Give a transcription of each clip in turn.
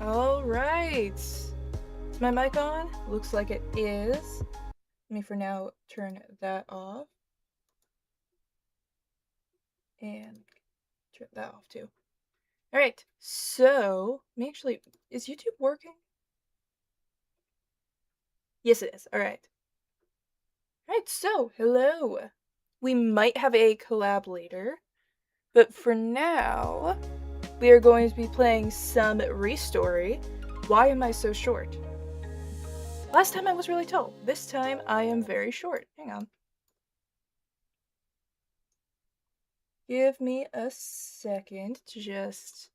All right. Is my mic on? Looks like it is. Let me for now turn that off. And turn that off too. All right. So, let me actually, is YouTube working? Yes, it is. All right. All right. So, hello. We might have a collab later, but for now, we are going to be playing some Restory. Why am I so short? Last time I was really tall. This time I am very short. Hang on. Give me a second to just...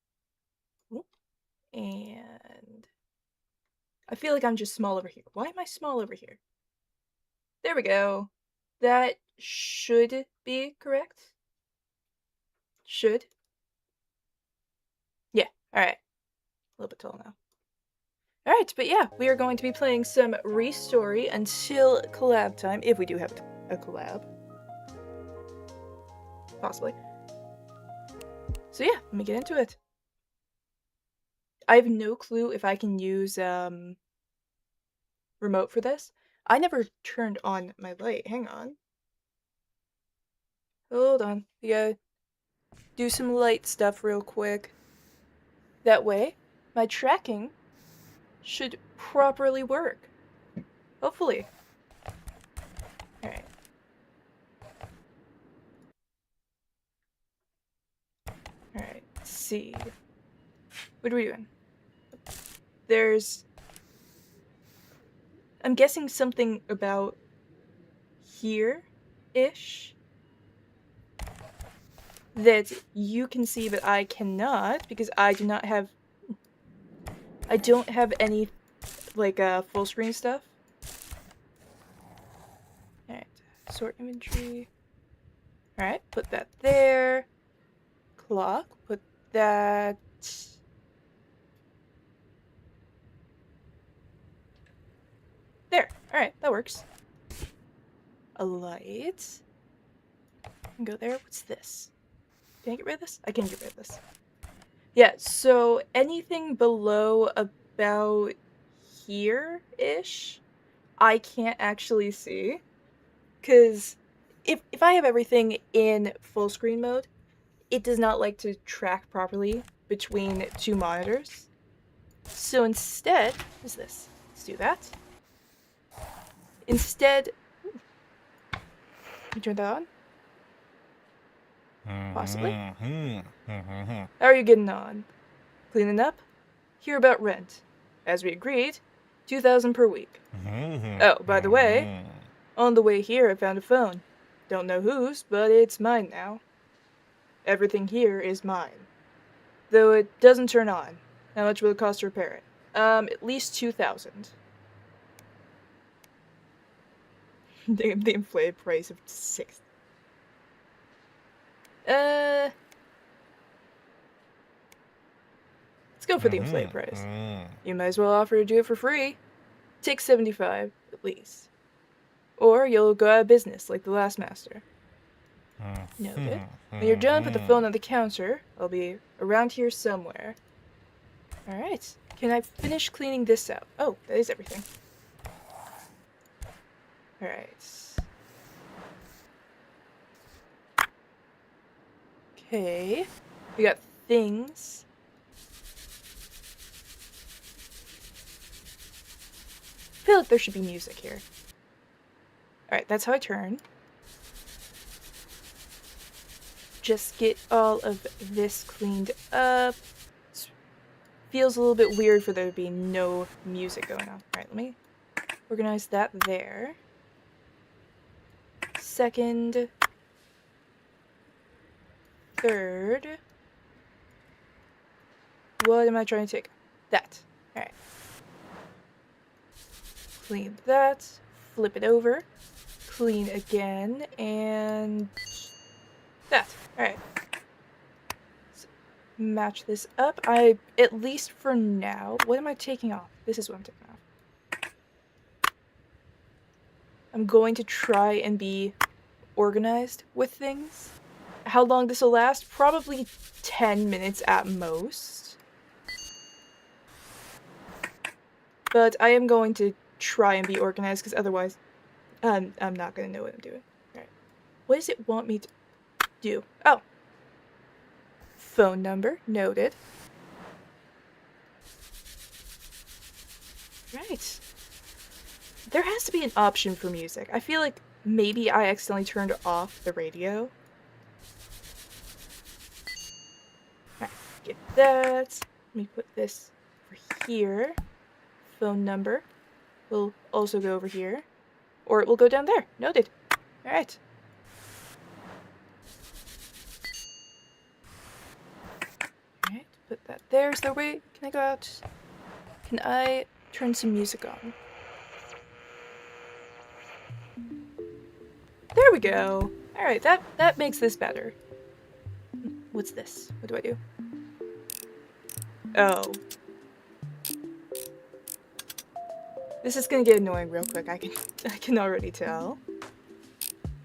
And... I feel like I'm just small over here. Why am I small over here? There we go. That should be correct. Should. Yeah, alright. A little bit tall now. Alright, but yeah, we are going to be playing some Restory until collab time, if we do have a collab. Possibly. So yeah, let me get into it. I have no clue if I can use remote for this. I never turned on my light. Hang on. Hold on. We gotta do some light stuff real quick. That way, my tracking should properly work. Hopefully. Alright. Alright, let's see. What are we doing? There's... I'm guessing something about here-ish that you can see but I cannot because I do not have... I don't have any, like, full screen stuff. Alright, sort imagery. Alright, put that there. Clock, put that... There, alright, that works. A light. Go there, what's this? Can I get rid of this? I can get rid of this. Yeah, so anything below about here-ish, I can't actually see. Because if I have everything in full screen mode, it does not like to track properly between two monitors. So instead, what is this? Let's do that. Instead, you turn that on? Possibly. How are you getting on? Cleaning up? Hear about rent. As we agreed, $2,000 per week. Oh, by the way, on the way here I found a phone. Don't know whose, but it's mine now. Everything here is mine. Though it doesn't turn on. How much will it cost to repair it? At least $2,000. the inflated price of $6. Let's go for the inflated price. You might as well offer to do it for free. Take $75, at least. Or you'll go out of business like the last master. Noted. When you're done, put the phone on the counter. I'll be around here somewhere. Alright. Can I finish cleaning this out? Oh, that is everything. Alright. Okay. We got things. I feel like there should be music here. Alright, that's how I turn. Just get all of this cleaned up. It feels a little bit weird for there to be no music going on. Alright, let me organize that there. Second. Third. What am I trying to take? That. Alright. Clean that. Flip it over. Clean again. And... that. Alright. So, match this up. At least for now... What am I taking off? This is what I'm taking off. I'm going to try and be organized with things. How long this will last? Probably 10 minutes at most. but I am going to try and be organized, because otherwise I'm not going to know what I'm doing. Alright. What does it want me to do? Oh. Phone number. Noted. Right. There has to be an option for music. I feel like maybe I accidentally turned off the radio. Alright, get that. Let me put this over here. Phone number will also go over here. Or it will go down there. Noted. Alright. Alright, put that there. Is there a way? Can I go out? Can I turn some music on? There we go. Alright, that makes this better. What's this? What do I do? Oh. This is gonna get annoying real quick, I can already tell.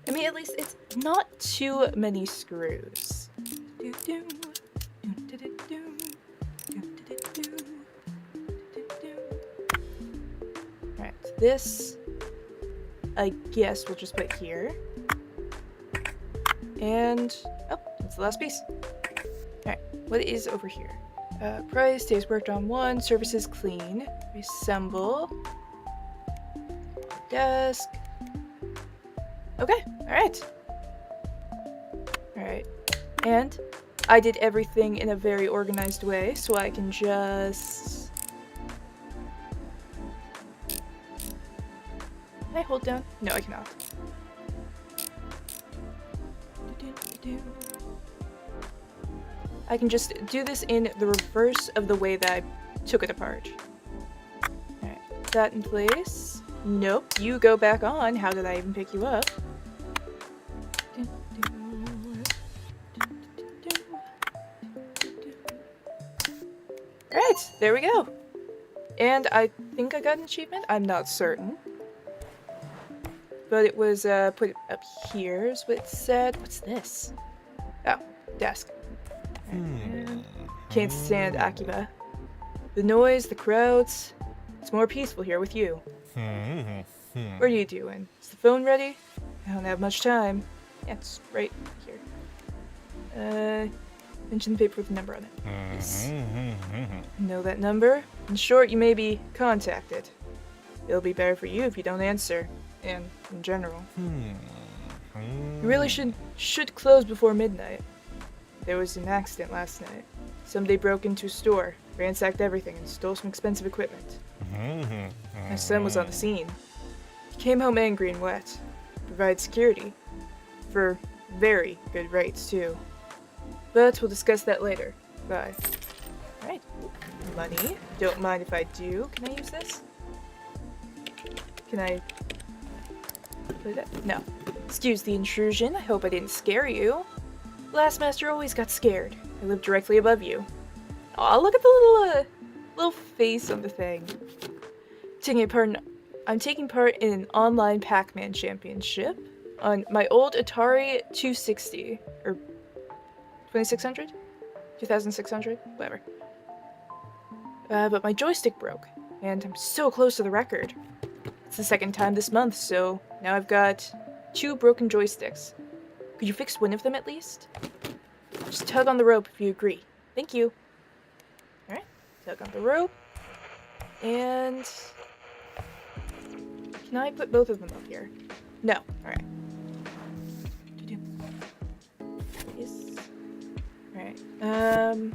I mean, at least it's not too many screws. Alright, this I guess we'll just put here. And oh, that's the last piece. Alright, what is over here? Price, days worked on 1, services clean, reassemble, desk. Okay, alright. Alright, and I did everything in a very organized way, so I can just... Can I hold down? No, I cannot. I can just do this in the reverse of the way that I took it apart. Alright, that in place. Nope, you go back on. How did I even pick you up? Alright, there we go. And I think I got an achievement? I'm not certain. But it was put up here is what it said. What's this? Oh, desk. Can't stand Akiba. The noise, the crowds. It's more peaceful here with you. What are you doing? Is the phone ready? I don't have much time. Yeah, it's right here. Mention the paper with the number on it. Yes. Know that number? In short, you may be contacted. It'll be better for you if you don't answer. And in general. You really should close before midnight. There was an accident last night. Somebody broke into a store, ransacked everything, and stole some expensive equipment. My son was on the scene. He came home angry and wet. Provided security. For very good rates, too. But we'll discuss that later. Bye. Alright. Money. Don't mind if I do. Can I use this? Can I... put it? No. Excuse the intrusion. I hope I didn't scare you. Last master always got scared. I lived directly above you. Aw, look at the little face on the thing. I'm taking part in an online Pac-Man championship on my old Atari 260 or 2600, 2600, whatever. But my joystick broke, and I'm so close to the record. It's the second time this month, so now I've got 2 broken joysticks. Could you fix one of them at least? Just tug on the rope if you agree. Thank you. Alright, tug on the rope. And... can I put both of them up here? No. Alright. Alright.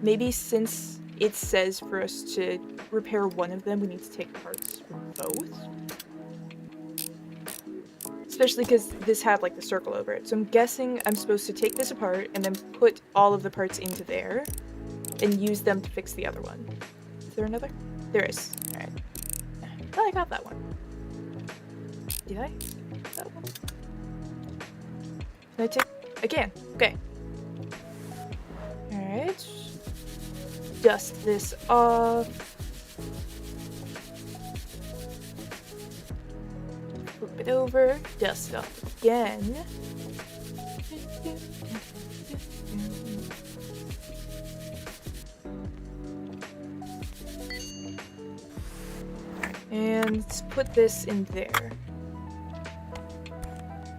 Maybe since it says for us to repair one of them, we need to take parts from both. Especially because this had like the circle over it. So I'm guessing I'm supposed to take this apart and then put all of the parts into there and use them to fix the other one. Is there another? There is. Alright. I thought I got that one. Did I? That one? Can I take... I can. Okay. Alright. Dust this off. Flip it over. Dust off again. put this in there.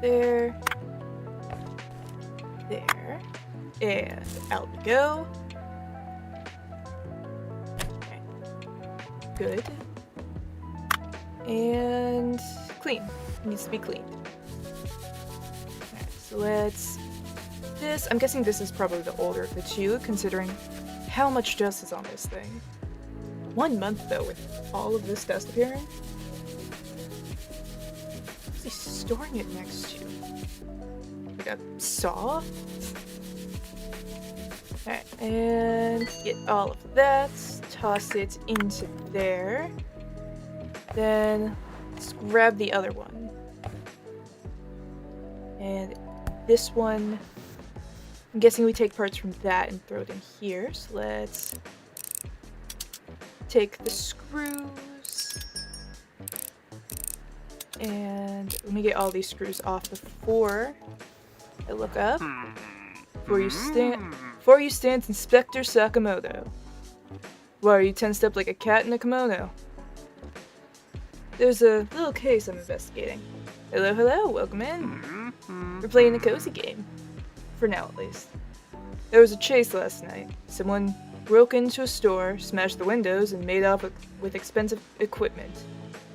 There. There. And out we go. Okay. Good. And clean. Needs to be cleaned. Alright, so let's... This, I'm guessing this is probably the older of the two, considering how much dust is on this thing. 1 month, though, with all of this dust appearing. What's he storing it next to? Like a saw? Alright, and get all of that. Toss it into there. Then let's grab the other one. And this one, I'm guessing we take parts from that and throw it in here. So let's take the screws. And let me get all these screws off before I look up. Before you stand Inspector Sakamoto. Why are you tensed up like a cat in a kimono? There's a little case I'm investigating. Hello, hello, welcome in. We're playing a cozy game. For now, at least. There was a chase last night. Someone broke into a store, smashed the windows, and made off with expensive equipment.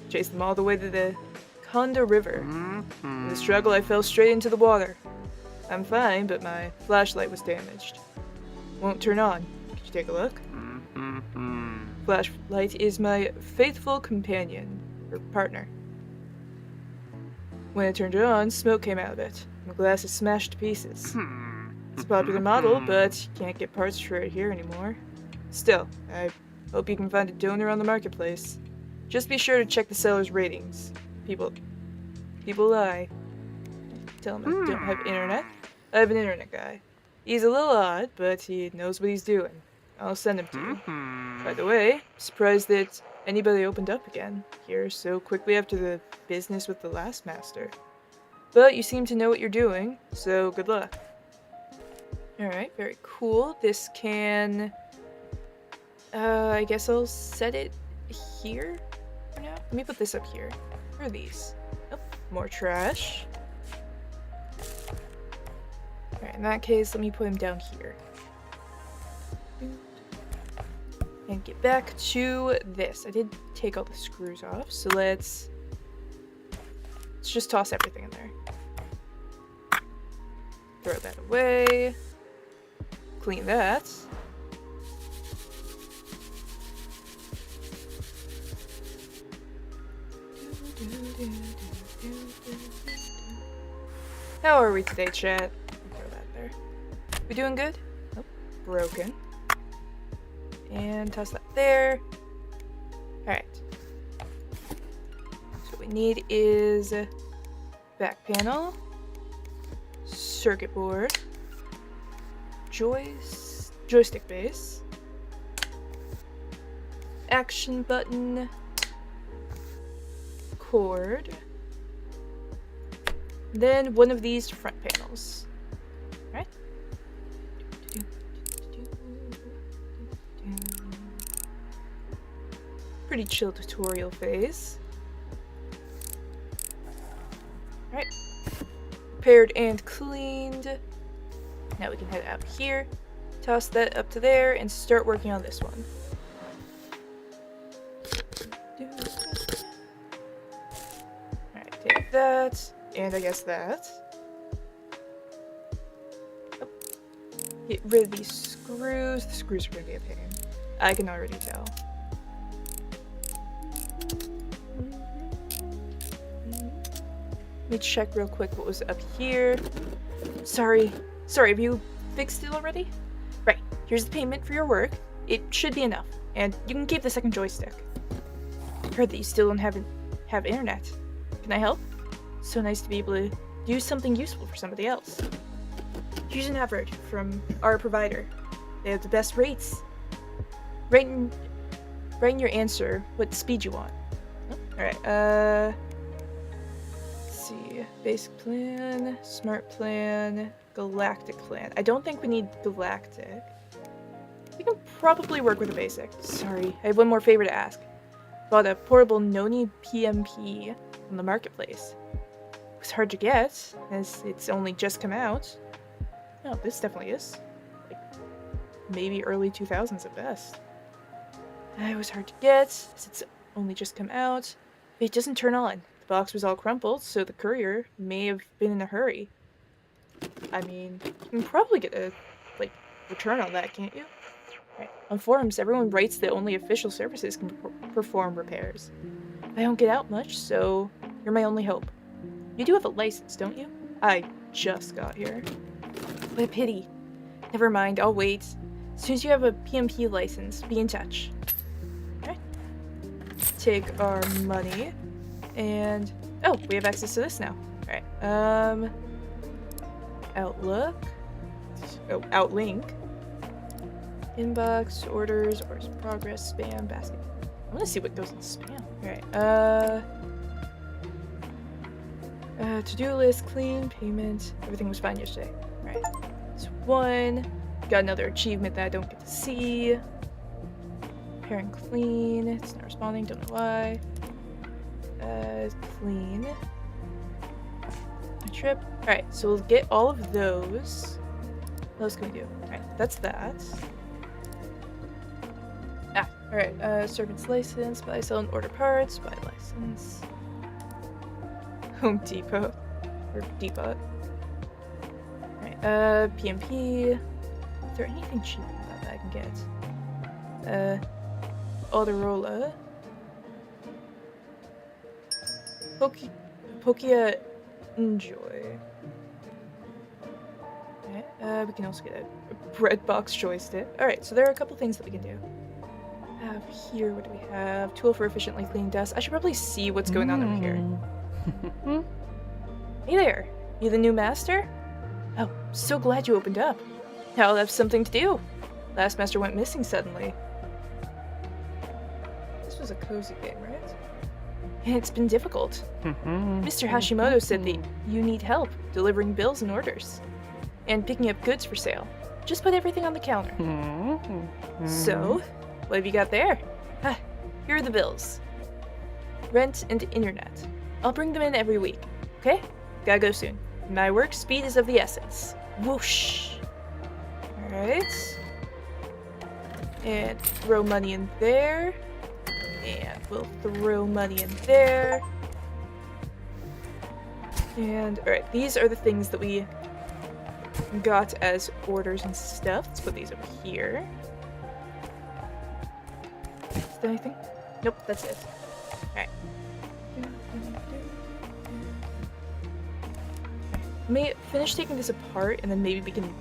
Chased them all the way to the Kondo River. In the struggle, I fell straight into the water. I'm fine, but my flashlight was damaged. Won't turn on. Could you take a look? Flashlight is my faithful companion. Or partner. When I turned it on, smoke came out of it. The glass is smashed to pieces. It's a popular model, but you can't get parts for it here anymore. Still, I hope you can find a donor on the marketplace. Just be sure to check the seller's ratings. People lie. Tell him I don't have internet. I have an internet guy. He's a little odd, but he knows what he's doing. I'll send him to you. By the way, surprised that anybody opened up again here so quickly after the business with the last master. But you seem to know what you're doing, so good luck. Alright, very cool. This can... I guess I'll set it here for now. Let me put this up here. Where are these? Oh, more trash. Alright, in that case, let me put him down here. And get back to this. I did take all the screws off, so let's just toss everything in there. Throw that away. Clean that. How are we today, chat? Throw that there. We doing good? Nope. Broken. And toss that there. Alright. So what we need is back panel, circuit board, joystick base, action button, cord, then one of these front panels. Alright. Pretty chill tutorial phase. Alright. Prepared and cleaned. Now we can head out here, toss that up to there, and start working on this one. Alright, take that, and I guess that. Oh. Get rid of these screws. The screws are gonna be a pain. I can already tell. Let me check real quick what was up here. Sorry, have you fixed it already? Right, here's the payment for your work. It should be enough, and you can keep the second joystick. I heard that you still don't have internet. Can I help? So nice to be able to do something useful for somebody else. Here's an effort from our provider. They have the best rates. Write in your answer what speed you want. Oh, alright, let's see. Basic plan, smart plan, galactic plan. I don't think we need galactic. We can probably work with a basic. Sorry, I have one more favor to ask. bought a portable Noni PMP on the marketplace. It was hard to get, as it's only just come out. Oh, this definitely is. Like, maybe early 2000s at best. It was hard to get, as it's only just come out. It doesn't turn on. The box was all crumpled, so the courier may have been in a hurry. I mean, you can probably get a, like, return on that, can't you? Right. On forums, everyone writes that only official services can perform repairs. I don't get out much, so you're my only hope. You do have a license, don't you? I just got here. What a pity. Never mind, I'll wait. As soon as you have a PMP license, be in touch. Okay. Take our money, and oh, we have access to this now. Alright, Outlook. Oh, Outlink. Inbox, orders progress, spam, basket. I want to see what goes in spam. Alright, to-do list, clean, payment. Everything was fine yesterday. Alright, it's 1. Got another achievement that I don't get to see. Repair and clean. It's not responding, don't know why. Clean. My trip. Alright, so we'll get all of those. What else can we do? Alright, that's that. Alright, servant's license, buy, sell, and order parts, buy license. Home Depot. Or Depot. Alright, PMP. Is there anything cheap about that I can get? Autorola. Pokia Enjoy. Alright, we can also get a bread box joystick. Alright, so there are a couple things that we can do. Here, what do we have? Tool for efficiently cleaning dust. I should probably see what's going on over here. Hey there, you the new master? Oh, so glad you opened up. Now I'll have something to do. Last master went missing suddenly. This was a cozy game, right? It's been difficult. Mr. Hashimoto said that you need help delivering bills and orders. And picking up goods for sale. Just put everything on the counter. So, what have you got there? Here are the bills. Rent and internet. I'll bring them in every week, okay? Gotta go soon. My work speed is of the essence. Whoosh. Alright. And throw money in there. And we'll throw money in there. And, alright, these are the things that we got as orders and stuff. Let's put these over here. Is there anything? Nope, that's it. Alright. May finish taking this apart, and then maybe we can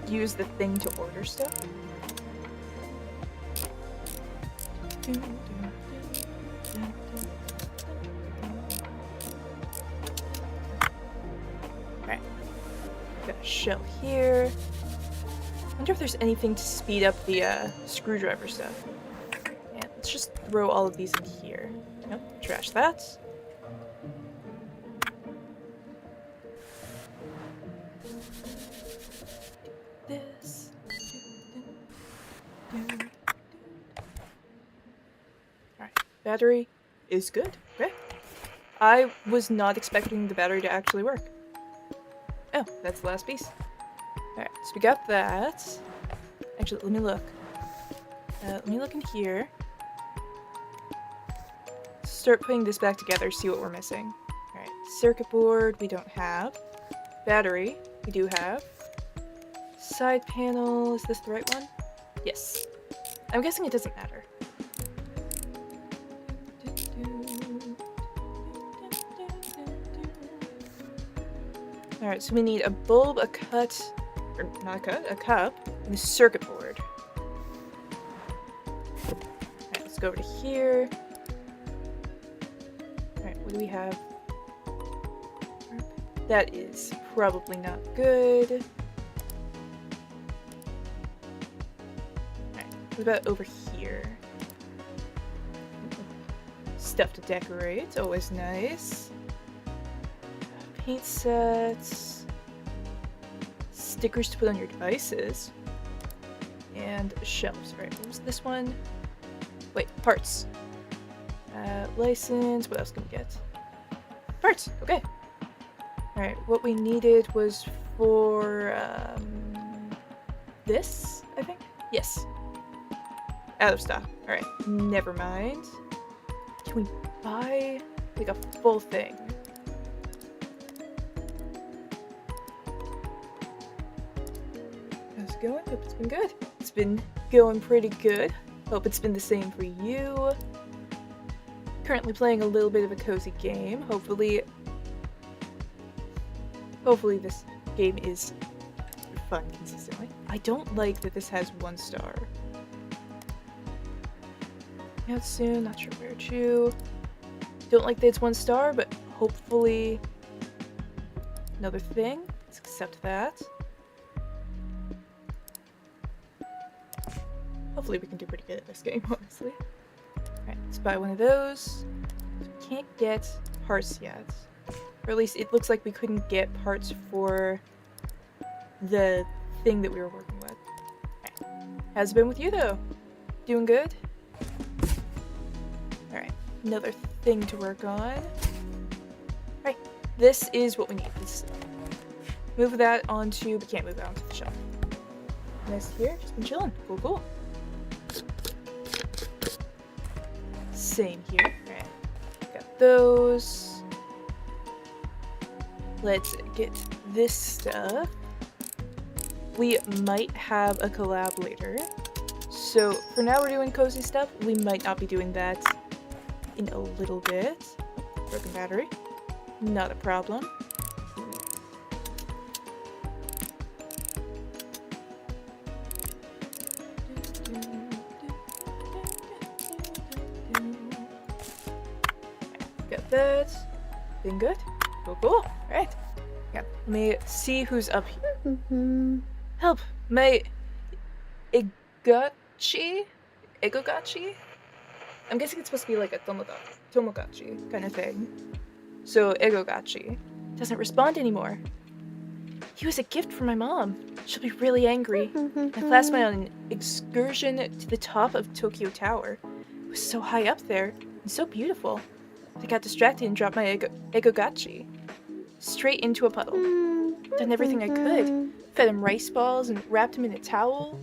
use the thing to order stuff. Alright. Got a shell here. Wonder if there's anything to speed up the screwdriver stuff. Yeah, let's just throw all of these in here. Nope, trash that. This. Alright, battery is good. Okay. I was not expecting the battery to actually work. Oh, that's the last piece. Alright, so we got that. Actually, let me look. Let me look in here. Start putting this back together, see what we're missing. Alright, circuit board, we don't have. Battery, we do have. Side panel, is this the right one? Yes. I'm guessing it doesn't matter. Alright, so we need a bulb, a cut, or not a cut, a cup, and a circuit board. Alright, let's go over to here. Alright, what do we have? That is probably not good. Alright, what about over here? Stuff to decorate, always nice. Paint sets, stickers to put on your devices, and shelves. Right, what was this one? Wait, parts. License. What else can we get? Parts. Okay. Alright, what we needed was for, this, I think? Yes. Out of stock. Alright, never mind. Can we buy, like, a full thing? How's it going? Hope it's been good. It's been going pretty good. Hope it's been the same for you. Currently playing a little bit of a cozy game. Hopefully this game is fun consistently. I don't like that this has 1 star. Out soon, not sure where to. Don't like that it's 1 star, but hopefully another thing. Let's accept that. Hopefully we can do pretty good at this game, honestly. Alright, let's buy one of those. We can't get parts yet. Or at least it looks like we couldn't get parts for the thing that we were working with. Alright. How's it been with you, though? Doing good? Alright, another thing to work on. Alright, this is what we need. Let's move that onto, we can't move that onto the shelf. Nice here, just been chilling. Cool, cool. Same here. Alright, got those. Let's get this stuff. We might have a collab later. So for now we're doing cozy stuff. We might not be doing that in a little bit. Broken battery. Not a problem. Got that. Been good. Cool, cool. Alright. Yeah. Let me see who's up here. Help! My Egogotchi? I'm guessing it's supposed to be like a Tomogachi kind of thing. So Egogotchi doesn't respond anymore. He was a gift from my mom. She'll be really angry. My class went on an excursion to the top of Tokyo Tower. It was so high up there and so beautiful. I got distracted and dropped my Egogotchi straight into a puddle. Done everything I could. Fed him rice balls and wrapped him in a towel.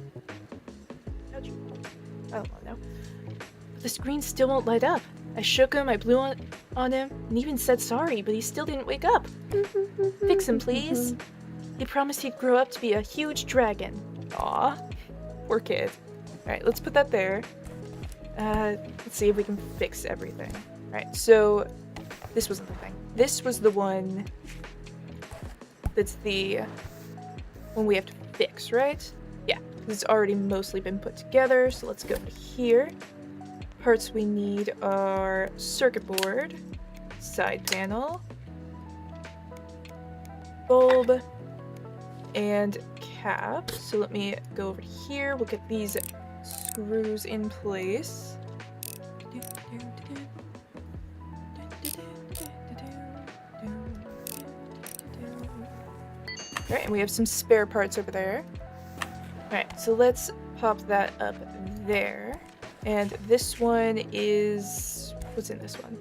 I don't want to know. The screen still won't light up. I shook him, I blew on him, and even said sorry, but he still didn't wake up. Fix him, please. He promised he'd grow up to be a huge dragon. Aw, poor kid. Alright, let's put that there. Let's see if we can fix everything. Alright, so this wasn't the thing. This was the one that's the one we have to fix, right? Yeah, this has already mostly been put together, so let's go to here. Parts we need are circuit board, side panel, bulb, and cap. So let me go over here. We'll get these screws in place. Alright, and we have some spare parts over there. Alright, so let's pop that up there. And this one is... what's in this one?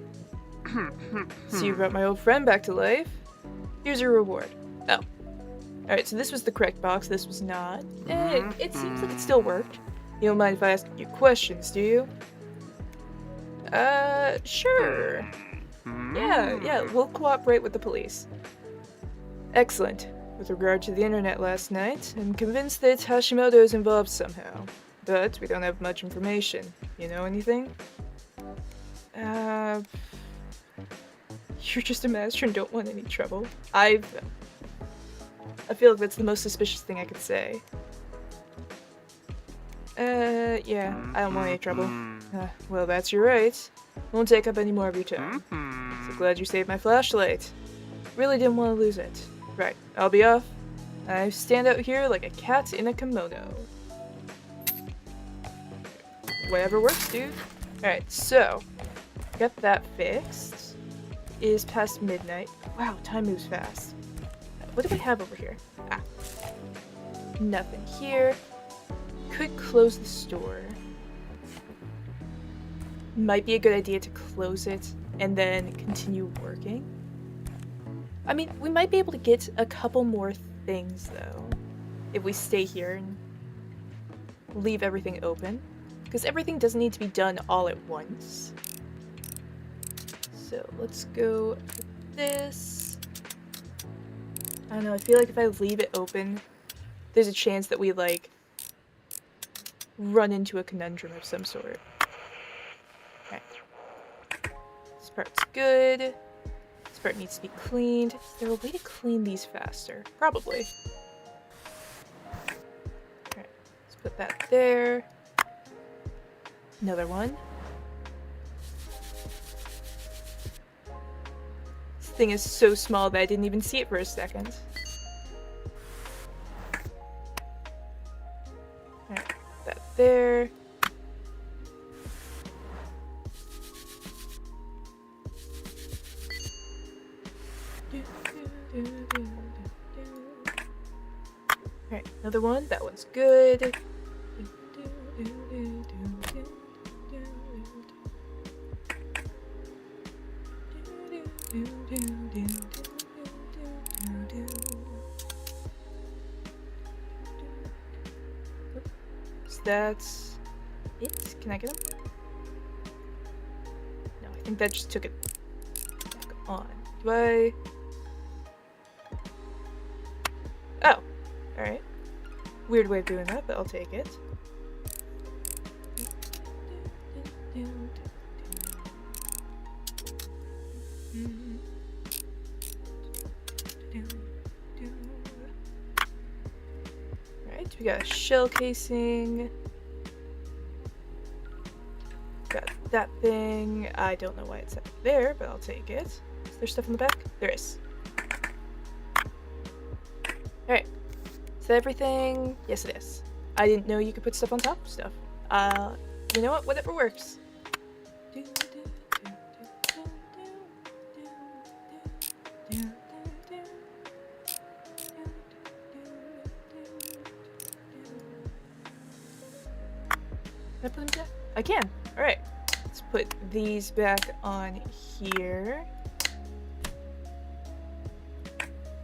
So you brought my old friend back to life. Here's your reward. Oh. Alright, so this was the correct box, this was not. It seems like it still worked. You don't mind if I ask you questions, do you? Sure. Yeah, we'll cooperate with the police. Excellent. With regard to the internet last night, I'm convinced that Hashimoto is involved somehow. But we don't have much information. You know anything? You're just a master and don't want any trouble. I feel like that's the most suspicious thing I could say. Yeah, I don't want any trouble. Well, that's your right. Won't take up any more of your time. So glad you saved my flashlight. Really didn't want to lose it. Right, I'll be off. I stand out here like a cat in a kimono. Whatever works, dude. Alright, so, got that fixed. It is past midnight. Wow, time moves fast. What do we have over here? Ah. Nothing here. Could close the store. might be a good idea to close it and then continue working. I mean, we might be able to get a couple more things, though, if we stay here and leave everything open. Because everything doesn't need to be done all at once. So, let's go with this. I don't know, I feel like if I leave it open, there's a chance that we, like, run into a conundrum of some sort. Okay. This part's good. This part needs to be cleaned. Is there a way to clean these faster? Probably. Alright, let's put that there. Another one. This thing is so small that I didn't even see it for a second. Alright, put that there. Alright, another one. That one's good. So that's it. Can I get them? No, I think that just took it back on. Do I? Oh, alright. Weird way of doing that, but I'll take it. Alright, we got a shell casing. Got that thing. I don't know why it's up there, but I'll take it. Is there stuff in the back? There is. Alright. Is that everything? Yes, it is. I didn't know you could put stuff on top of stuff. You know what? Whatever works. Can I put them back? I can. Alright. Let's put these back on here.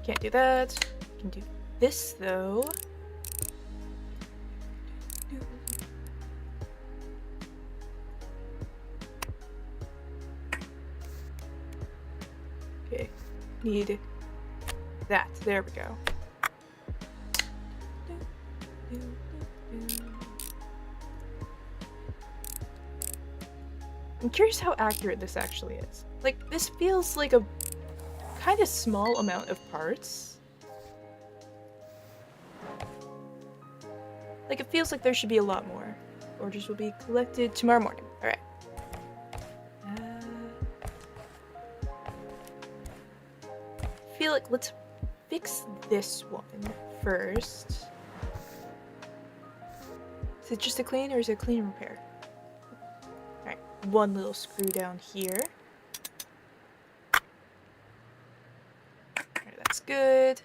Can't do that. Can do this though. Okay. Need that. There we go. I'm curious how accurate this actually is. Like, this feels like a kind of small amount of parts. Like, it feels like there should be a lot more. Orders will be collected tomorrow morning. Alright. I feel like let's fix this one first. Is it just a clean or is it a clean and repair? Alright, one little screw down here. Alright, that's good.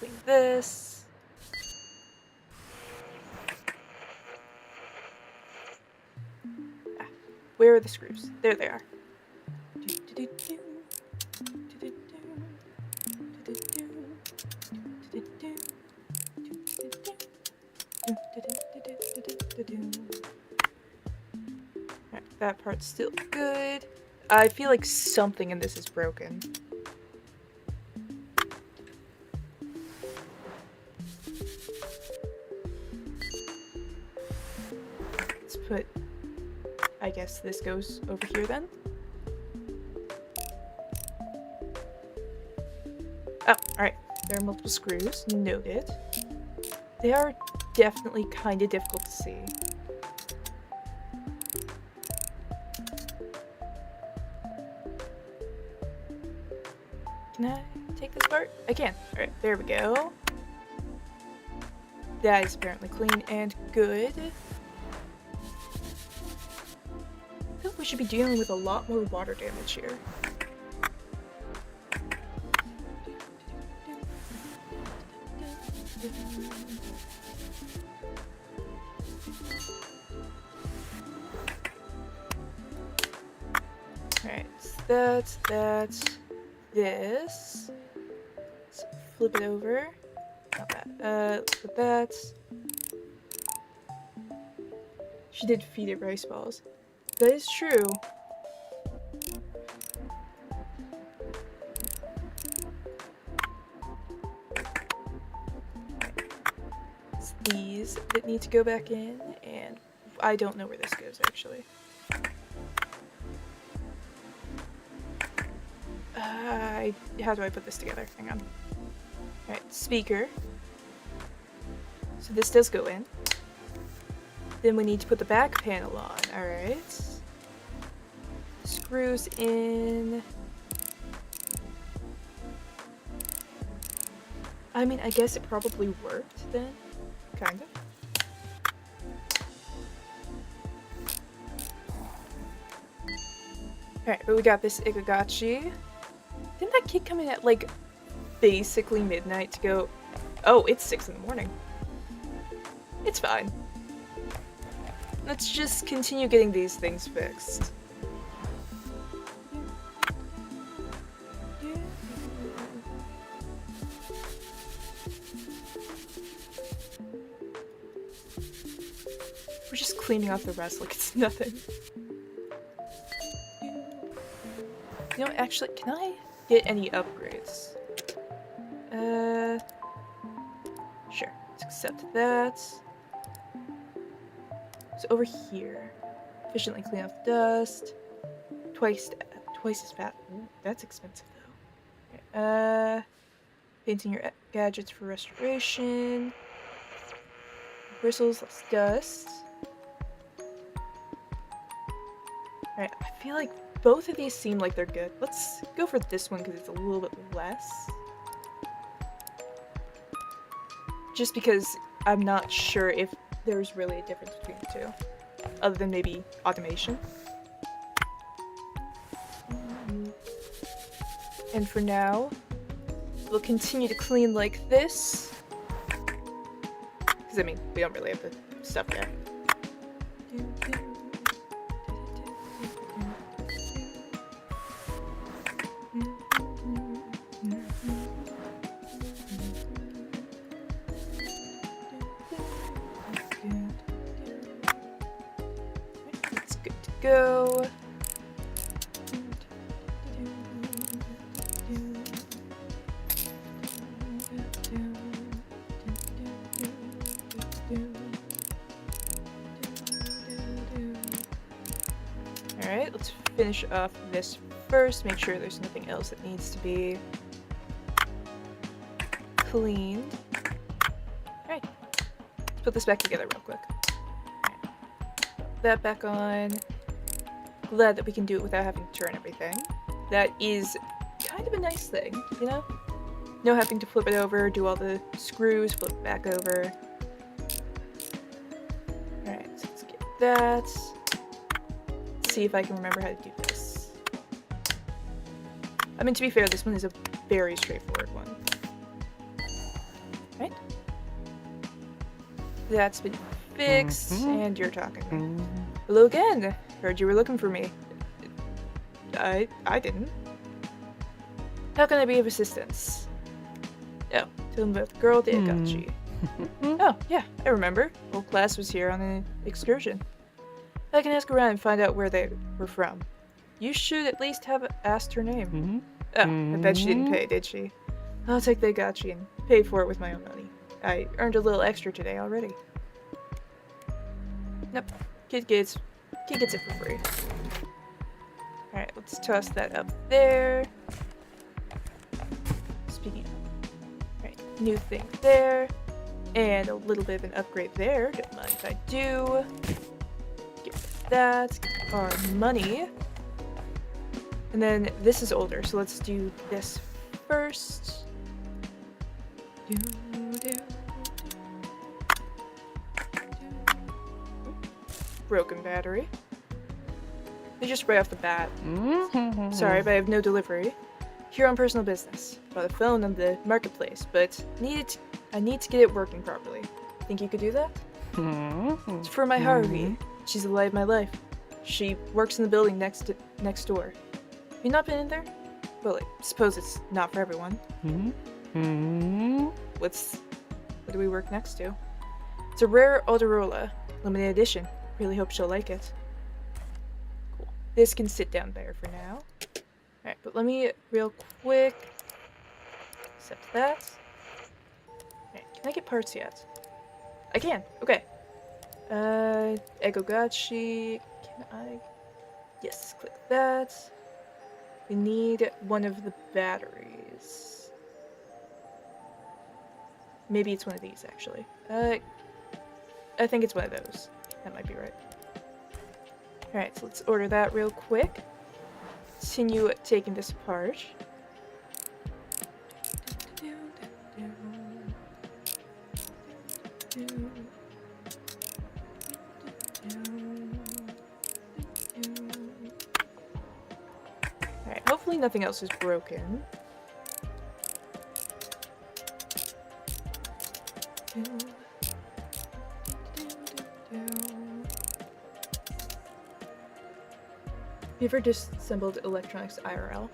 Clean this. Ah, where are the screws? There they are. Alright, that part's still good. I feel like something in this is broken. Let's put... I guess this goes over here then. Oh, alright. There are multiple screws. Noted. They are definitely kind of difficult to see. Can I take this part? I can. Alright, there we go. That is apparently clean and good. I feel like we should be dealing with a lot more water damage here. that, this. Let's flip it over. Not that. Put that. She did feed it rice balls. That is true. It's these that need to go back in, and I don't know where this goes actually. How do I put this together? Hang on. Alright, speaker. So this does go in. Then we need to put the back panel on. Alright. Screws in. I mean, I guess it probably worked then. Kind of. Alright, but we got this XICyonid. Didn't that kid come in at, like, basically midnight to go... Oh, it's 6 in the morning. It's fine. Let's just continue getting these things fixed. We're just cleaning off the rest like it's nothing. You know, actually, can I get any upgrades? Sure. Let's accept that. So over here, efficiently clean off the dust. Twice as fast. Ooh, that's expensive though. Okay. Painting your gadgets for restoration. Bristles, less dust. Alright, I feel like both of these seem like they're good. Let's go for this one because it's a little bit less. Just because I'm not sure if there's really a difference between the two. Other than maybe automation. And for now, we'll continue to clean like this. Because, I mean, we don't really have the stuff there. It's good to go. Alright, let's finish off this first, make sure there's nothing else that needs to be cleaned. Alright, let's put this back together real quick. Put that back on. Glad that we can do it without having to turn everything. That is kind of a nice thing, you know? No having to flip it over, do all the screws, flip it back over. Alright, so let's get that. See if I can remember how to do this. I mean, to be fair, this one is a very straightforward one. Right? That's been fixed, and you're talking. Hello again. Heard you were looking for me. I didn't. How can I be of assistance? Oh, tell them about the girl, the XICyonid. Oh, yeah, I remember. Whole class was here on an excursion. I can ask around and find out where they were from. You should at least have asked her name. Oh, I bet she didn't pay, did she? I'll take the XICyonid and pay for it with my own money. I earned a little extra today already. Nope, kid gets it for free. Alright, let's toss that up there. Speaking of, alright, new thing there. And a little bit of an upgrade there, don't mind if I do. That, our money. And then this is older, so let's do this first. Broken battery. They just right off the bat. Sorry, but I have no delivery. Here on personal business. Bought a phone on the marketplace, but I need to get it working properly. Think you could do that? It's for my Harvey. She's the light of my life. She works in the building next door. You not been in there? Well, I suppose it's not for everyone. What do we work next to? It's a rare Autorola, limited edition. Really hope she'll like it. Cool. This can sit down there for now. Alright, but let me real quick accept that. Alright, can I get parts yet? I can. Okay. Egogotchi. Can I? Yes, click that. We need one of the batteries. Maybe it's one of these, actually. I think it's one of those. That might be right. Alright, so let's order that real quick. Continue taking this apart. Alright, hopefully nothing else is broken. You ever disassembled electronics IRL?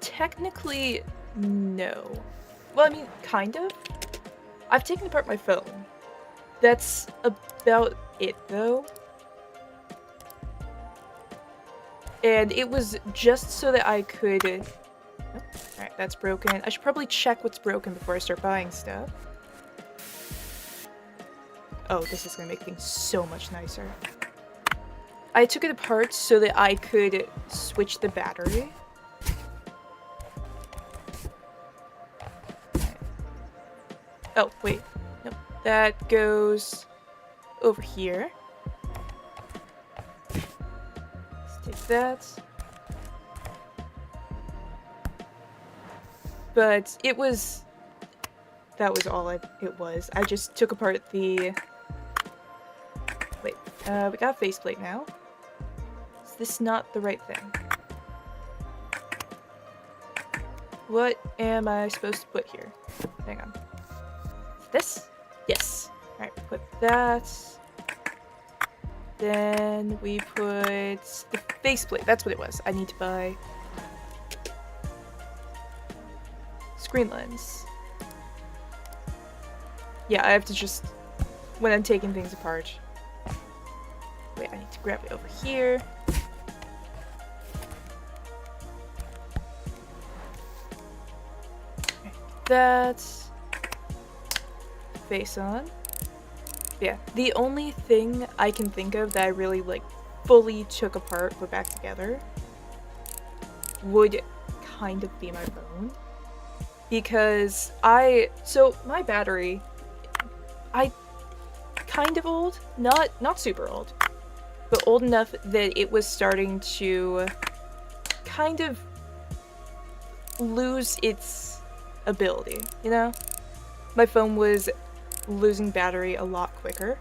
Technically, no. Well, I mean, kind of. I've taken apart my phone. That's about it, though. And it was just so that I could... Oh, alright, that's broken. I should probably check what's broken before I start buying stuff. Oh, this is gonna make things so much nicer. I took it apart so that I could switch the battery. Right. Oh, wait. Nope. That goes over here. Let's take that. But it was... That was all it was. I just took apart the... Wait. We got a faceplate now. Is this not the right thing? What am I supposed to put here? Hang on. This? Yes. Alright, put that. Then we put the faceplate. That's what it was. I need to buy screen lens. Yeah, I have to just, when I'm taking things apart. Wait, I need to grab it over here. Okay, that's face on. Yeah, the only thing I can think of that I really like fully took apart put back together would kind of be my phone. Because so my battery, kind of old, not super old, but old enough that it was starting to kind of lose its ability, you know? My phone was losing battery a lot quicker.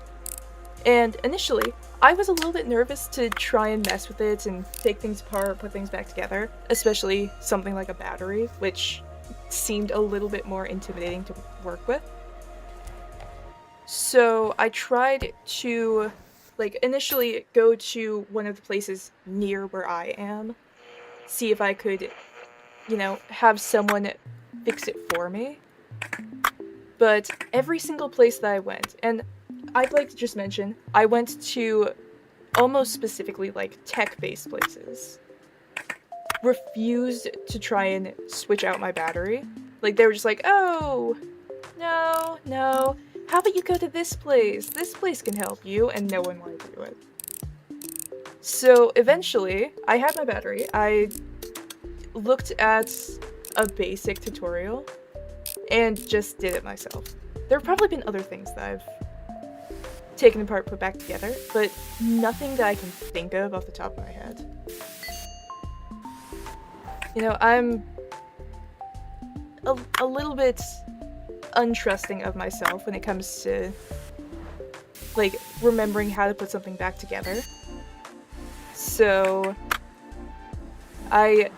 And initially, I was a little bit nervous to try and mess with it and take things apart, put things back together, especially something like a battery, which seemed a little bit more intimidating to work with. So I tried to, like, initially go to one of the places near where I am, see if I could, you know, have someone fix it for me. But every single place that I went, and I'd like to just mention, I went to almost specifically, like, tech-based places, refused to try and switch out my battery. Like, they were just like, oh, no, how about you go to this place can help you, and no one wanted to do it. So eventually, I had my battery, I looked at a basic tutorial, and just did it myself. There have probably been other things that I've taken apart, put back together, but nothing that I can think of off the top of my head. You know, I'm a little bit untrusting of myself when it comes to, like, remembering how to put something back together. So, I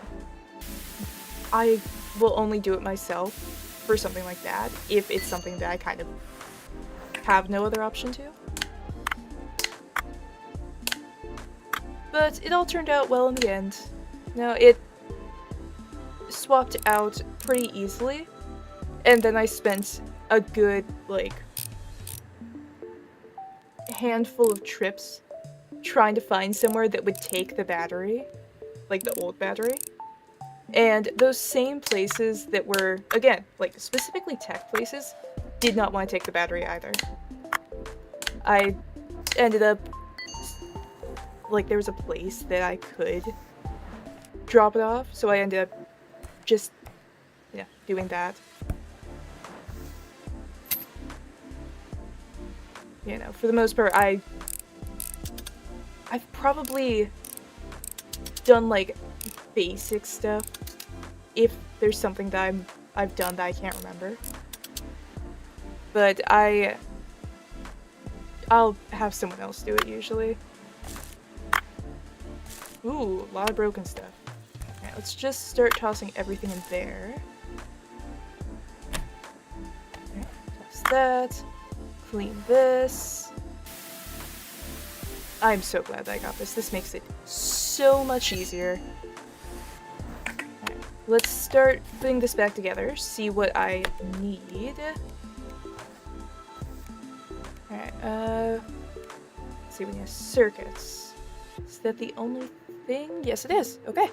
will only do it myself for something like that, if it's something that I kind of have no other option to. But it all turned out well in the end. No, it swapped out pretty easily, and then I spent a good, like, handful of trips trying to find somewhere that would take the battery, like the old battery. And those same places that were, again, like specifically tech places, did not want to take the battery either. I ended up, like, there was a place that I could drop it off, so I ended up just, yeah, doing that. You know, for the most part, I've probably done, like, basic stuff, if there's something that I've done that I can't remember. But I'll have someone else do it usually. Ooh, a lot of broken stuff. Alright, let's just start tossing everything in there. Alright, toss that. Clean this. I'm so glad that I got this. This makes it so much easier. Alright, let's start putting this back together, see what I need. Alright, let's see, we need circuits. Is that the only thing? Yes, it is. Okay.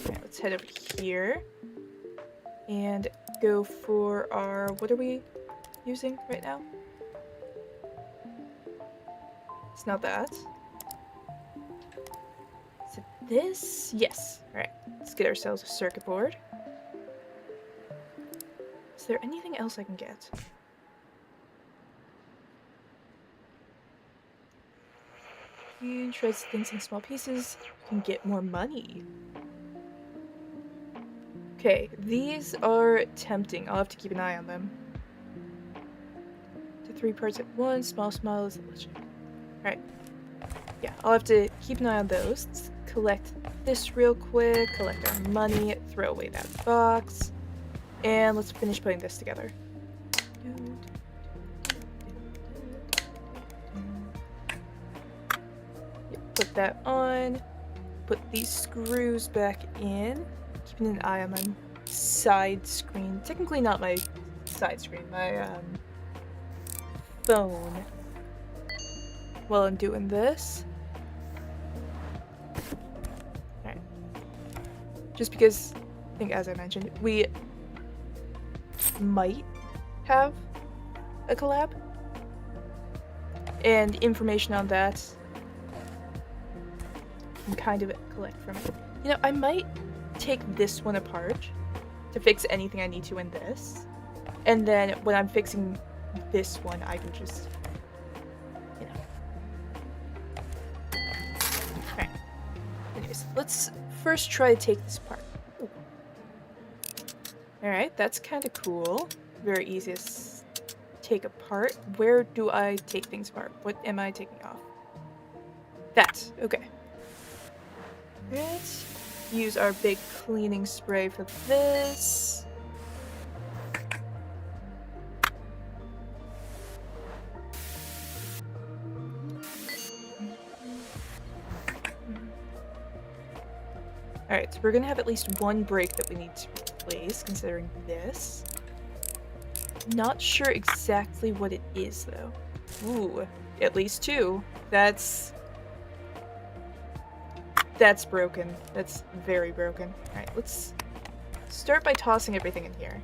Alright, let's head over here and go for our, what are we using right now? It's not that. Is it this? Yes. Alright, let's get ourselves a circuit board. Is there anything else I can get? You shreds things in small pieces, you can get more money. Okay, these are tempting. I'll have to keep an eye on them. To 3 parts at once, small is delicious. Alright. Yeah, I'll have to keep an eye on those. Let's collect this real quick, collect our money, throw away that box, and let's finish putting this together. Put that on, put these screws back in, keeping an eye on my side screen. Technically not my side screen, my phone while I'm doing this. Alright. Just because, I think as I mentioned, we might have a collab, and information on that can kind of collect from it. You know, I might take this one apart to fix anything I need to in this, and then when I'm fixing this one, I can just, you know. Alright. Anyways, let's first try to take this apart. Alright, that's kind of cool. Very easy to take apart. Where do I take things apart? What am I taking off? That. Okay. Let's use our big cleaning spray for this. Alright, so we're gonna have at least one break that we need to replace, considering this. Not sure exactly what it is, though. Ooh, at least 2. That's broken. That's very broken. Alright, let's start by tossing everything in here.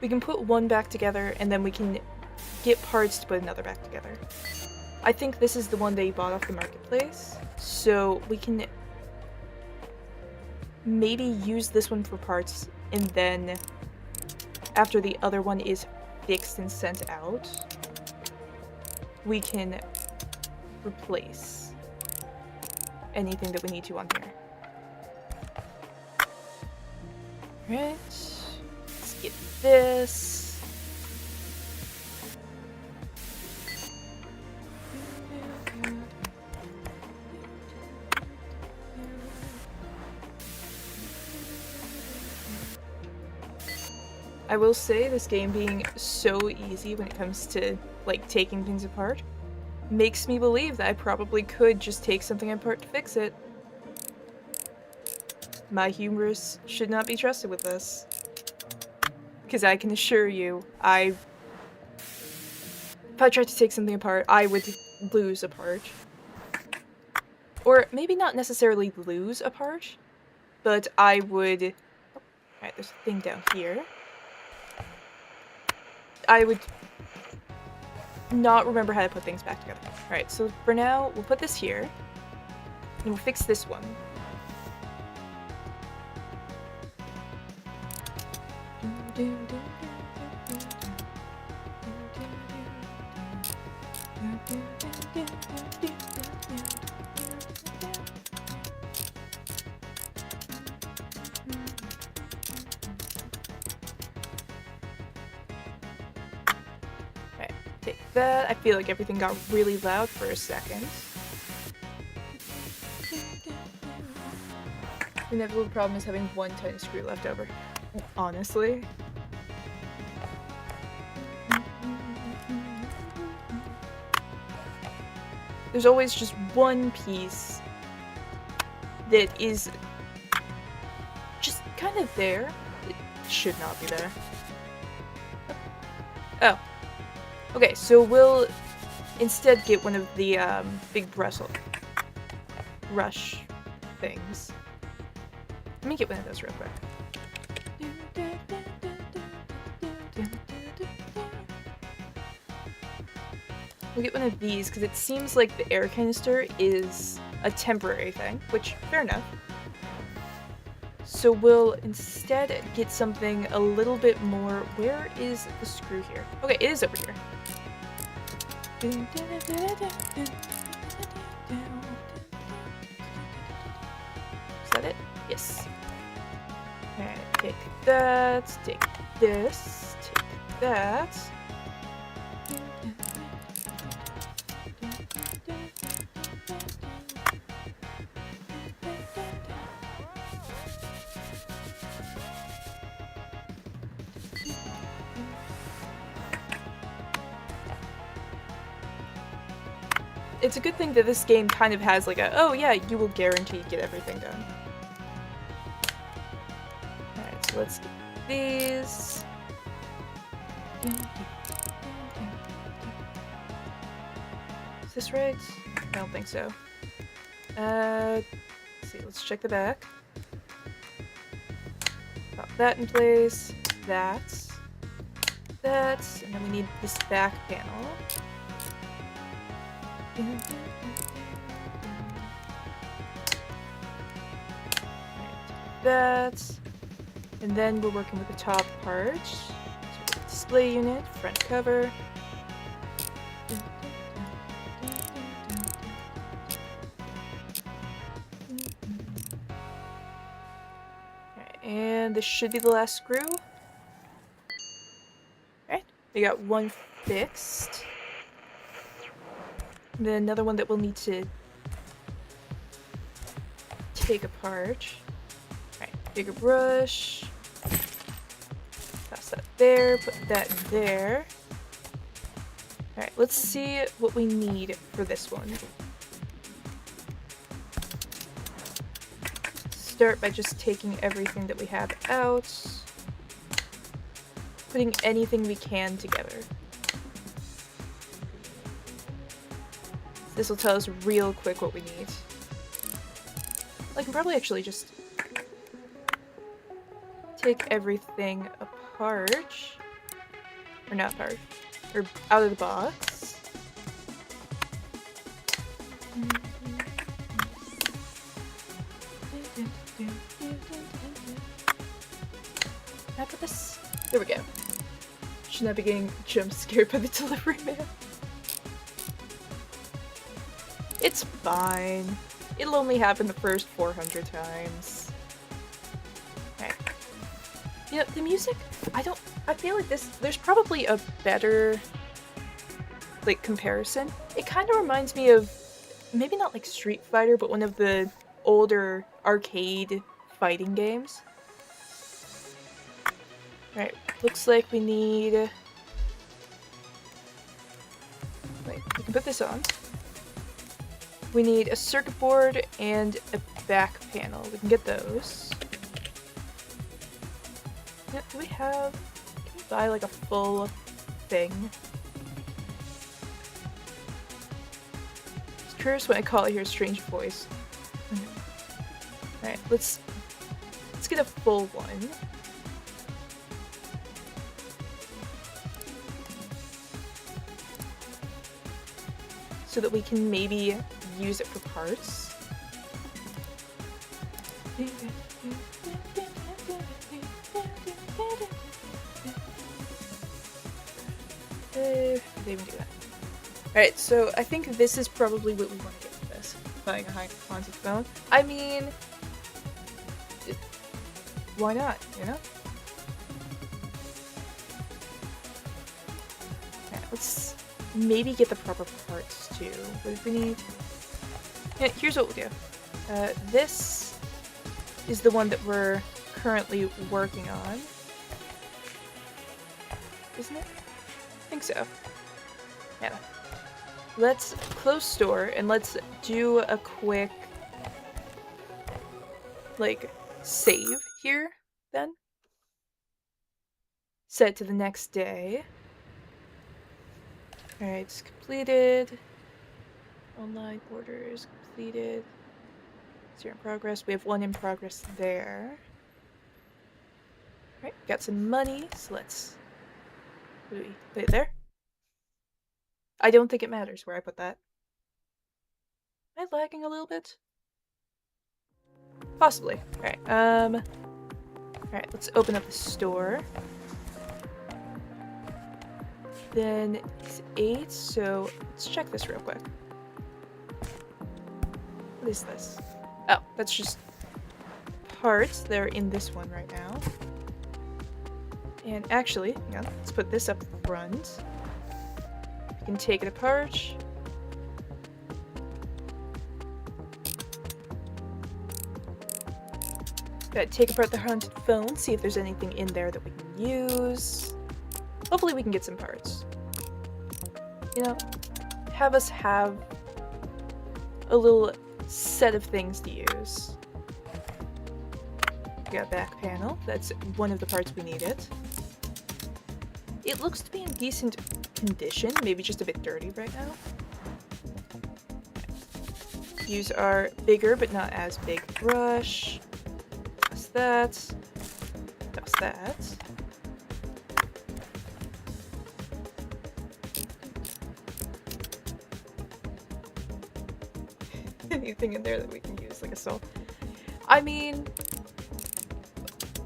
We can put one back together, and then we can get parts to put another back together. I think this is the one they bought off the marketplace, so we can maybe use this one for parts, and then after the other one is fixed and sent out, we can replace anything that we need to on here. Alright, let's get this. I will say, this game being so easy when it comes to, like, taking things apart, makes me believe that I probably could just take something apart to fix it. My hubris should not be trusted with this. Because I can assure you, if I tried to take something apart, I would lose a part. Or maybe not necessarily lose a part, but I would... Oh, alright, there's a thing down here. I would not remember how to put things back together. Alright, so for now, we'll put this here. And we'll fix this one. Alright, take that. I feel like everything got really loud for a second. The inevitable problem is having one tiny screw left over. Honestly. There's always just one piece that is just kind of there. It should not be there. Oh. Okay, so we'll instead get one of the big brush things. Let me get one of those real quick. We'll get one of these because it seems like the air canister is a temporary thing, which, fair enough. So we'll instead get something a little bit more... Where is the screw here? Okay, it is over here. Is that it? Yes. Alright, take that, take this, take that. It's a good thing that this game kind of has like a, oh yeah, you will guaranteed get everything done. Alright, so let's get these. Is this right? I don't think so. Let's see, let's check the back. Pop that in place, that, and then we need this back panel. That, and then we're working with the top part. So display unit, front cover. Alright, and this should be the last screw. Alright, we got one fixed. And then another one that we'll need to take apart. Alright, bigger brush. Toss that there, put that in there. Alright, let's see what we need for this one. Start by just taking everything that we have out. Putting anything we can together. This will tell us real quick what we need. I can probably actually just take everything apart. Or not apart. Or out of the box. Can I put this? There we go. Should not be getting jump scared by the delivery man. It's fine. It'll only happen the first 400 times. Okay. You know, the music, I feel like there's probably a better, like, comparison. It kind of reminds me of, maybe not like Street Fighter, but one of the older arcade fighting games. Right, looks like we need... Wait, we we can put this on. We need a circuit board and a back panel. We can get those. Yeah, do we have... Can we buy like a full thing? It's curious when I call it here a strange voice. Alright, let's get a full one. So that we can maybe use it for parts. They even do that. Alright, so I think this is probably what we want to get with this. Buying a high-quantity phone. I mean... why not, you know? Alright, let's maybe get the proper parts too. What do we need? Yeah, here's what we'll do. This is the one that we're currently working on. Isn't it? I think so. Yeah. Let's close store and let's do a quick, like, save here, then. Set to the next day. Alright, it's completed. Online orders completed. 0 in progress. We have 1 in progress there. Alright, got some money, so let's... Put it there? I don't think it matters where I put that. Am I lagging a little bit? Possibly. Alright, alright, let's open up the store. Then it's 8, so let's check this real quick. What is this? Oh, that's just parts. They're in this one right now. And actually, yeah, let's put this up front. We can take it apart. Gotta take apart the haunted phone, see if there's anything in there that we can use. Hopefully we can get some parts. You know, have us have a little set of things to use. We got a back panel. That's one of the parts we needed. It looks to be in decent condition, maybe just a bit dirty right now. Use our bigger but not as big brush. Toss that. Toss that. Anything in there that we can use, like a salt. I mean,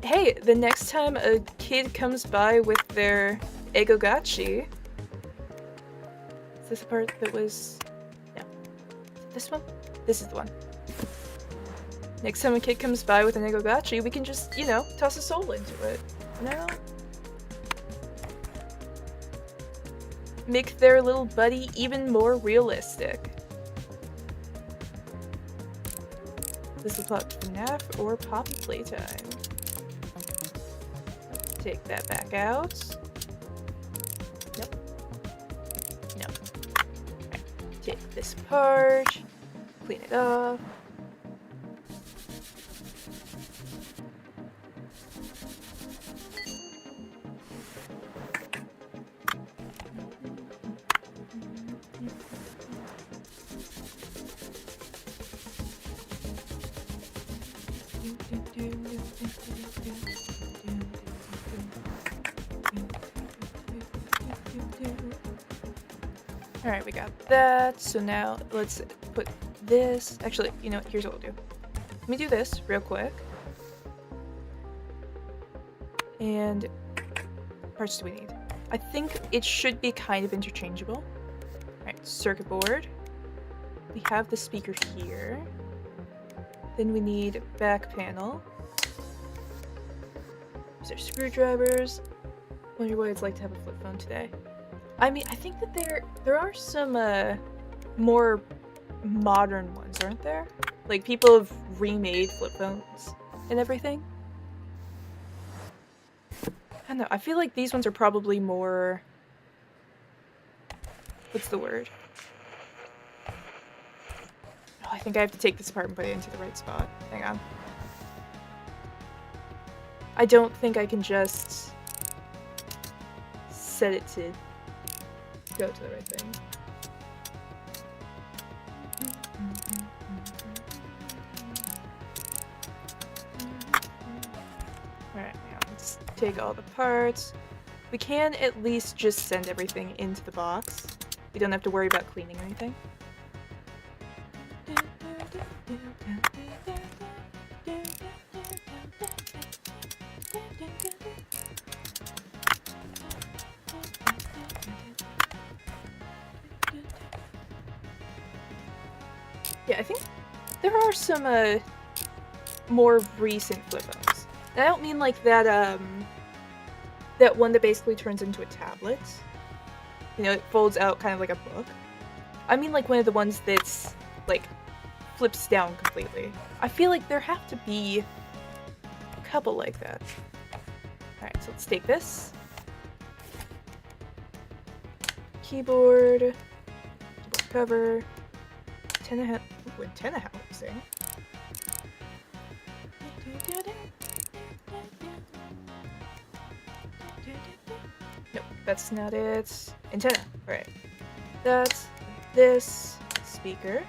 hey, the next time a kid comes by with their Egogotchi. Is this the part that was... No. This one? This is the one. Next time a kid comes by with an Egogotchi, we can just, you know, toss a soul into it. No? Make their little buddy even more realistic. This will pop FNAF or Poppy Playtime. Take that back out. Nope. No. Right. Take this apart. Clean it off. Alright, we got that. So now let's put this. Actually, you know, here's what we'll do. Let me do this real quick. And what parts do we need? I think it should be kind of interchangeable. Alright, circuit board. We have the speaker here. Then we need back panel. These are screwdrivers. Wonder what it's like to have a flip phone today. I mean, I think that there are some more modern ones, aren't there? Like, people have remade flip phones and everything. I don't know, I feel like these ones are probably more... What's the word? Oh, I think I have to take this apart and put it into the right spot. Hang on. I don't think I can just set it to go to the right thing. Alright, now let's take all the parts. We can at least just send everything into the box. We don't have to worry about cleaning or anything. Yeah, I think there are some more recent flip phones. And I don't mean like that that one that basically turns into a tablet. You know, it folds out kind of like a book. I mean like one of the ones that's like flips down completely. I feel like there have to be a couple like that. Alright, so let's take this. Keyboard cover. Antenna housing. Nope, that's not it. Antenna, right. That's this speaker.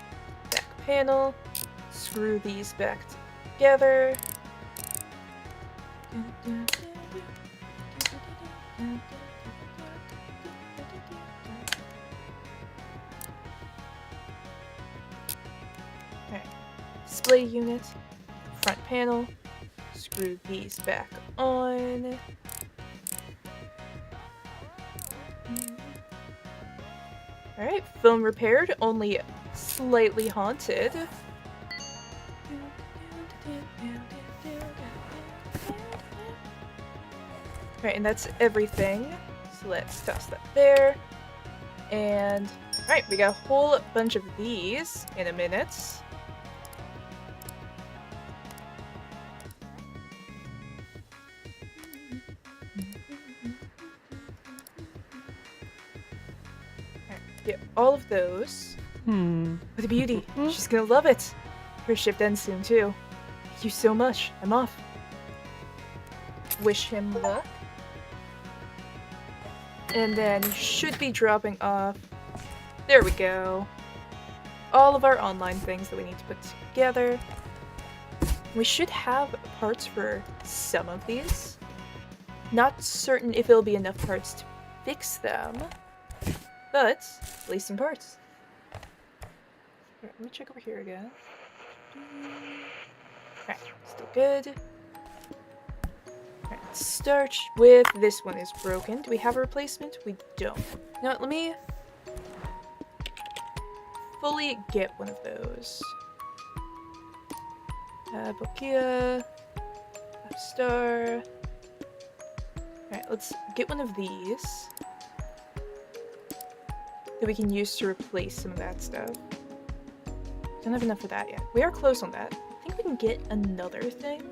Back panel. Screw these back together. Alright. Display unit. Front panel. Screw these back on. Alright, phone repaired, only slightly haunted. Alright, and that's everything. So let's toss that there. And, alright, we got a whole bunch of these in a minute. Get all of those. With a beauty. She's gonna love it. Her shift ends soon, too. Thank you so much. I'm off. Wish him luck. And then you should be dropping off. There we go. All of our online things that we need to put together. We should have parts for some of these. Not certain if it'll be enough parts to fix them. But, at least some parts. Alright, let me check over here again. Alright, still good. Alright, let's start with this one is broken. Do we have a replacement? We don't. You know what, let me fully get one of those. Bokia. Star. Alright, let's get one of these that we can use to replace some of that stuff. Don't have enough for that yet. We are close on that. I think we can get another thing.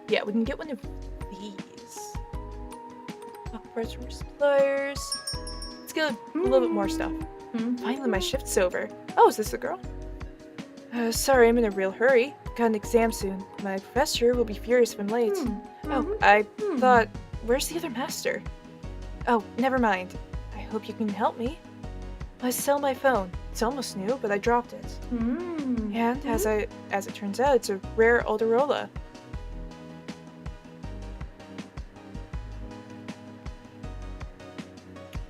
Yeah, we can get one of these. Parts from suppliers. Let's get a little bit more stuff. Finally, my shift's over. Oh, is this the girl? Sorry, I'm in a real hurry. Got an exam soon. My professor will be furious if I'm late. Oh, I thought, where's the other master? Oh, never mind. I hope you can help me. I sell my phone. It's almost new, but I dropped it. And as it turns out, it's a rare Alderola.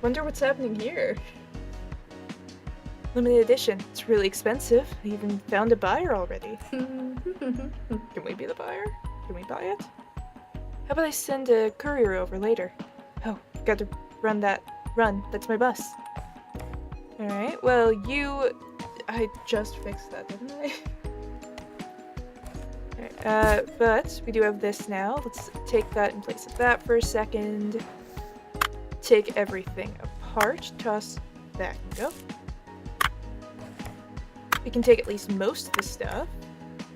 Wonder what's happening here. Limited edition. It's really expensive. I even found a buyer already. Can we be the buyer? Can we buy it? How about I send a courier over later? Oh, got to run. That's my bus. Alright, well, I just fixed that, didn't I? Alright, but we do have this now. Let's take that in place of that for a second. Take everything apart, toss back and go. We can take at least most of the stuff.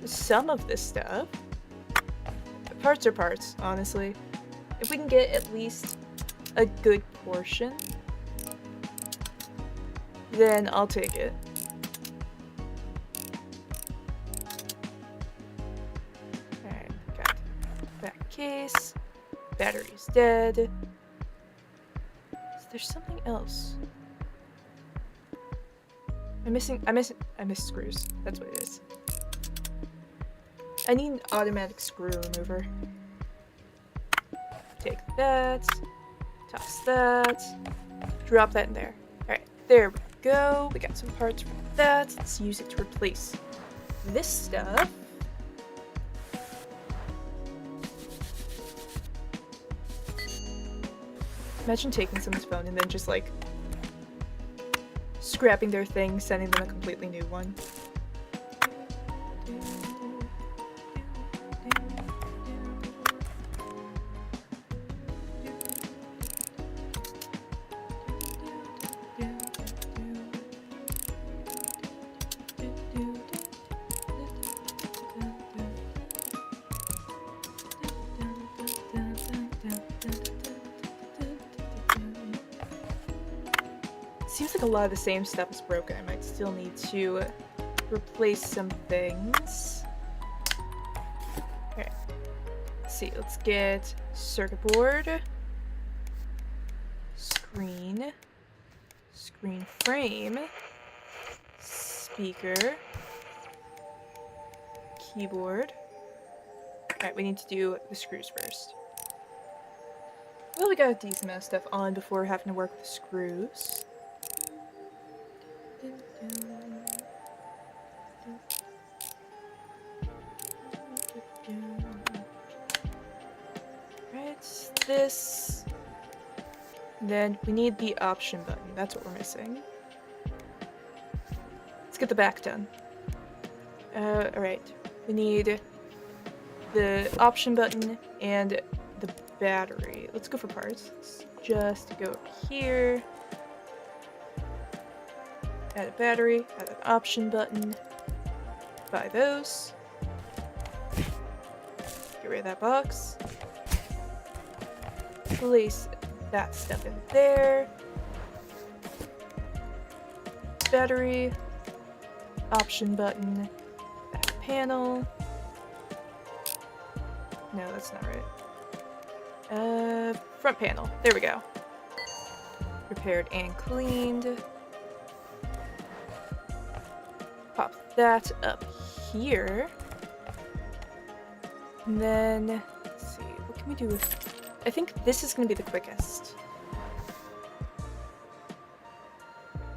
Some of this stuff. Parts are parts, honestly. If we can get at least a good portion, then I'll take it. case. Battery's dead. Is there something else? I miss screws. That's what it is. I need an automatic screw remover. Take that. Toss that. Drop that in there. Alright, there we go. We got some parts from that. Let's use it to replace this stuff. Imagine taking someone's phone and then just like scrapping their thing, sending them a completely new one. Seems like a lot of the same stuff is broken. I might still need to replace some things. Alright. Let's see, let's get circuit board, screen frame, speaker, keyboard. Alright, we need to do the screws first. Well, we got a decent amount of stuff on before having to work with the screws. Right, this. Then we need the option button. That's what we're missing. Let's get the back done. Alright. We need the option button and the battery. Let's go for parts. Let's just go here. Add a battery, add an option button, buy those, get rid of that box, place that stuff in there, battery, option button, back panel, no that's not right, front panel, there we go, repaired and cleaned. Pop that up here. And then, let's see, what can we do with... I think this is going to be the quickest.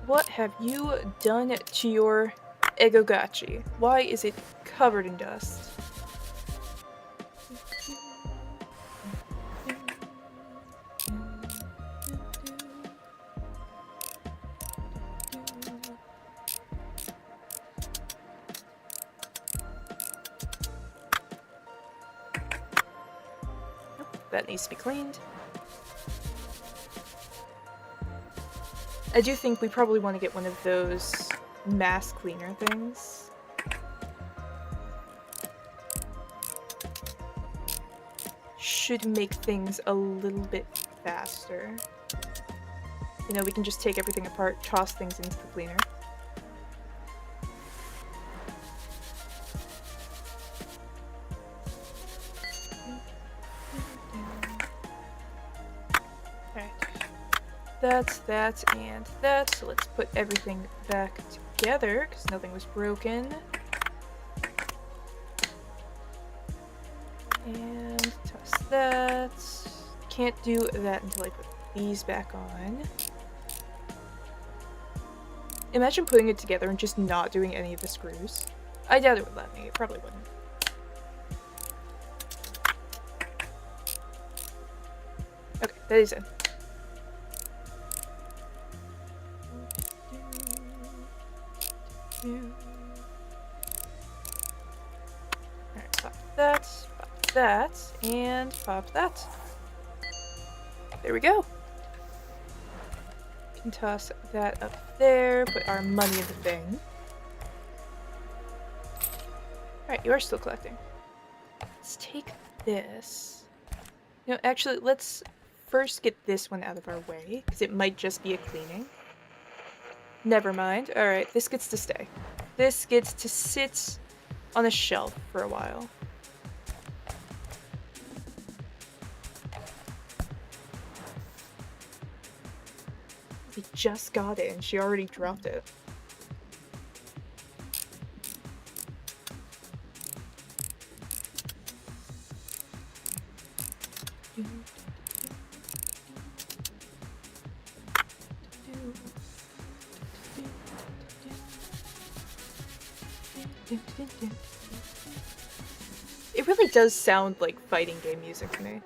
What have you done to your Egogotchi? Why is it covered in dust? That needs to be cleaned. I do think we probably want to get one of those mass cleaner things. Should make things a little bit faster. You know, we can just take everything apart, toss things into the cleaner. That's that and that, so let's put everything back together because nothing was broken. And toss that. Can't do that until I put these back on. Imagine putting it together and just not doing any of the screws. I doubt it would let me, it probably wouldn't. Okay, that is in. Alright, pop that, and pop that. There we go. We can toss that up there, put our money in the thing. Alright, you are still collecting. Let's take this. No, actually, let's first get this one out of our way, because it might just be a cleaning. Never mind. Alright, this gets to stay. This gets to sit on a shelf for a while. just got it and she already dropped it. It really does sound like fighting game music to me.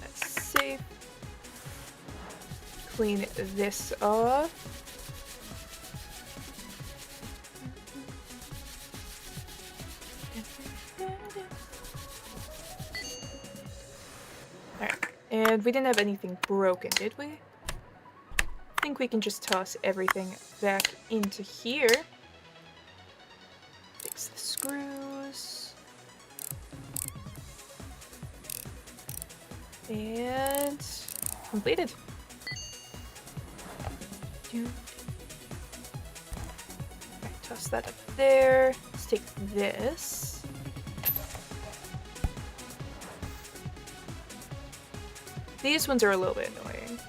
That's safe. Clean this off. Alright, and we didn't have anything broken, did we? I think we can just toss everything back into here. Fix the screws. And completed. Right, toss that up there. Let's take this. These ones are a little bit annoying.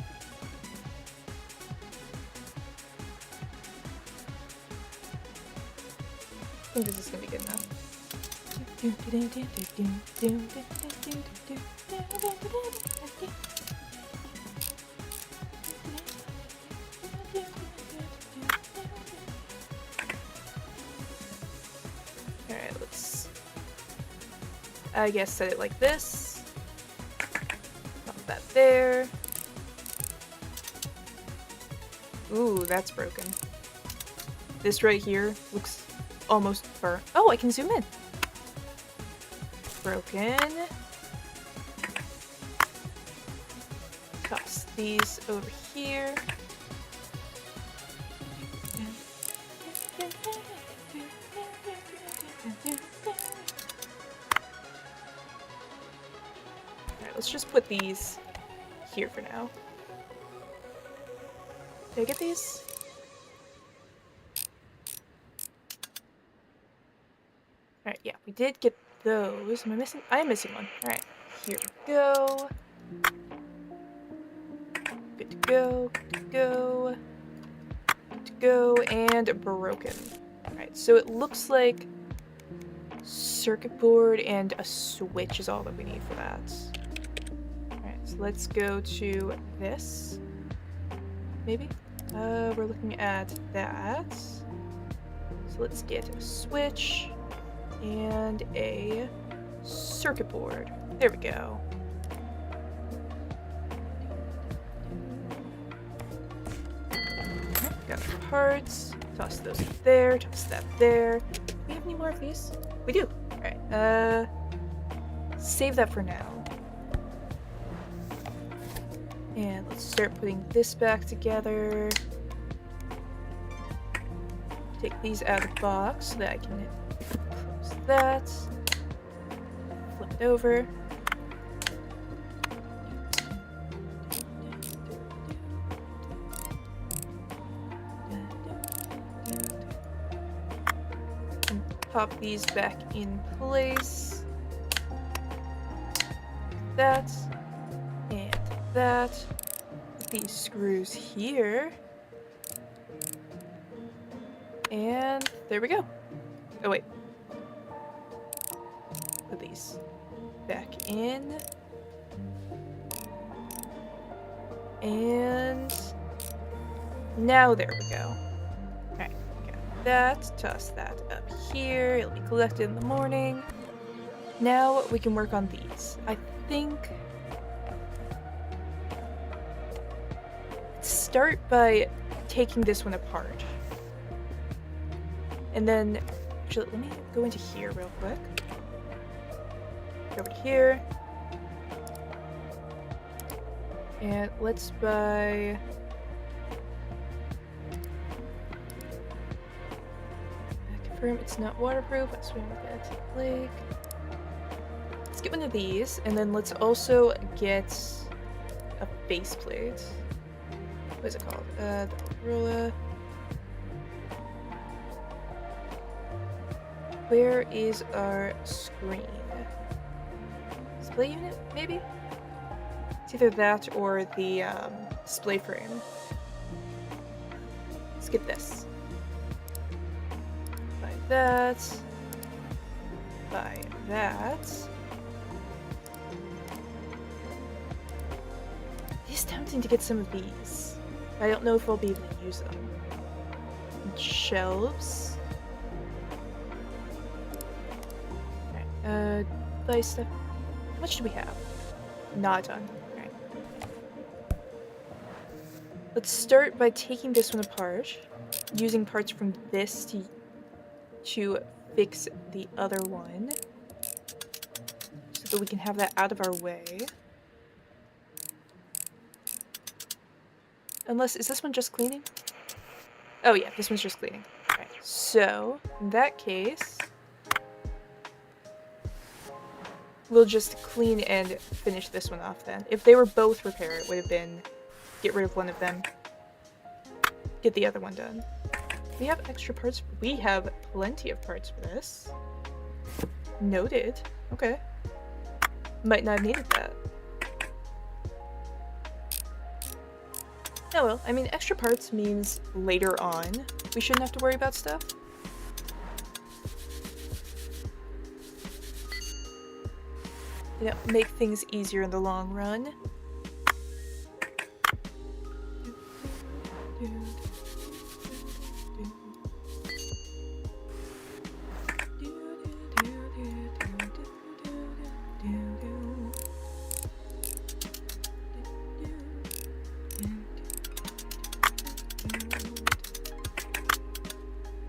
I think this is gonna be good enough. Alright, let's, I guess, set it like this. Pop that there. Ooh, that's broken. This right here looks almost burnt. Oh, I can zoom in. Broken. Toss these over here. Alright, let's just put these here for now. Did I get these? Alright, yeah, we did get those. Am I missing? I am missing one. Alright, here we go. Good to go, good to go. Good to go, and broken. Alright, so it looks like circuit board and a switch is all that we need for that. Alright, so let's go to this. Maybe? We're looking at that. So let's get a switch and a circuit board. There we go. Got the parts. Toss those there. Toss that there. Do we have any more of these? We do. Alright. Save that for now. And let's start putting this back together. Take these out of the box so that I can close that. Flip it over. And pop these back in place. That. And that. Put these screws here. And there we go. Oh, wait. Put these back in. And now there we go. Alright, got that. Toss that up here. It'll be collected in the morning. Now we can work on these. I think... Start by taking this one apart. And then, actually, let me go into here real quick. Go over to here. And let's buy... confirm it's not waterproof. I swim with that lake. Let's get one of these, and then let's also get a faceplate. What is it called? The Corolla. Where is our screen? Display unit, maybe? It's either that or the display frame. Let's get this. Buy that. Buy that. It's tempting to get some of these. I don't know if I'll be able to use them. Shelves. Alright, buy stuff. How much do we have? Not a ton. Alright. Let's start by taking this one apart, using parts from this to fix the other one, so that we can have that out of our way. Unless, is this one just cleaning? Oh yeah, this one's just cleaning. Alright, so, in that case, we'll just clean and finish this one off then. If they were both repair, it would have been get rid of one of them, get the other one done. We have extra parts. We have plenty of parts for this. Noted. Okay. Might not have needed that. Oh well, I mean, extra parts means later on we shouldn't have to worry about stuff. You know, make things easier in the long run.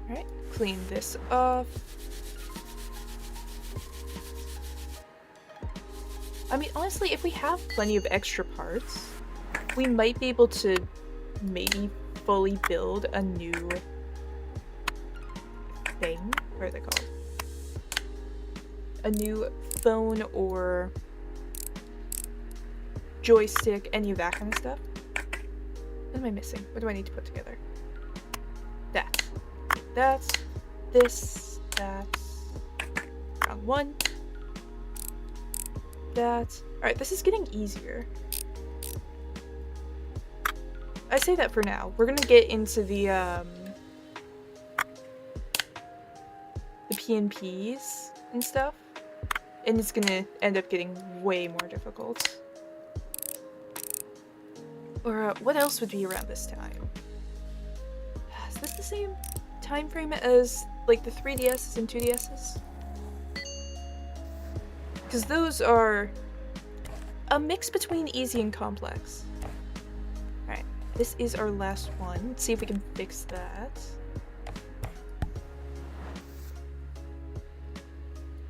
Alright, clean this off. I mean, honestly, if we have plenty of extra parts, we might be able to maybe fully build a new thing. What are they called? A new phone or joystick, any of that kind of stuff. What am I missing? What do I need to put together? That. That's this. That's round one. That. Alright, this is getting easier. I say that for now. We're gonna get into the PNPs and stuff, and it's gonna end up getting way more difficult. Or what else would be around this time? Is this the same time frame as like the 3DSs and 2DSs? Because those are a mix between easy and complex. Alright, this is our last one. Let's see if we can fix that.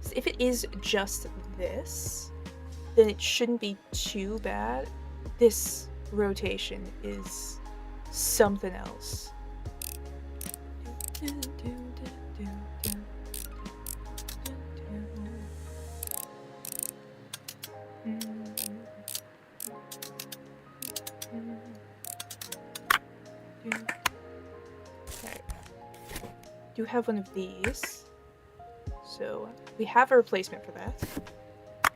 So if it is just this, then it shouldn't be too bad. This rotation is something else. Okay. Do have one of these, so we have a replacement for that,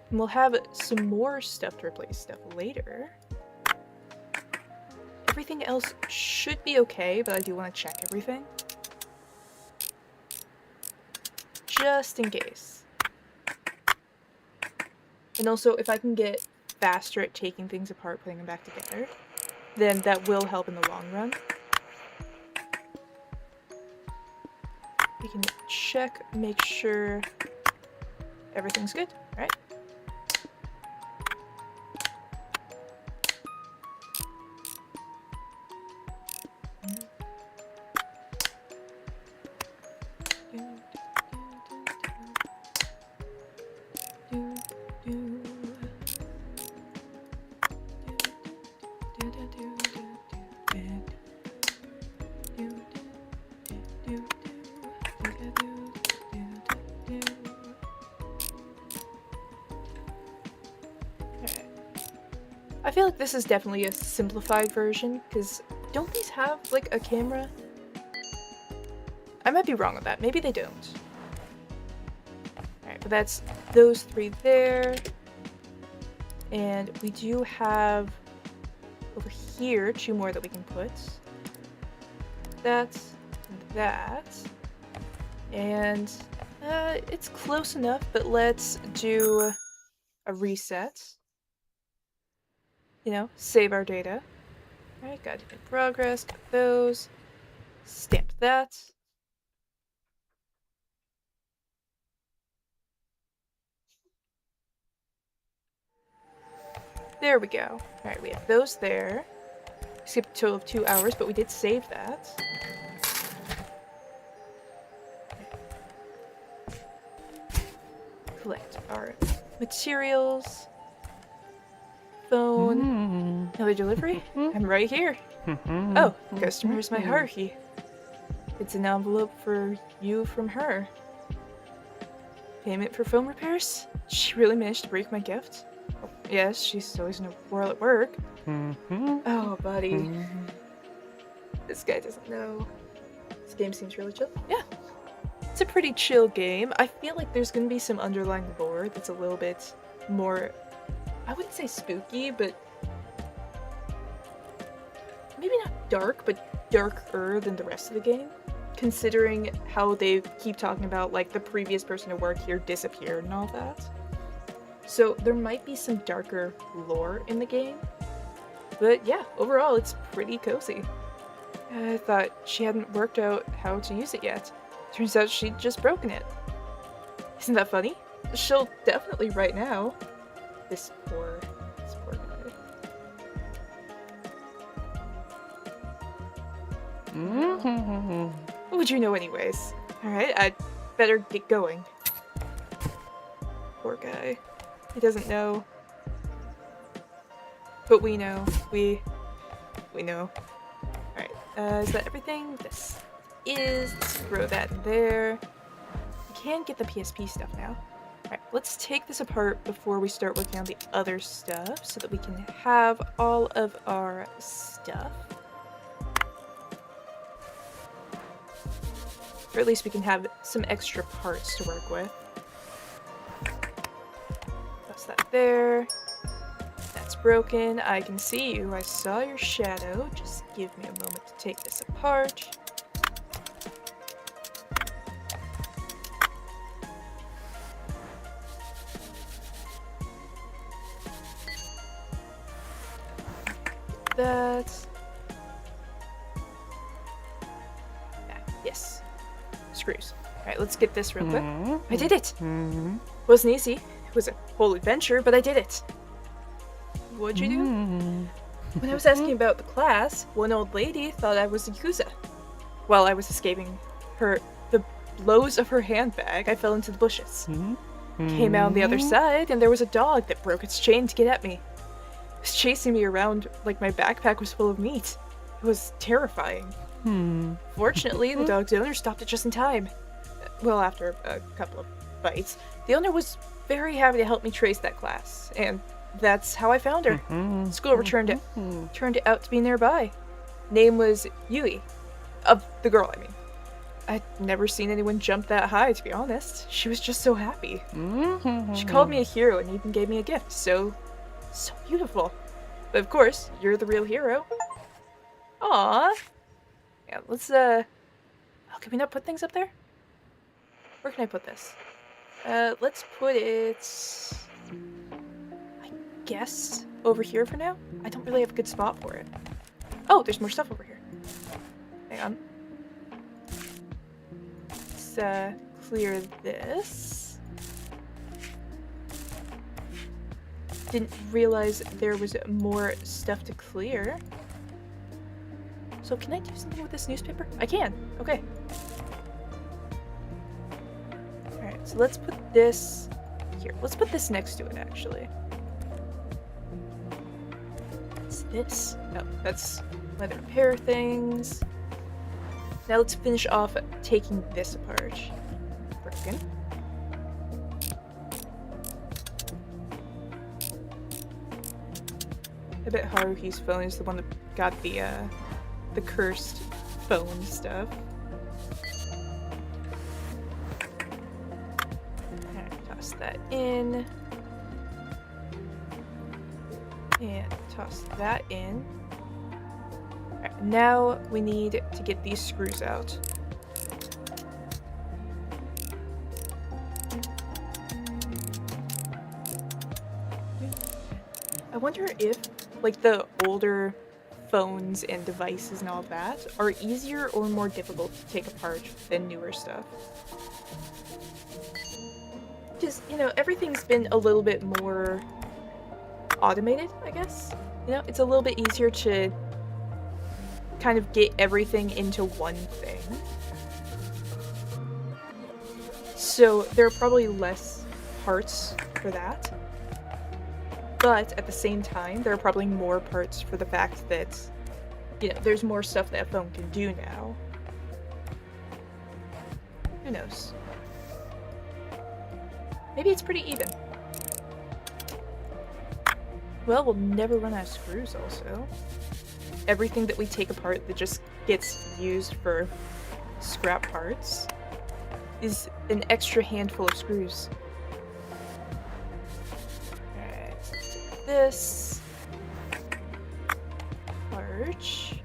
and we'll have some more stuff to replace stuff later. Everything else should be okay, but I do want to check everything just in case. And also, if I can get faster at taking things apart, putting them back together, then that will help in the long run. We can check, make sure everything's good. All right. like this is definitely a simplified version, because don't these have, like, a camera? I might be wrong on that. Maybe they don't. Alright, but that's those 3 there. And we do have over here 2 more that we can put. That, and that. And it's close enough, but let's do a reset. You know, save our data. Alright, got it in progress, got those. Stamp that. There we go. Alright, we have those there. Skipped a total of 2 hours, but we did save that. Collect our materials. Phone. Another delivery? I'm right here. Oh, customer's my hierarchy. It's an envelope for you from her. Payment for phone repairs? She really managed to break my gift? Oh, yes, she's always in a whirl at work. Oh, buddy. This guy doesn't know. This game seems really chill. Yeah. It's a pretty chill game. I feel like there's gonna be some underlying lore that's a little bit more, I wouldn't say spooky, but maybe not dark, but darker than the rest of the game. Considering how they keep talking about, like, the previous person who worked here disappeared and all that. So there might be some darker lore in the game. But yeah, overall it's pretty cozy. I thought she hadn't worked out how to use it yet. Turns out she'd just broken it. Isn't that funny? She'll definitely write now. This poor guy. What would you know anyways? Alright, I'd better get going. Poor guy. He doesn't know. But we know. We know. Alright, is that everything? This is. Let's throw that in there. We can get the PSP stuff now. Alright, let's take this apart before we start working on the other stuff so that we can have all of our stuff. Or at least we can have some extra parts to work with. That's that there. That's broken. I can see you. I saw your shadow. Just give me a moment to take this apart. That. Yes. Screws. Alright, let's get this real quick. I did it! Wasn't easy. It was a whole adventure, but I did it. What'd you do? When I was asking about the class, one old lady thought I was a Yakuza. While I was escaping the blows of her handbag, I fell into the bushes. Came out on the other side, and there was a dog that broke its chain to get at me. It was chasing me around like my backpack was full of meat. It was terrifying. Fortunately, the dog's owner stopped it just in time. Well, after a couple of bites. The owner was very happy to help me trace that class, and that's how I found her. School turned it out to be nearby. Name was Yui. Of the girl, I mean. I'd never seen anyone jump that high, to be honest. She was just so happy. She called me a hero and even gave me a gift. So beautiful. But of course, you're the real hero. Aww. Yeah, let's, oh, can we not put things up there? Where can I put this? Let's put it, I guess, over here for now? I don't really have a good spot for it. Oh, there's more stuff over here. Hang on. Let's, clear this. Didn't realize there was more stuff to clear. So can I do something with this newspaper? I can. Okay. Alright, so let's put this here. Let's put this next to it, actually. What's this? Oh, that's leather repair things. Now let's finish off taking this apart. Broken. I bet Haruhi's phone is the one that got the cursed phone stuff. Alright, toss that in. And toss that in. Alright, now we need to get these screws out. I wonder if, like, the older phones and devices and all that are easier or more difficult to take apart than newer stuff. Just, you know, everything's been a little bit more automated, I guess. You know, it's a little bit easier to kind of get everything into one thing. So there are probably less parts for that. But at the same time, there are probably more parts for the fact that, you know, there's more stuff that a phone can do now. Who knows? Maybe it's pretty even. Well, we'll never run out of screws also. Everything that we take apart that just gets used for scrap parts is an extra handful of screws. Alright, let's take this. Arch.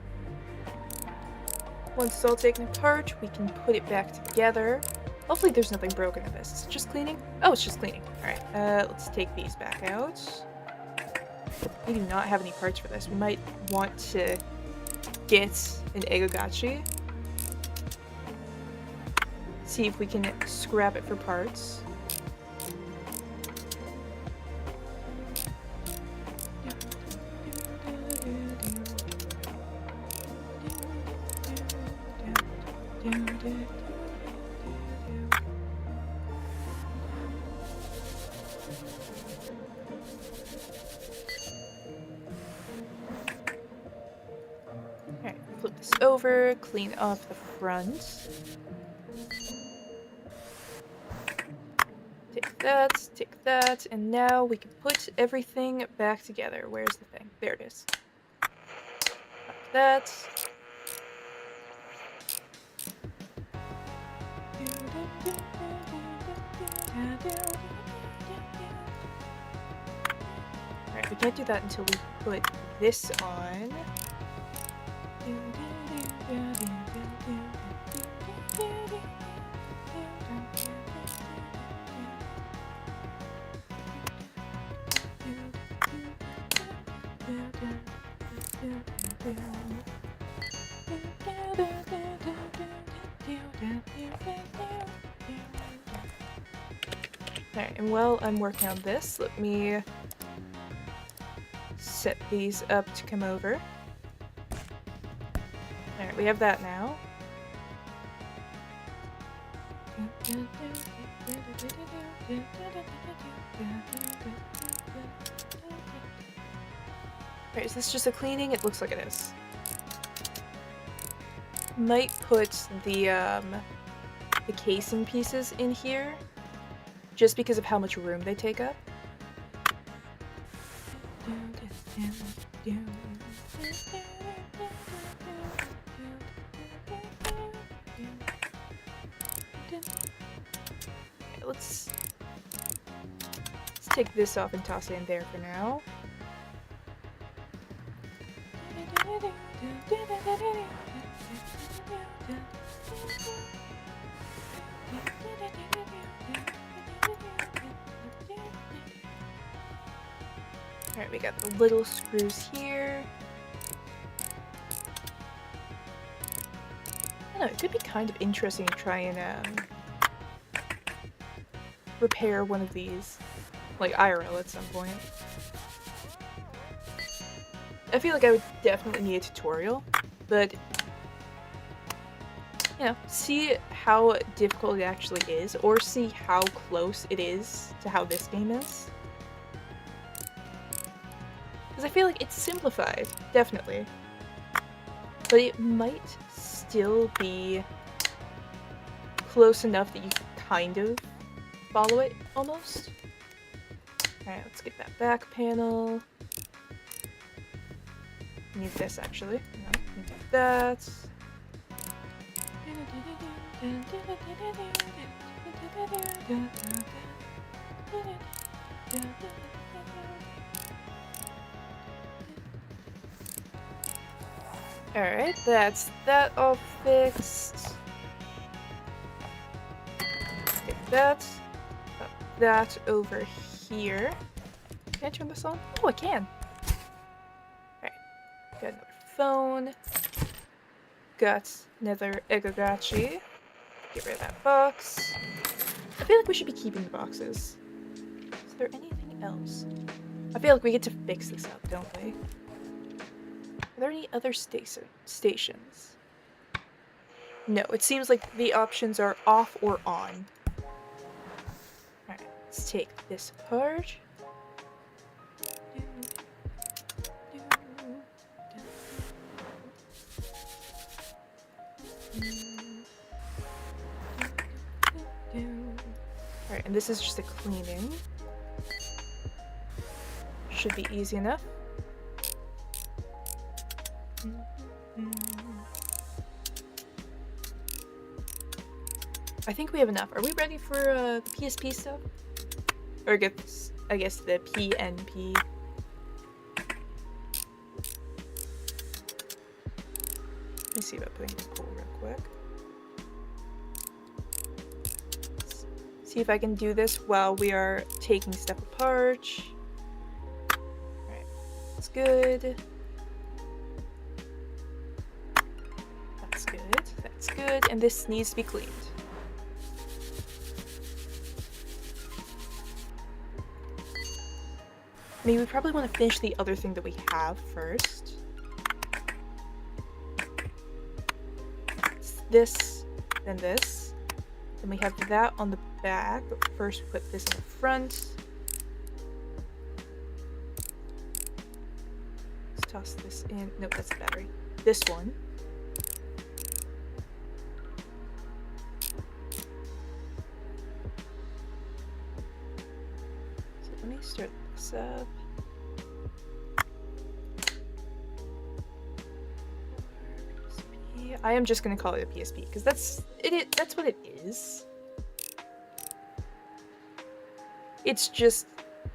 Once it's all taken apart, we can put it back together. Hopefully there's nothing broken in this. Is it just cleaning? Oh, it's just cleaning. Alright, let's take these back out. We do not have any parts for this. We might want to get an Eggogachi. See if we can scrap it for parts. Alright, flip this over, clean off the front. Take that, and now we can put everything back together. Where's the thing? There it is. Like that. Alright, we can't do that until we put this on. Alright, and while I'm working on this, let me set these up to come over. Alright, we have that now. Alright, is this just a cleaning? It looks like it is. Might put the casing pieces in here, just because of how much room they take up. Okay, let's take this off and toss it in there for now. Alright, we got the little screws here. I don't know, it could be kind of interesting to try and repair one of these, like IRL at some point. I feel like I would definitely need a tutorial, but you know, see how difficult it actually is, or see how close it is to how this game is. Because I feel like it's simplified, definitely. But it might still be close enough that you can kind of follow it, almost. Alright, let's get that back panel. Need this actually. No, need that. Alright, that's that all fixed. Take that. Put that over here. Can I turn this on? Oh, I can. Alright. Got another phone. Got another Egagachi. Get rid of that box. I feel like we should be keeping the boxes. Is there anything else? I feel like we get to fix this up, don't we? Are there any other stations? No, it seems like the options are off or on. Alright, let's take this apart. Alright, and this is just a cleaning. Should be easy enough. I think we have enough. Are we ready for the PSP stuff? Or I guess the PNP. Let me see about putting the pool real quick. Let's see if I can do this while we are taking stuff apart. Alright, that's good. That's good. That's good. And this needs to be cleaned. I mean, we probably want to finish the other thing that we have first. It's this, then this. Then we have that on the back, but first we put this on the front. Let's toss this in. Nope, that's the battery. This one. So let me start this up. I am just gonna call it a PSP because that's what it is. It's just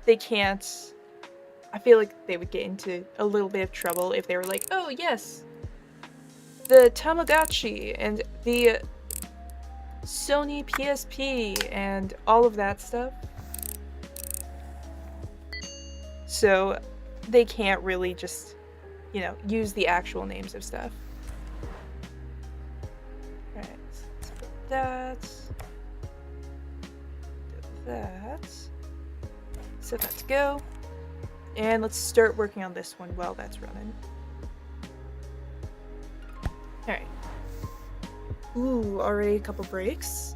they can't. I feel like they would get into a little bit of trouble if they were like, oh yes, the Tamagotchi and the Sony PSP and all of that stuff. So they can't really just, you know, use the actual names of stuff. Alright, let's put that. Do that. Set that to go. And let's start working on this one while that's running. Alright. Ooh, already a couple breaks.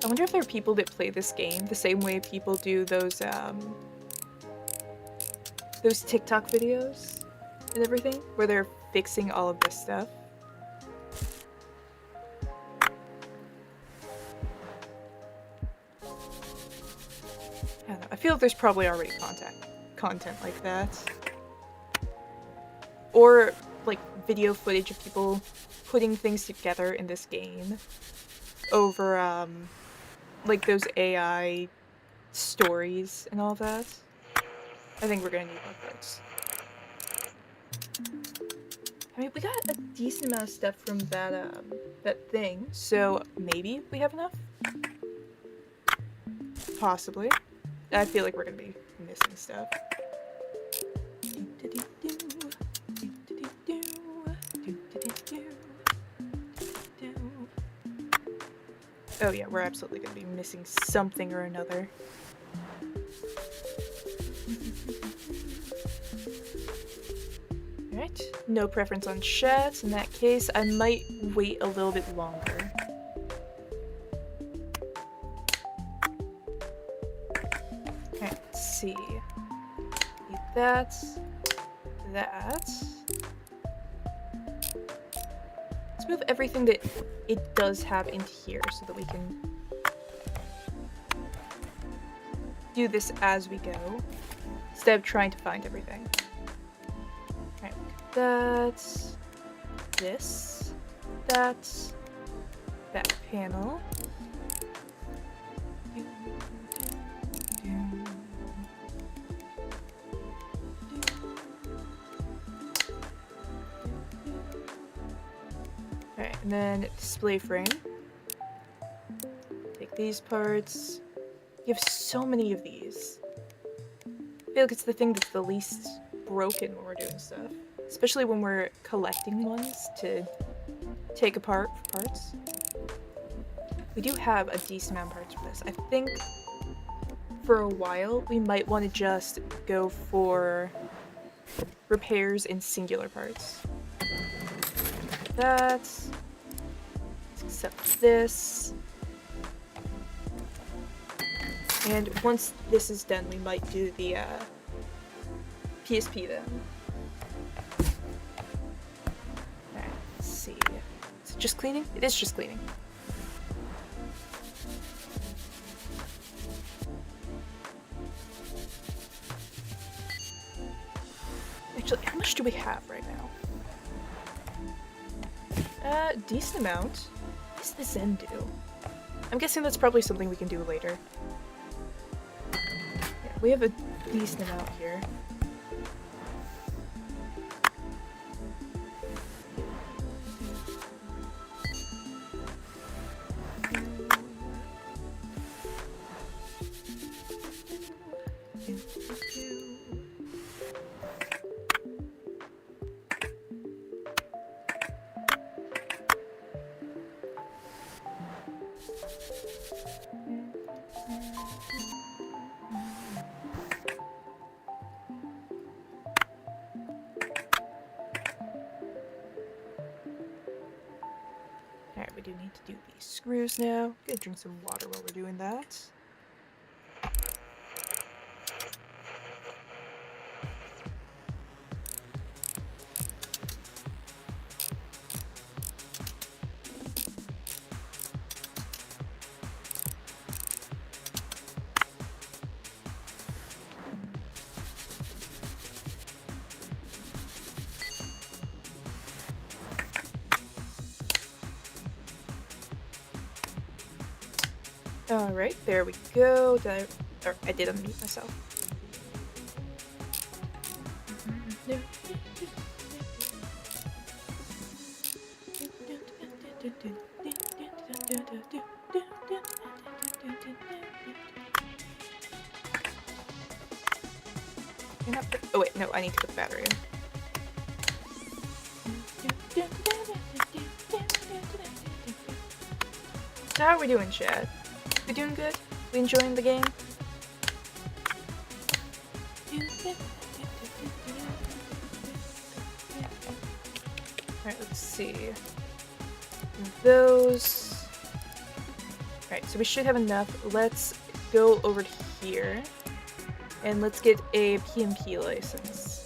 I wonder if there are people that play this game the same way people do those TikTok videos and everything, where they're fixing all of this stuff. I don't know. I feel like there's probably already content like that. Or, like, video footage of people putting things together in this game over, like, those AI stories and all that. I think we're gonna need more parts. I mean, we got a decent amount of stuff from that, that thing, so maybe we have enough? Possibly. I feel like we're gonna be missing stuff. Oh yeah, we're absolutely gonna be missing something or another. Alright, no preference on chats. In that case, I might wait a little bit longer. Alright, let's see. Need that. That. Let's move everything that it does have into here so that we can do this as we go, instead of trying to find everything. Alright, that's this, that's that panel. Alright, and then display frame. Take these parts. You have so many of these. I feel like it's the thing that's the least broken when we're doing stuff. Especially when we're collecting ones to take apart for parts. We do have a decent amount of parts for this. I think for a while we might want to just go for repairs in singular parts. Let's accept this. And once this is done, we might do the PSP then. Alright, let's see. Is it just cleaning? It is just cleaning. Actually, how much do we have right now? Decent amount. What does the Zen do? I'm guessing that's probably something we can do later. Yeah, we have a decent amount here. Alright, we do need to do these screws now. Gonna drink some water while we're doing that. Alright, there we go. I did unmute myself. Oh wait, no, I need to put the battery in. So how are we doing, chat? We doing good? We enjoying the game? Alright, let's see. Those. Alright, so we should have enough. Let's go over to here. And let's get a PMP license.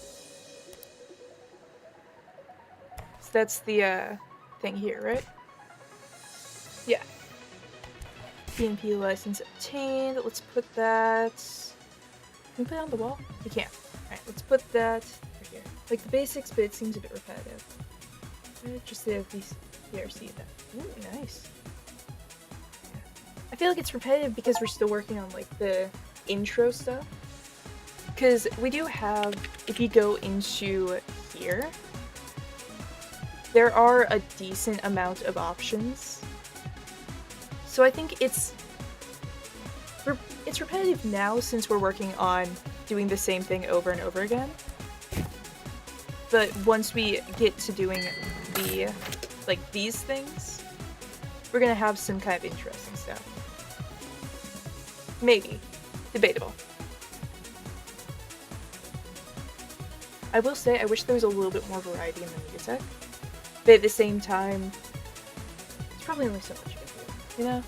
So that's the thing here, right? Yeah. PMP license obtained. Let's put that. Can we put it on the wall? We can't. Alright, let's put that right here. Like the basics, but it seems a bit repetitive. Just the VRC that. Ooh, nice. Yeah. I feel like it's repetitive because we're still working on like the intro stuff. Because we do have, if you go into here, there are a decent amount of options. So I think it's repetitive now since we're working on doing the same thing over and over again. But once we get to doing these things, we're gonna have some kind of interesting stuff. Maybe. Debatable. I will say, I wish there was a little bit more variety in the music. But at the same time, it's probably only so much you can do, you know?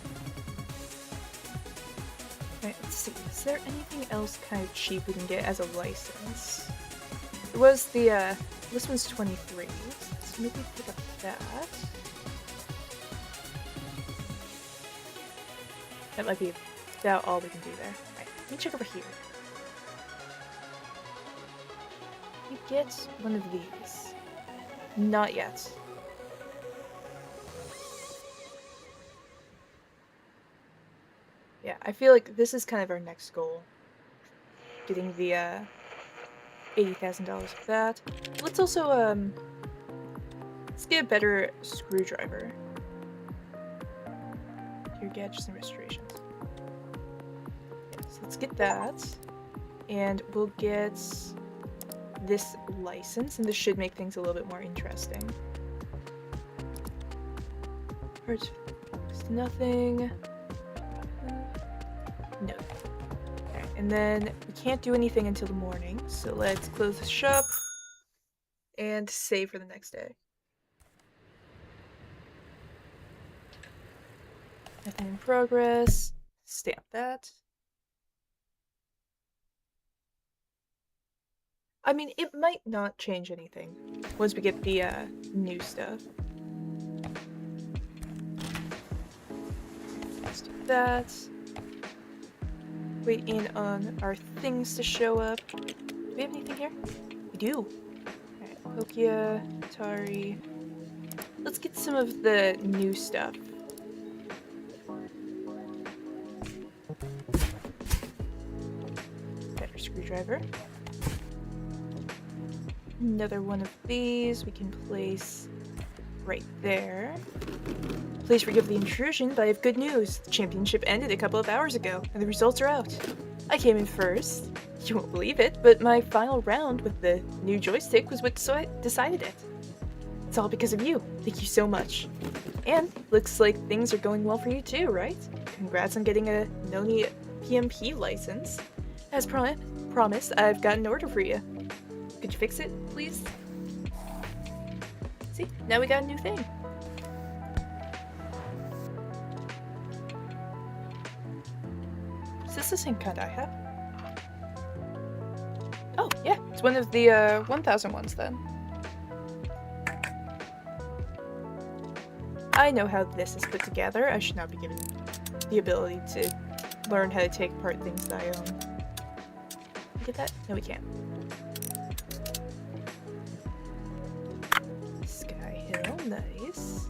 Alright, let's see. Is there anything else kind of cheap we can get as a license? There was the, this one's 23, so maybe pick up that. That might be about all we can do there. Right. Let me check over here. You get one of these. Not yet. Yeah, I feel like this is kind of our next goal. Getting the $80,000 for that. Let's also let's get a better screwdriver. Here, gadgets and restorations. Yes, let's get that. And we'll get this license, and this should make things a little bit more interesting. Parts, nothing. No. Alright, and then we can't do anything until the morning, so let's close the shop and save for the next day. Nothing in progress. Stamp that. I mean, it might not change anything once we get the new stuff. Let's do that. Wait in on our things to show up. Do we have anything here? We do. Alright, Nokia, Atari. Let's get some of the new stuff. Better screwdriver. Another one of these we can place right there. Please forgive the intrusion, but I have good news. The championship ended a couple of hours ago, and the results are out. I came in first. You won't believe it, but my final round with the new joystick was what decided it. It's all because of you. Thank you so much. And looks like things are going well for you too, right? Congrats on getting a Noni PMP license. As promised, I've got an order for you. Could you fix it, please? See, now we got a new thing. Is this the same kind I have? Oh, yeah, it's one of the 1000 ones then. I know how this is put together. I should not be given the ability to learn how to take apart things that I own. Can we get that? No, we can't. Sky Hill, nice.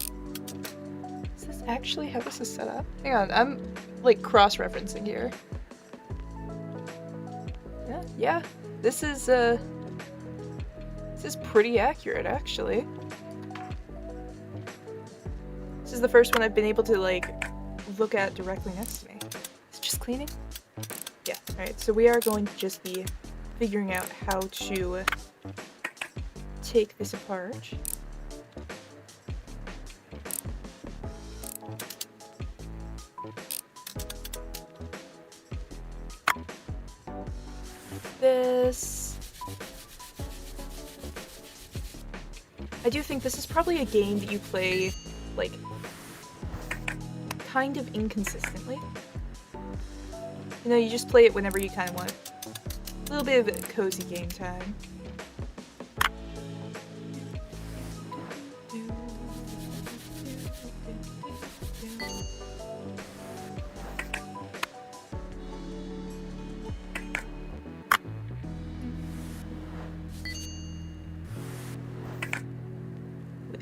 Is this actually how this is set up? Hang on, I'm like cross-referencing here. Yeah, this is pretty accurate actually. This is the first one I've been able to like look at directly next to me. It's just cleaning? Yeah, alright, so we are going to just be figuring out how to take this apart. This. I do think this is probably a game that you play, like, kind of inconsistently. You know, you just play it whenever you kind of want a little bit of a cozy game time.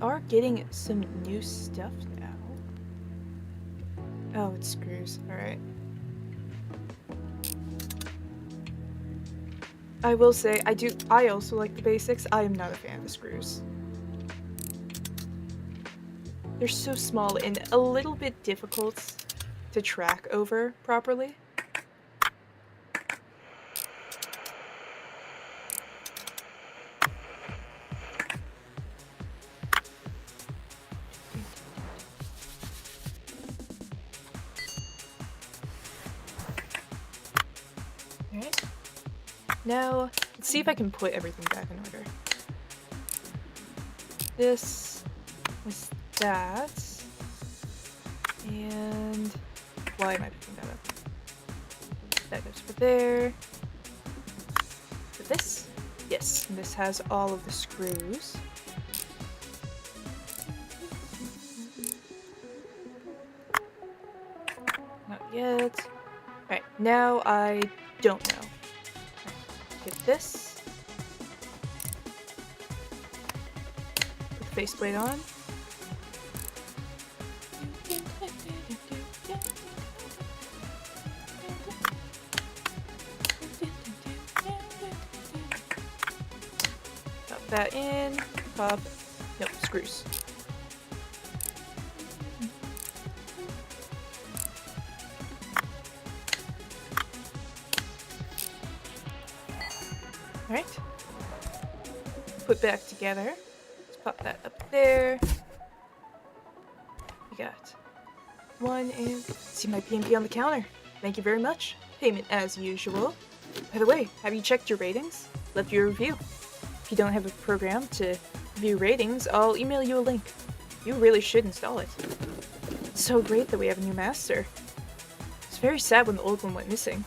Are getting some new stuff now. Oh, it's screws. Alright. I will say, I also like the basics. I am not a fan of the screws. They're so small and a little bit difficult to track over properly. Alright. Now, let's see if I can put everything back in order. This was that. And why am I picking that up? That goes for there. For this? Yes, and this has all of the screws. Not yet. Alright, now I don't know. Get this. Put the faceplate on. Pop that in. Pop. Nope, screws. Alright. Put back together. Let's pop that up there. We got one and see my PMP on the counter. Thank you very much. Payment as usual. By the way, have you checked your ratings? Left you a review. If you don't have a program to view ratings, I'll email you a link. You really should install it. It's so great that we have a new master. It's very sad when the old one went missing.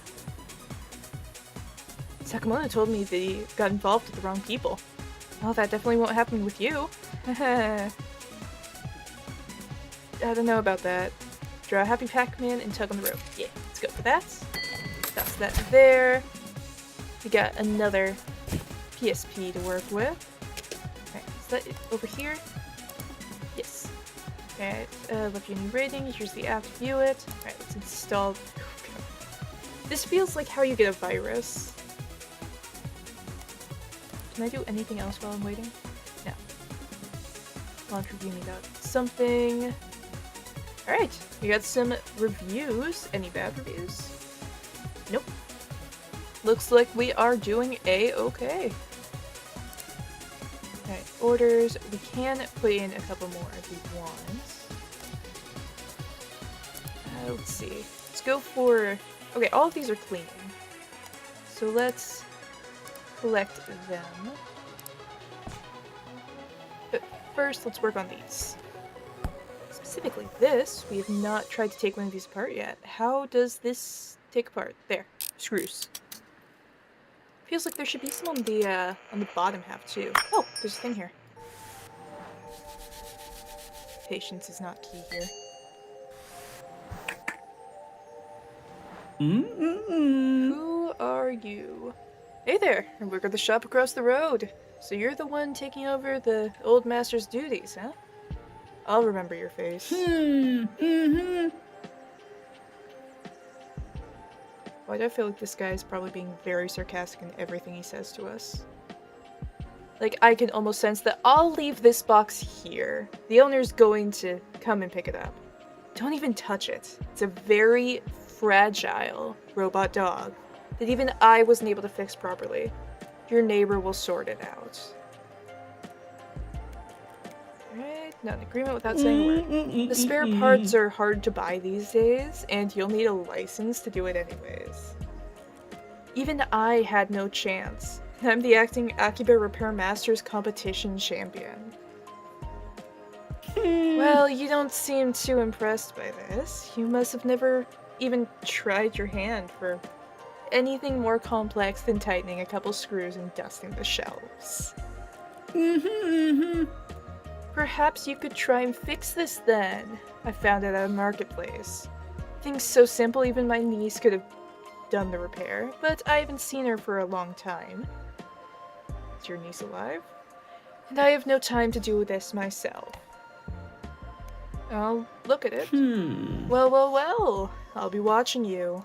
Sakamoto told me that he got involved with the wrong people. Well, that definitely won't happen with you. I don't know about that. Draw a happy Pac-Man and tug on the rope. Yeah, let's go for that. That's that there. We got another PSP to work with. Alright, is that it over here? Yes. Alright, left your new rating. Here's the app to view it. Alright, let's install. This feels like how you get a virus. Can I do anything else while I'm waiting? No. Launch review me about something. Alright, we got some reviews. Any bad reviews? Nope. Looks like we are doing A-okay. Alright, orders. We can put in a couple more if we want. Let's see. Let's go for... Okay, all of these are cleaning. So let's collect them. But first, let's work on these. Specifically this, we have not tried to take one of these apart yet. How does this take apart? There. Screws. Feels like there should be some on the bottom half too. Oh, there's a thing here. Patience is not key here. Who are you? Hey there, I work at the shop across the road. So you're the one taking over the old master's duties, huh? I'll remember your face. Why do I feel like this guy is probably being very sarcastic in everything he says to us? Like, I can almost sense that I'll leave this box here. The owner's going to come and pick it up. Don't even touch it. It's a very fragile robot dog that even I wasn't able to fix properly. Your neighbor will sort it out. Alright, not in agreement without saying a word. The spare parts are hard to buy these days, and you'll need a license to do it anyways. Even I had no chance. I'm the acting Akiba Repair Masters competition champion. Well, you don't seem too impressed by this. You must have never even tried your hand for anything more complex than tightening a couple screws and dusting the shelves. Perhaps you could try and fix this then. I found it at a marketplace. Things so simple even my niece could have done the repair, but I haven't seen her for a long time. Is your niece alive? And I have no time to do this myself. I'll look at it. Well, well, well. I'll be watching you.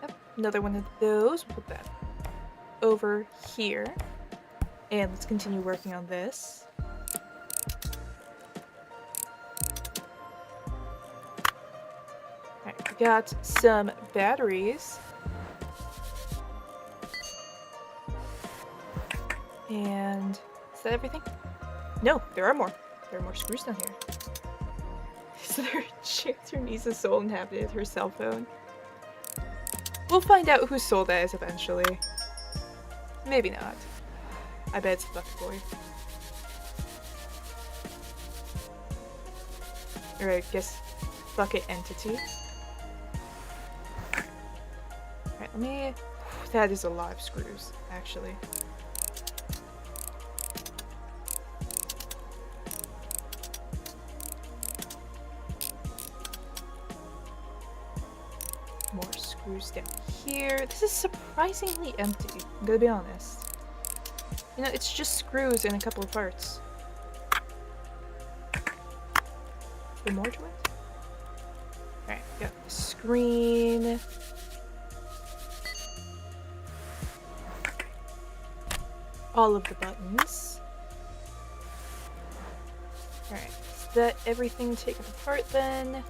Yep, another one of those. We'll put that over here. And let's continue working on this. Alright, we got some batteries. And is that everything? No, there are more. There are more screws down here. Is there a chance your niece's soul inhabited her cell phone? We'll find out whose soul that is eventually. Maybe not. I bet it's a bucket boy. Or I guess bucket entity. Alright, let me... That is a lot of screws, actually. More screws. screws down here. This is surprisingly empty, I'm gonna be honest. You know, it's just screws and a couple of parts. Is there more to it? Alright, got the screen. All of the buttons. Alright, is that everything taken apart then?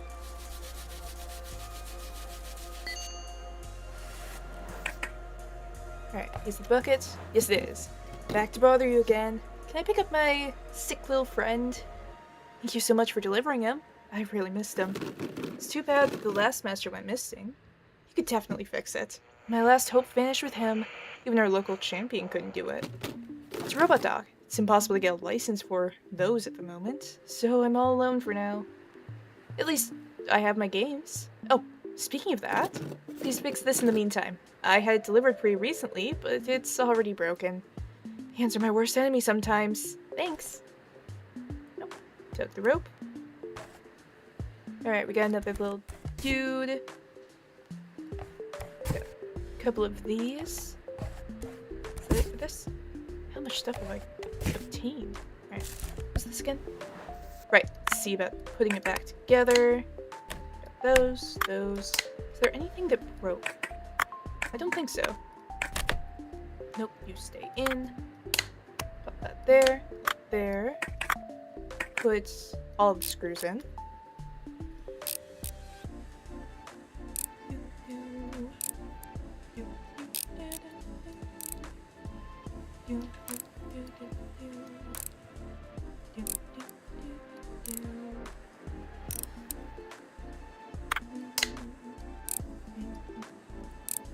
Alright, is the bucket? Yes it is. Back to bother you again. Can I pick up my sick little friend? Thank you so much for delivering him. I really missed him. It's too bad the last master went missing. You could definitely fix it. My last hope vanished with him. Even our local champion couldn't do it. It's a robot dog. It's impossible to get a license for those at the moment, so I'm all alone for now. At least, I have my games. Oh, speaking of that, please fix this in the meantime. I had it delivered pretty recently, but it's already broken. Hands are my worst enemy sometimes. Thanks. Nope. Took the rope. Alright, we got another little dude. Got a couple of these. Is that it for this? How much stuff have I obtained? Alright, what's this again? Right, let's see about putting it back together. Got those. Is there anything that broke? I don't think so. Nope, you stay in. Put that there. Put all of the screws in.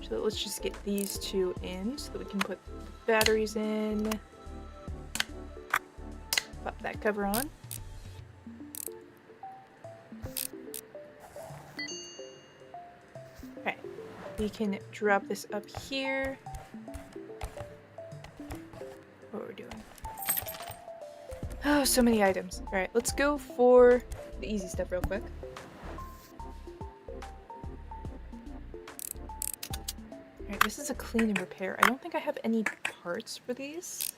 So let's just get these two in so that we can put the batteries in. Pop that cover on. Okay, we can drop this up here. What we're doing. Oh, so many items. Alright, let's go for the easy stuff real quick. Alright, this is a clean and repair. I don't think I have any parts for these.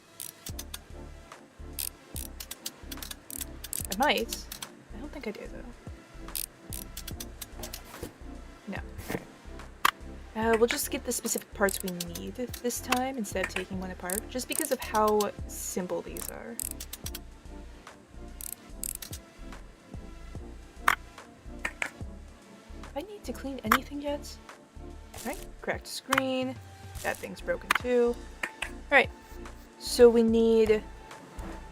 I might. I don't think I do, though. No. Alright. We'll just get the specific parts we need this time instead of taking one apart, just because of how simple these are. I need to clean anything yet? Alright, cracked screen. That thing's broken too. Alright, so we need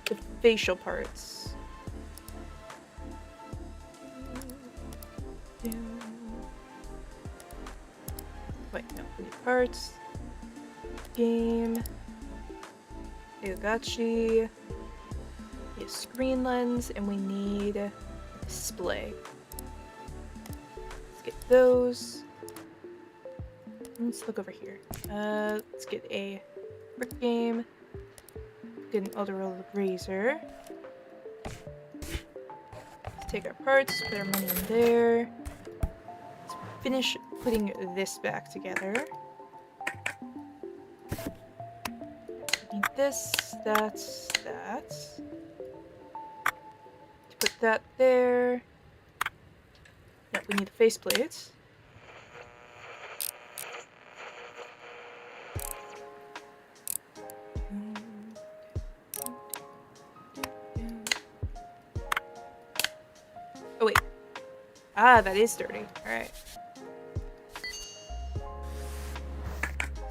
the facial parts. Wait, no, we need parts. Game. XICyonid. We have screen lens, and we need a display. Let's get those. Let's look over here. Let's get a brick game. Get an Eldorado razor. Let's take our parts, put our money in there. Let's finish putting this back together. Need this, that. To put that there. No, we need the faceplate. Oh wait. Ah, that is dirty. Alright.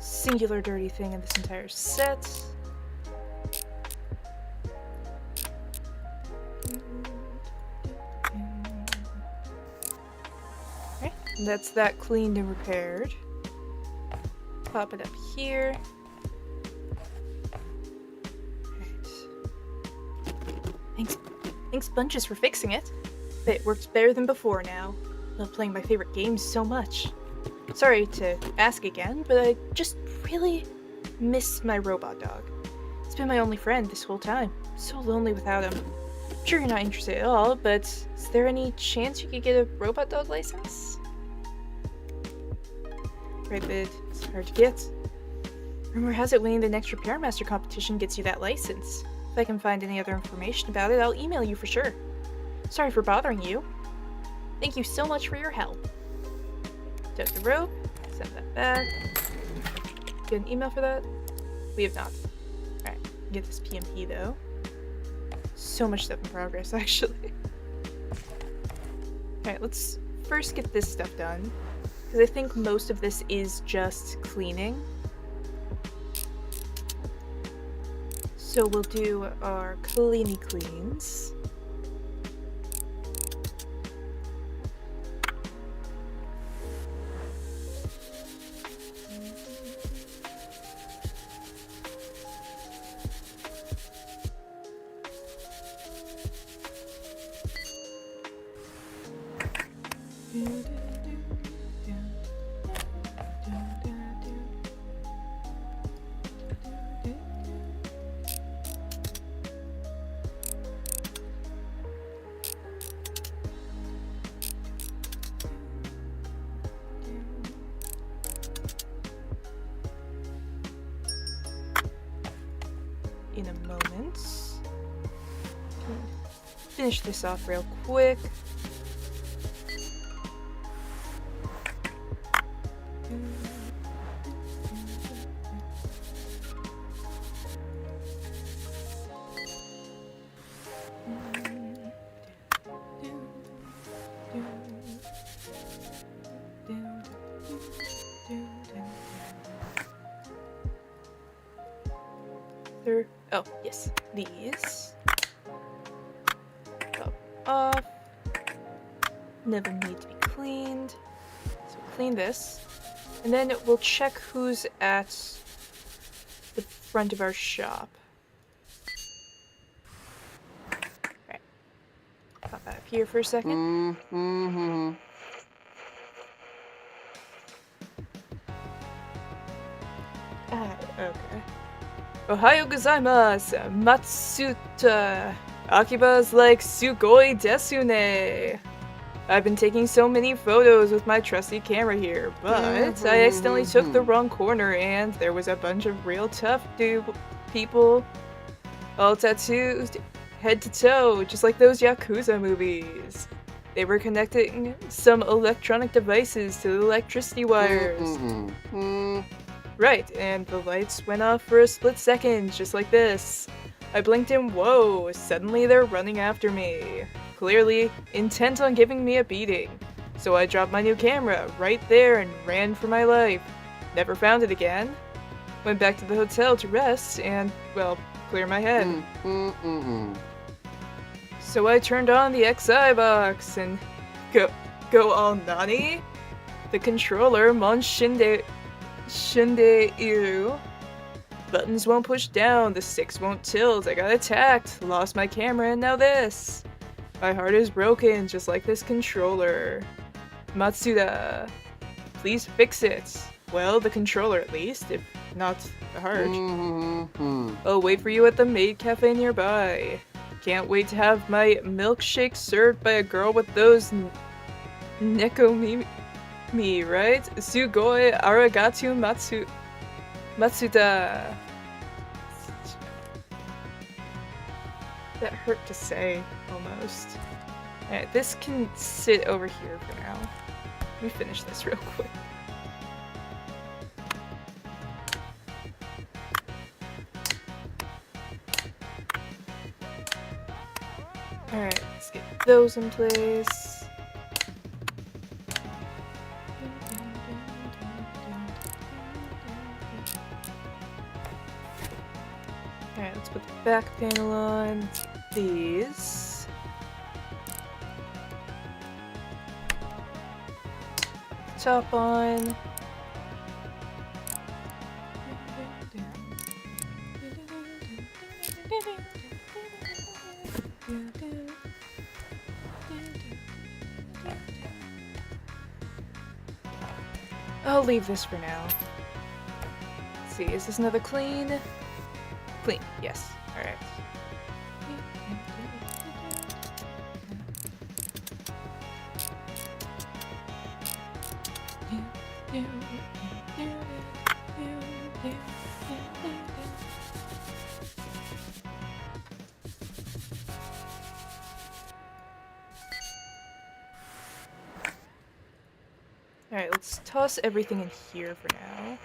Singular dirty thing in this entire set. Okay, that's that cleaned and repaired. Pop it up here. Alright. Thanks bunches for fixing it. It works better than before now. I love playing my favorite games so much. Sorry to ask again, but I just really miss my robot dog. It's been my only friend this whole time. I'm so lonely without him. I'm sure you're not interested at all, but is there any chance you could get a robot dog license? right bit is hard to get. Rumor has it winning the next Repairmaster competition gets you that license. If I can find any other information about it, I'll email you for sure. Sorry for bothering you. Thank you so much for your help. Took the rope, send that back. Get an email for that? We have not. Alright, get this PMP though. So much stuff in progress, actually. Alright, let's first get this stuff done. Because I think most of this is just cleaning. So we'll do our cleany cleans. In a moment. Finish this off real quick. Oh, yes, these. Pop off. Never need to be cleaned. So clean this. And then we'll check who's at the front of our shop. Alright. Pop out of here for a second. Okay. Ohayo gozaimasu! Matsuta! Akiba's like sugoi desu ne! I've been taking so many photos with my trusty camera here, but I accidentally took the wrong corner and there was a bunch of real tough people all tattooed head to toe, just like those Yakuza movies. They were connecting some electronic devices to the electricity wires. Right, and the lights went off for a split second, just like this. I blinked and whoa, suddenly they're running after me. Clearly, intent on giving me a beating. So I dropped my new camera right there and ran for my life. Never found it again. Went back to the hotel to rest and, well, clear my head. So I turned on the XI box and go all nani? The controller, Mon Shinde Iru. Buttons won't push down, the sticks won't tilt, I got attacked, lost my camera, and now this. My heart is broken, just like this controller. Matsuda, please fix it. Well, the controller at least, if not the heart. I'll wait for you at the maid cafe nearby. Can't wait to have my milkshake served by a girl with those nekomi, right? Sugoi arigatu Matsuda. That hurt to say, almost. Alright, this can sit over here for now. Let me finish this real quick. Alright, let's get those in place. Alright, let's put the back panel on. These. Top on. I'll leave this for now. Let's see, is this another clean? Clean, yes. Alright. Alright, let's toss everything in here for now.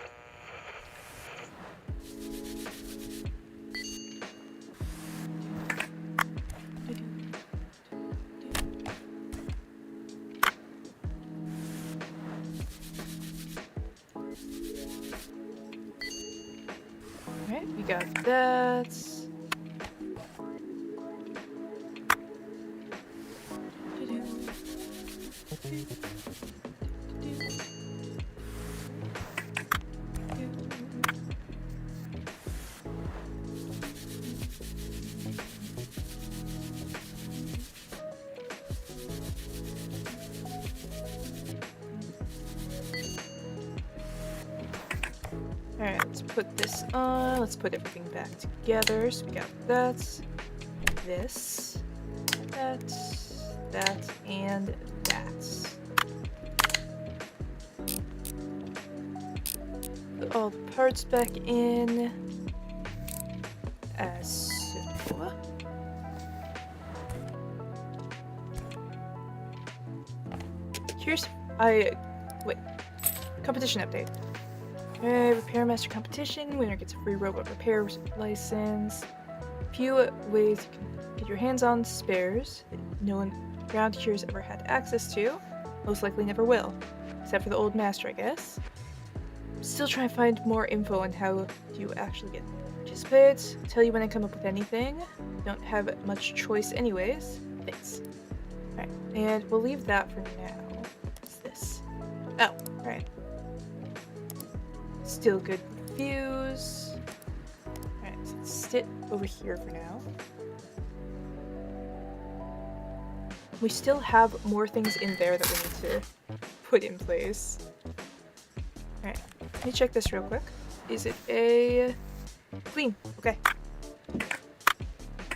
Alright, we got that. Alright, let's put this on. Let's put everything back together. So we got that, this, that, and that. Put all the parts back in. As so. Wait. Competition update. Repair master competition. Winner gets a free robot repair license. Few ways you can get your hands on spares that no one around here has ever had access to. Most likely never will. Except for the old master, I guess. Still trying to find more info on how you actually get to participate. I'll tell you when I come up with anything. Don't have much choice anyways. Thanks. Alright, and we'll leave that for now. What's this? Oh, alright. Still good fuse. Alright, so let's sit over here for now. We still have more things in there that we need to put in place. Alright, let me check this real quick. Is it a clean? Okay.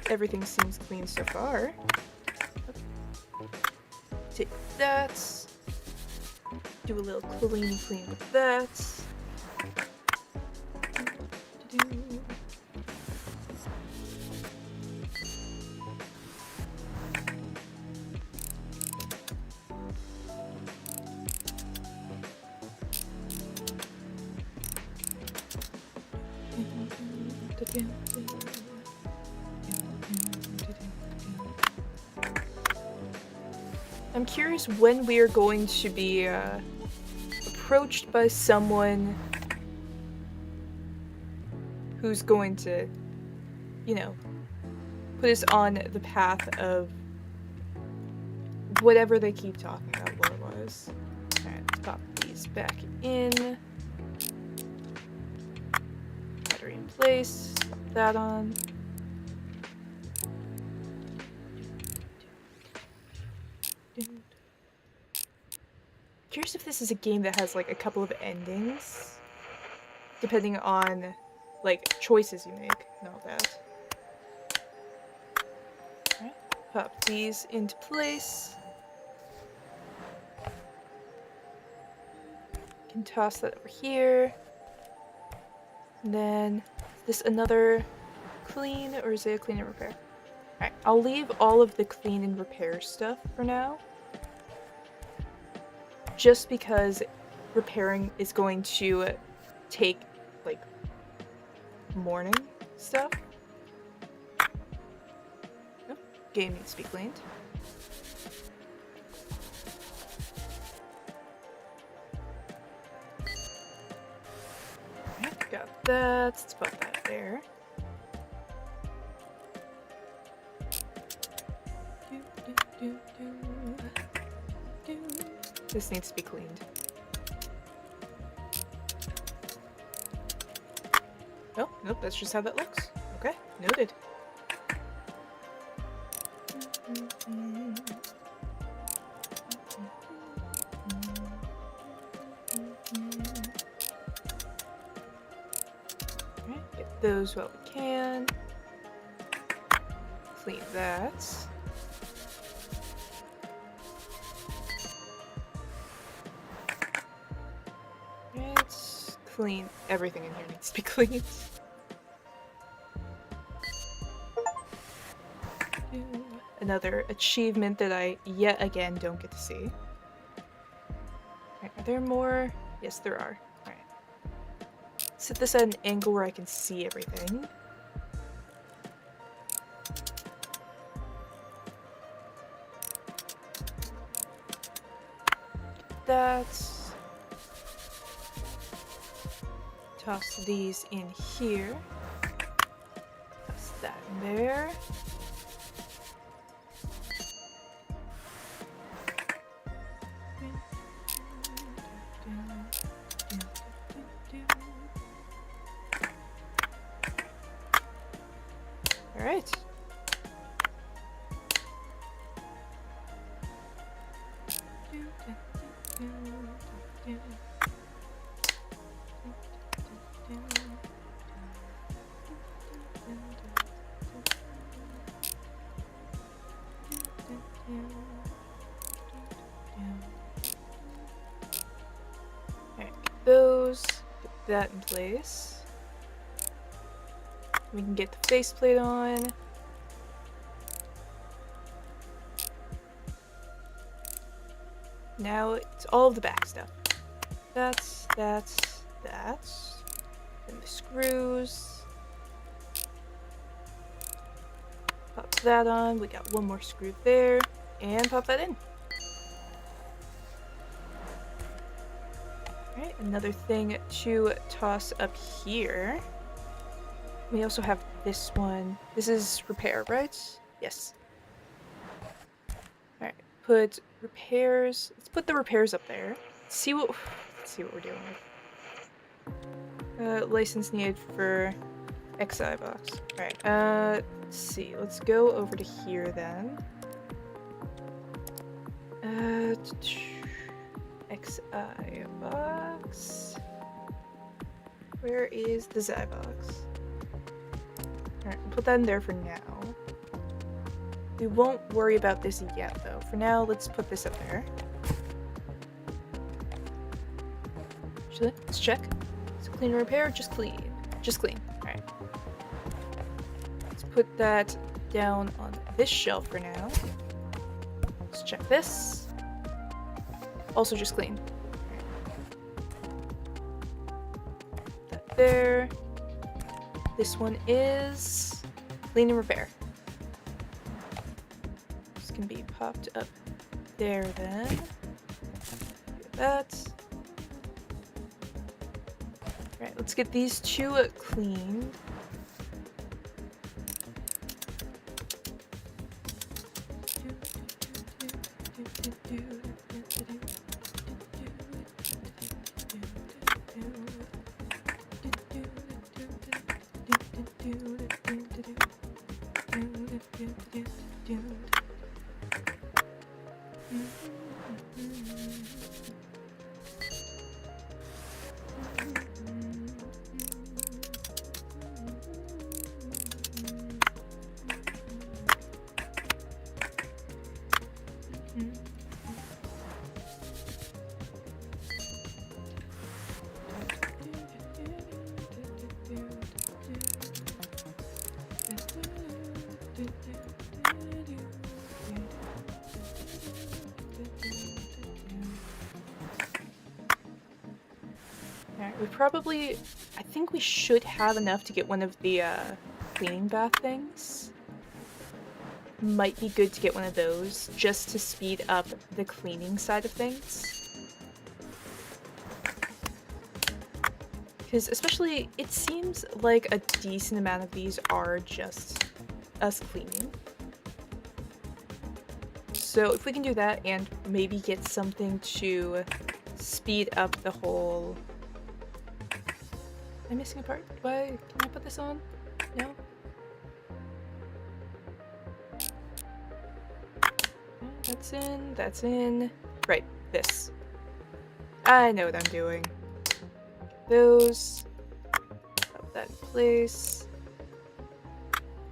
Everything seems clean so far. Okay. Take that. Do a little clean with that. I'm curious when we are going to be approached by someone who's going to, you know, put us on the path of whatever they keep talking about what it was. Alright, let's pop these back in. Battery in place. Pop that on. Curious if this is a game that has like a couple of endings, depending on like choices you make and all that. Alright, pop these into place. Can toss that over here. And then, is this another clean or is it a clean and repair? Alright, I'll leave all of the clean and repair stuff for now. Just because repairing is going to take, like, morning stuff. Nope, game needs to be cleaned. Alright, got that. Let's put that there. This needs to be cleaned. Oh, nope, that's just how that looks. Okay, noted. Alright, get those while we can. Clean that. Clean. Everything in here needs to be cleaned. Another achievement that I yet again don't get to see. Right, Are there more? Yes, there are. Alright. Set this at an angle where I can see everything. That's... Toss these in here. Toss that in there. Alright. Alright, those, put that in place. We can get the faceplate on. Now it's all of the back stuff. That's. And the screws. Pop that on. We got one more screw there. And pop that in. Alright, another thing to toss up here. We also have this one. This is repair, right? Yes. Alright, put repairs. Let's put the repairs up there. Let's see what we're dealing with. License needed for XI box. Alright, let's see. Let's go over to here then. XI box. Where is the XI box? Alright, we'll put that in there for now. We won't worry about this yet, though. For now, let's put this up there. Actually, let's check. Is it clean or repair? Just clean. Just clean. Alright. Let's put that down on this shelf for now. Let's check this. Also just clean. Alright. That there. This one is clean and repair. This can be popped up there then. Do that. Alright, let's get these two cleaned. Alright, we probably... I think we should have enough to get one of the cleaning bath things. Might be good to get one of those, just to speed up the cleaning side of things. Because especially, it seems like a decent amount of these are just us cleaning. So if we can do that and maybe get something to speed up the whole... Am I missing a part? Can I put this on? No? That's in. Right, this. I know what I'm doing. Those. Put that in place.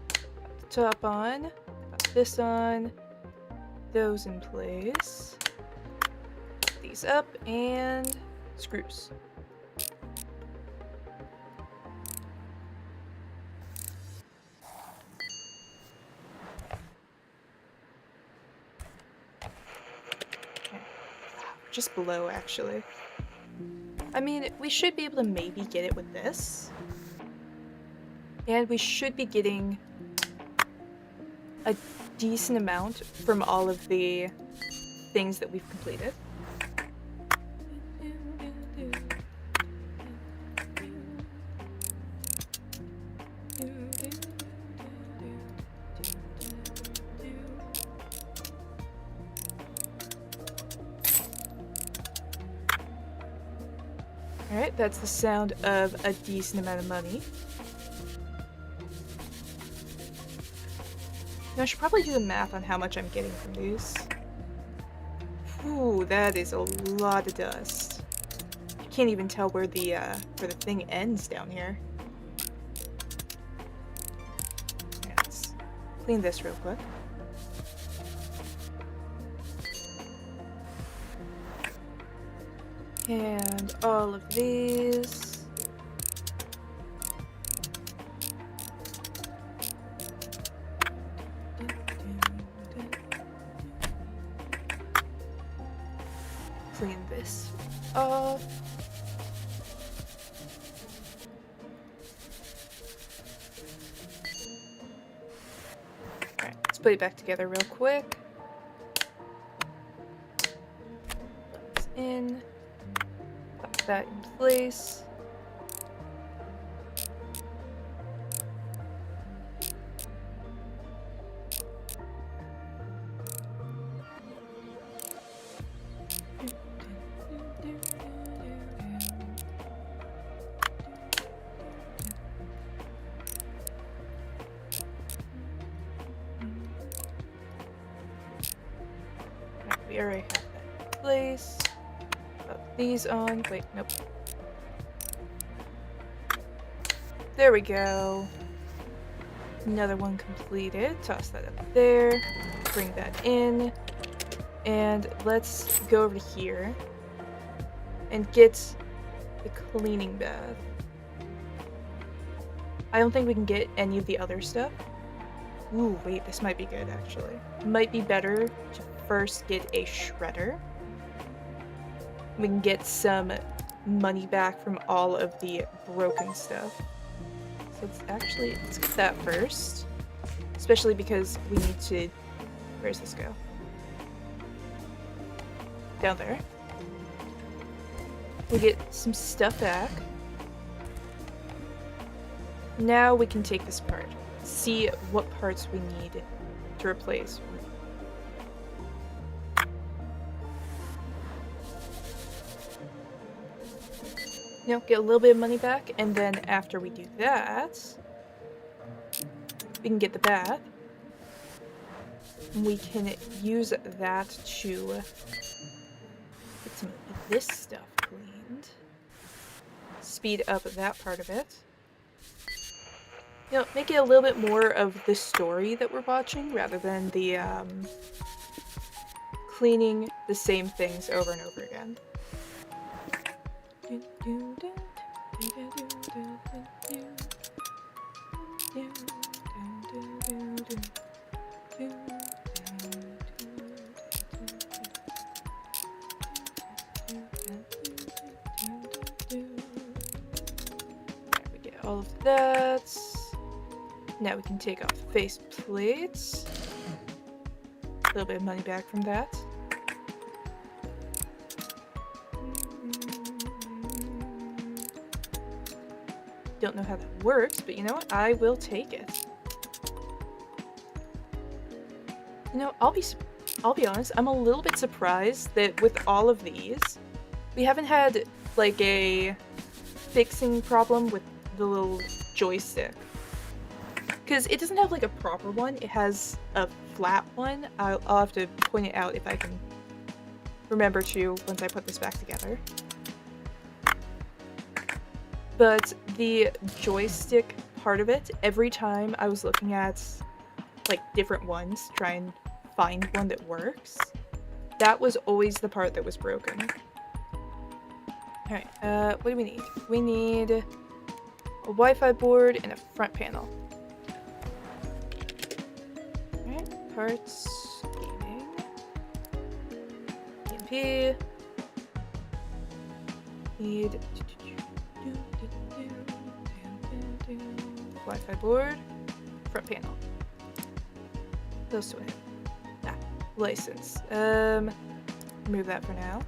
Put the top on. Put this on. Those in place. Put these up and screws. just below, actually. I mean, we should be able to maybe get it with this. And we should be getting a decent amount from all of the things that we've completed. Alright, that's the sound of a decent amount of money. Now, I should probably do the math on how much I'm getting from these. Ooh, that is a lot of dust. I can't even tell where the thing ends down here. Yeah, let's clean this real quick. And all of these. Clean this off. Alright, let's put it back together real quick. Put this in. Put that in place. We already have that in place. Put these on. Wait, nope. There we go. Another one completed. Toss that up there. Bring that in. And let's go over here and get the cleaning bath. I don't think we can get any of the other stuff. Ooh, wait, this might be good, actually. Might be better to first get a shredder. We can get some money back from all of the broken stuff. So let's get that first. Especially because we need to... Where's this go? Down there. We get some stuff back. Now we can take this apart. See what parts we need to replace. You know, get a little bit of money back, and then after we do that, we can get the bath. We can use that to get some of this stuff cleaned. Speed up that part of it. You know, make it a little bit more of the story that we're watching rather than the cleaning the same things over and over again. We get all of that. Now we can take off the face plates. A little bit of money back from that. Don't know how that works, but you know what? I will take it. You know, I'll be honest, I'm a little bit surprised that with all of these, we haven't had like a fixing problem with the little joystick. Because it doesn't have like a proper one, it has a flat one. I'll have to point it out if I can remember to once I put this back together. But the joystick part of it, every time I was looking at like different ones to try and find one that works, that was always the part that was broken. Alright, what do we need? We need a Wi-Fi board and a front panel. Alright, parts, gaming, EMP, Need Wi-Fi board, front panel. What else do I have? Ah, license. Remove that for now.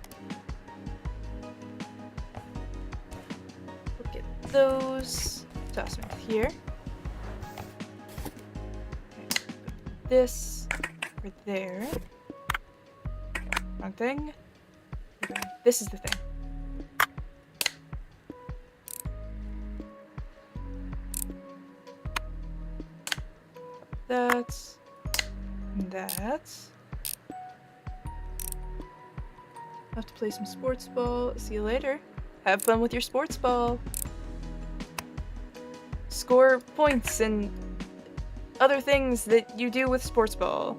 We'll get those. Toss them here. Put this right there. Wrong thing. This is the thing. That's that. Have to play some sports ball. See you later. Have fun with your sports ball. Score points and other things that you do with sports ball.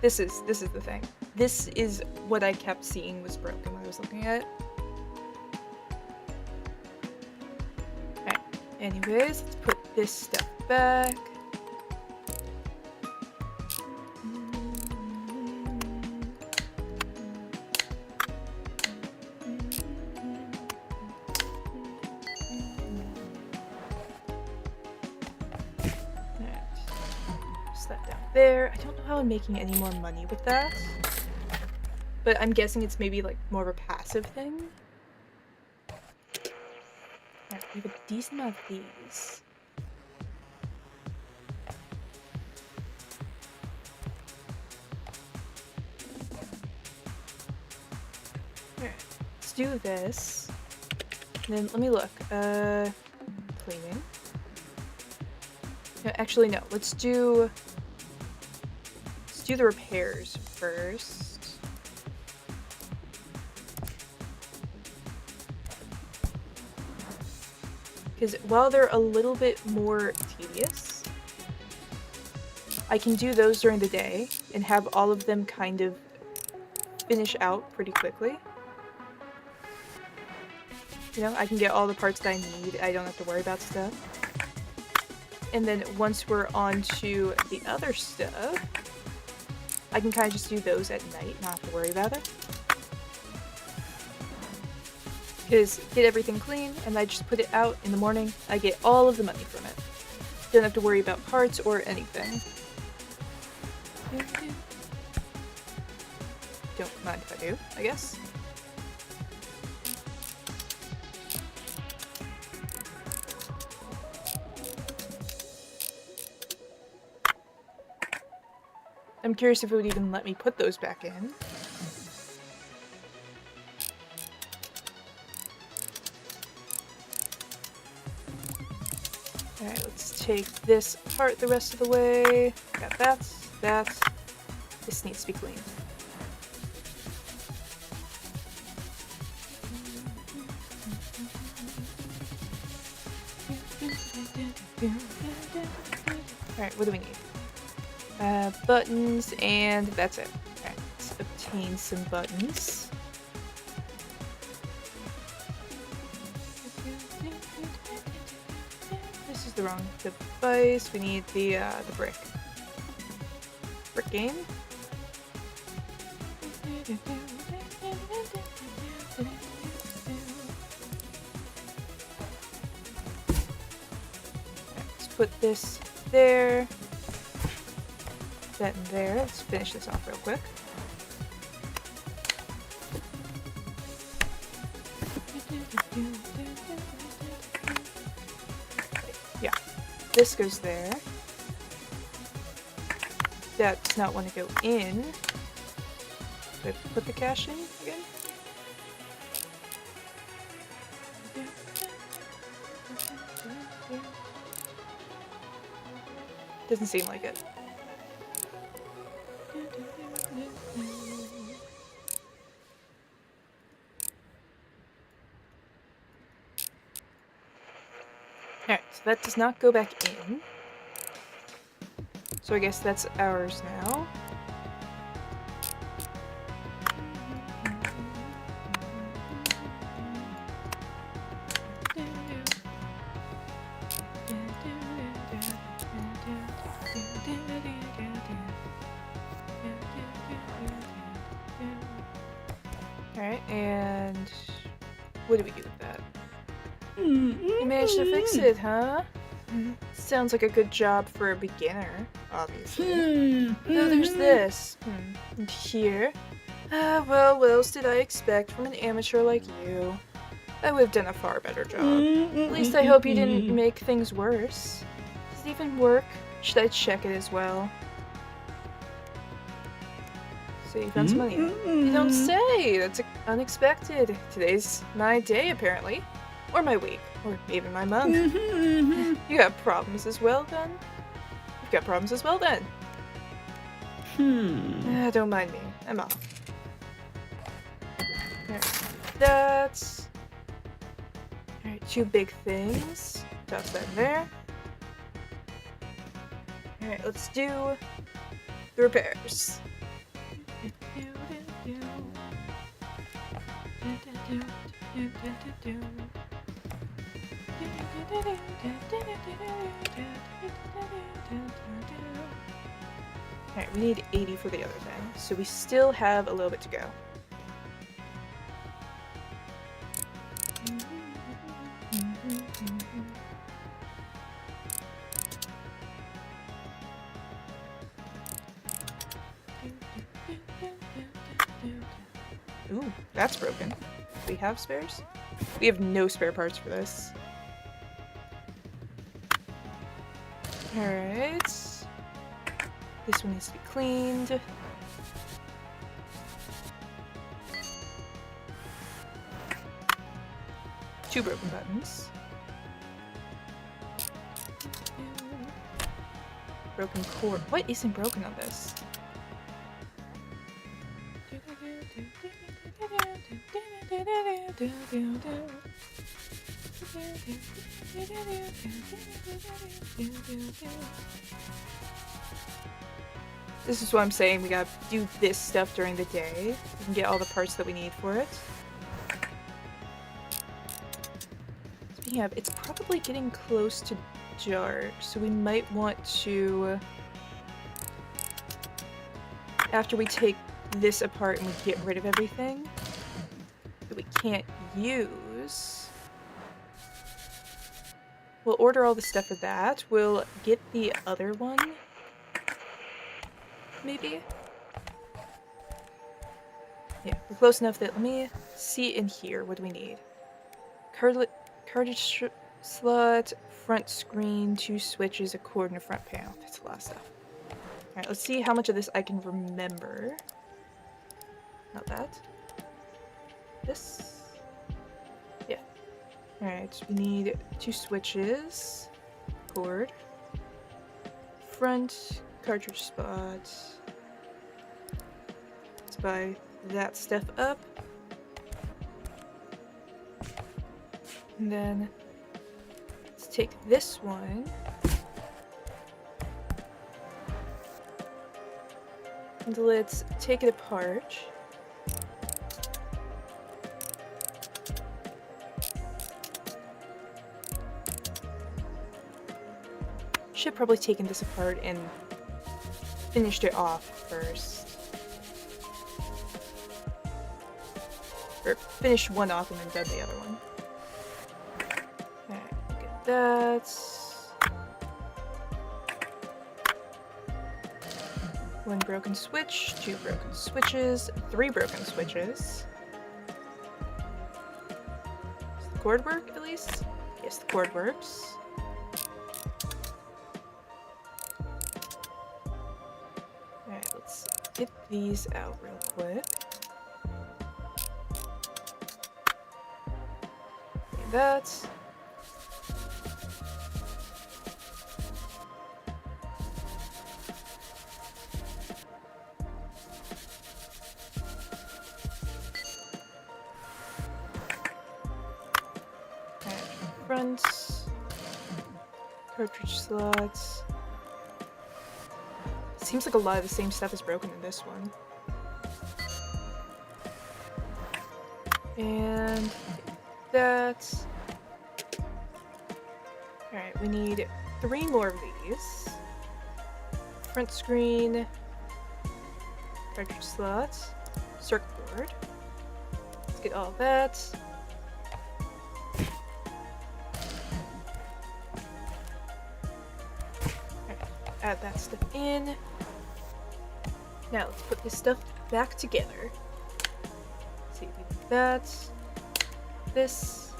This is the thing. This is what I kept seeing was broken when I was looking at it. Alright, anyways, let's put this stuff back. There. I don't know how I'm making any more money with that, but I'm guessing it's maybe like more of a passive thing. Alright, we have a decent amount of these. Alright, let's do this. And then let me look. Cleaning. No, actually no. Let's do the repairs first. Because while they're a little bit more tedious, I can do those during the day and have all of them kind of finish out pretty quickly. You know, I can get all the parts that I need. I don't have to worry about stuff. And then once we're on to the other stuff, I can kind of just do those at night, not have to worry about it. Because get everything clean, and I just put it out in the morning, I get all of the money from it. Don't have to worry about parts or anything. Don't mind if I do, I guess. I'm curious if it would even let me put those back in. Alright, let's take this apart the rest of the way. Got that. This needs to be cleaned. Alright, what do we need? Buttons, and that's it. Alright, let's obtain some buttons. This is the wrong device. We need the brick. Brick game. Let's put this there. That in there. Let's finish this off real quick. Yeah, this goes there. That does not want to go in. Do I have to put the cash in again? Doesn't seem like it. Alright, so that does not go back in. So I guess that's ours now. Alright, and what do we do with that? You managed to fix it, huh? Sounds like a good job for a beginner, obviously. Though there's this. And here. Well, what else did I expect from an amateur like you? I would have done a far better job. At least I hope you didn't make things worse. Does it even work? Should I check it as well? So you found some money. You don't say! That's unexpected. Today's my day, apparently. Or my week. Or even my month. You got problems as well, then? You've got problems as well, then. Don't mind me. I'm off. Alright, that's... Alright, 2 big things. Toss that in there. Alright, let's do the repairs. Alright, we need 80 for the other thing, so we still have a little bit to go. Ooh, that's broken. Do we have spares? We have no spare parts for this. Alright. This one needs to be cleaned. Two broken buttons. Broken cord. What isn't broken on this? This is what I'm saying, we gotta do this stuff during the day. We can get all the parts that we need for it. Speaking of, it's probably getting close to dark, so we might want to... After we take this apart and we get rid of everything that we can't use, we'll order all the stuff for that. We'll get the other one. Maybe? Yeah, we're close enough that let me see in here. What do we need? Cartridge slot, front screen, 2 switches, a cord, and a front panel. That's a lot of stuff. Alright, let's see how much of this I can remember. Not that. This? Yeah. Alright, we need 2 switches, cord, front cartridge spot. Let's buy that stuff up. And then let's take this one. And let's take it apart. Should probably taken this apart and finished it off first. Or finished one off and then done the other one. Alright, look at that. 1 broken switch, 2 broken switches, 3 broken switches. Does the cord work at least? Yes, the cord works. Alright, let's get these out real quick. Like that. Front cartridge slots. Seems like a lot of the same stuff is broken in this one. And that. Alright, we need 3 more of these. front screen, cartridge slots, circuit board. Let's get all of that. Alright, add that stuff in. Now let's put this stuff back together. Let's see, we do that, this,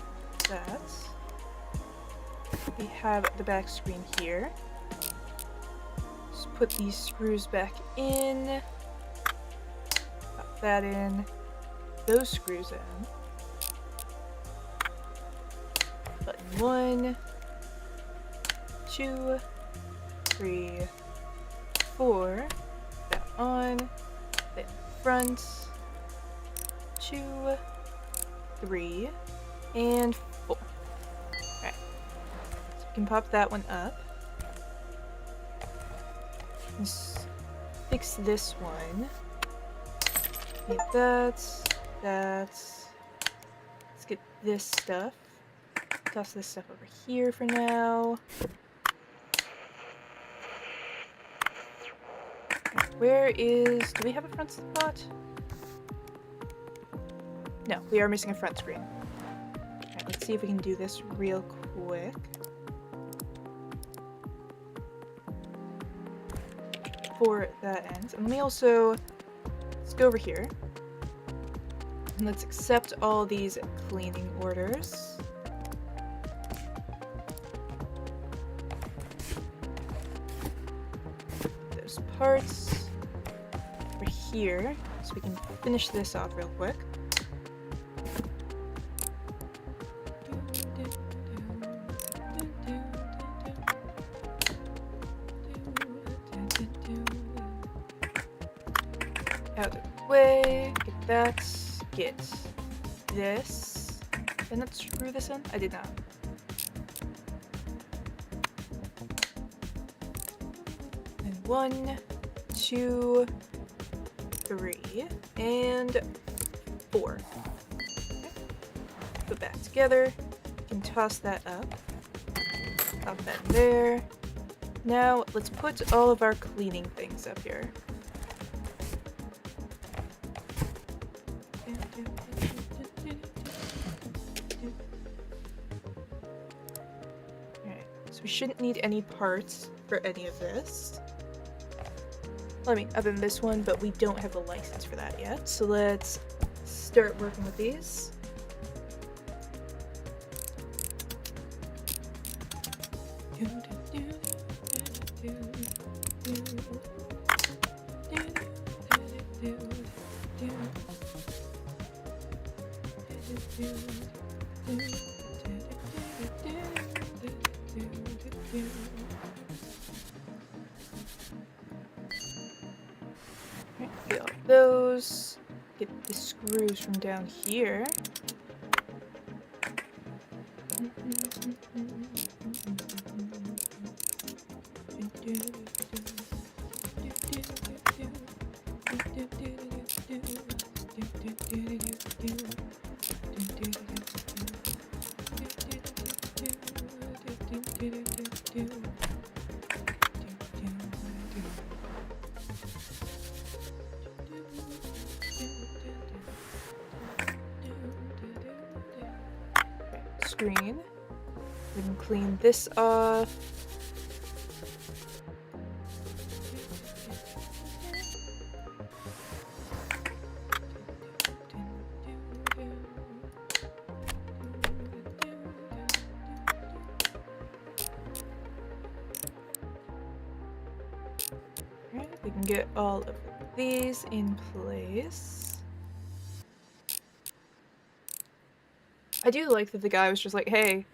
that. We have the back screen here. Just put these screws back in. Pop that in. Those screws in. Button 1, 2, 3, 4. That on. Then front. 2, 3, and 4. Alright. So we can pop that one up. Let's fix this one. Need that. Let's get this stuff. Toss this stuff over here for now. Where is... do we have a front spot? No, we are missing a front screen. Alright, let's see if we can do this real quick. For that end. And let me also... let's go over here. And let's accept all these cleaning orders. Those parts over here, so we can finish this off real quick. Out of the way, get that, get this. Did I not screw this in? I did not. And 1, 2, 3, and 4. Okay. Put that together. You can toss that up. Pop that in there. Now, let's put all of our cleaning things up here. Alright, so we shouldn't need any parts for any of this. Well, I mean, other than this one, but we don't have a license for that yet. So let's start working with these. Get all those. Get the screws from down here. Screen. We can clean this off. Alright, we can get all of these in place. I do like that the guy was just like, hey,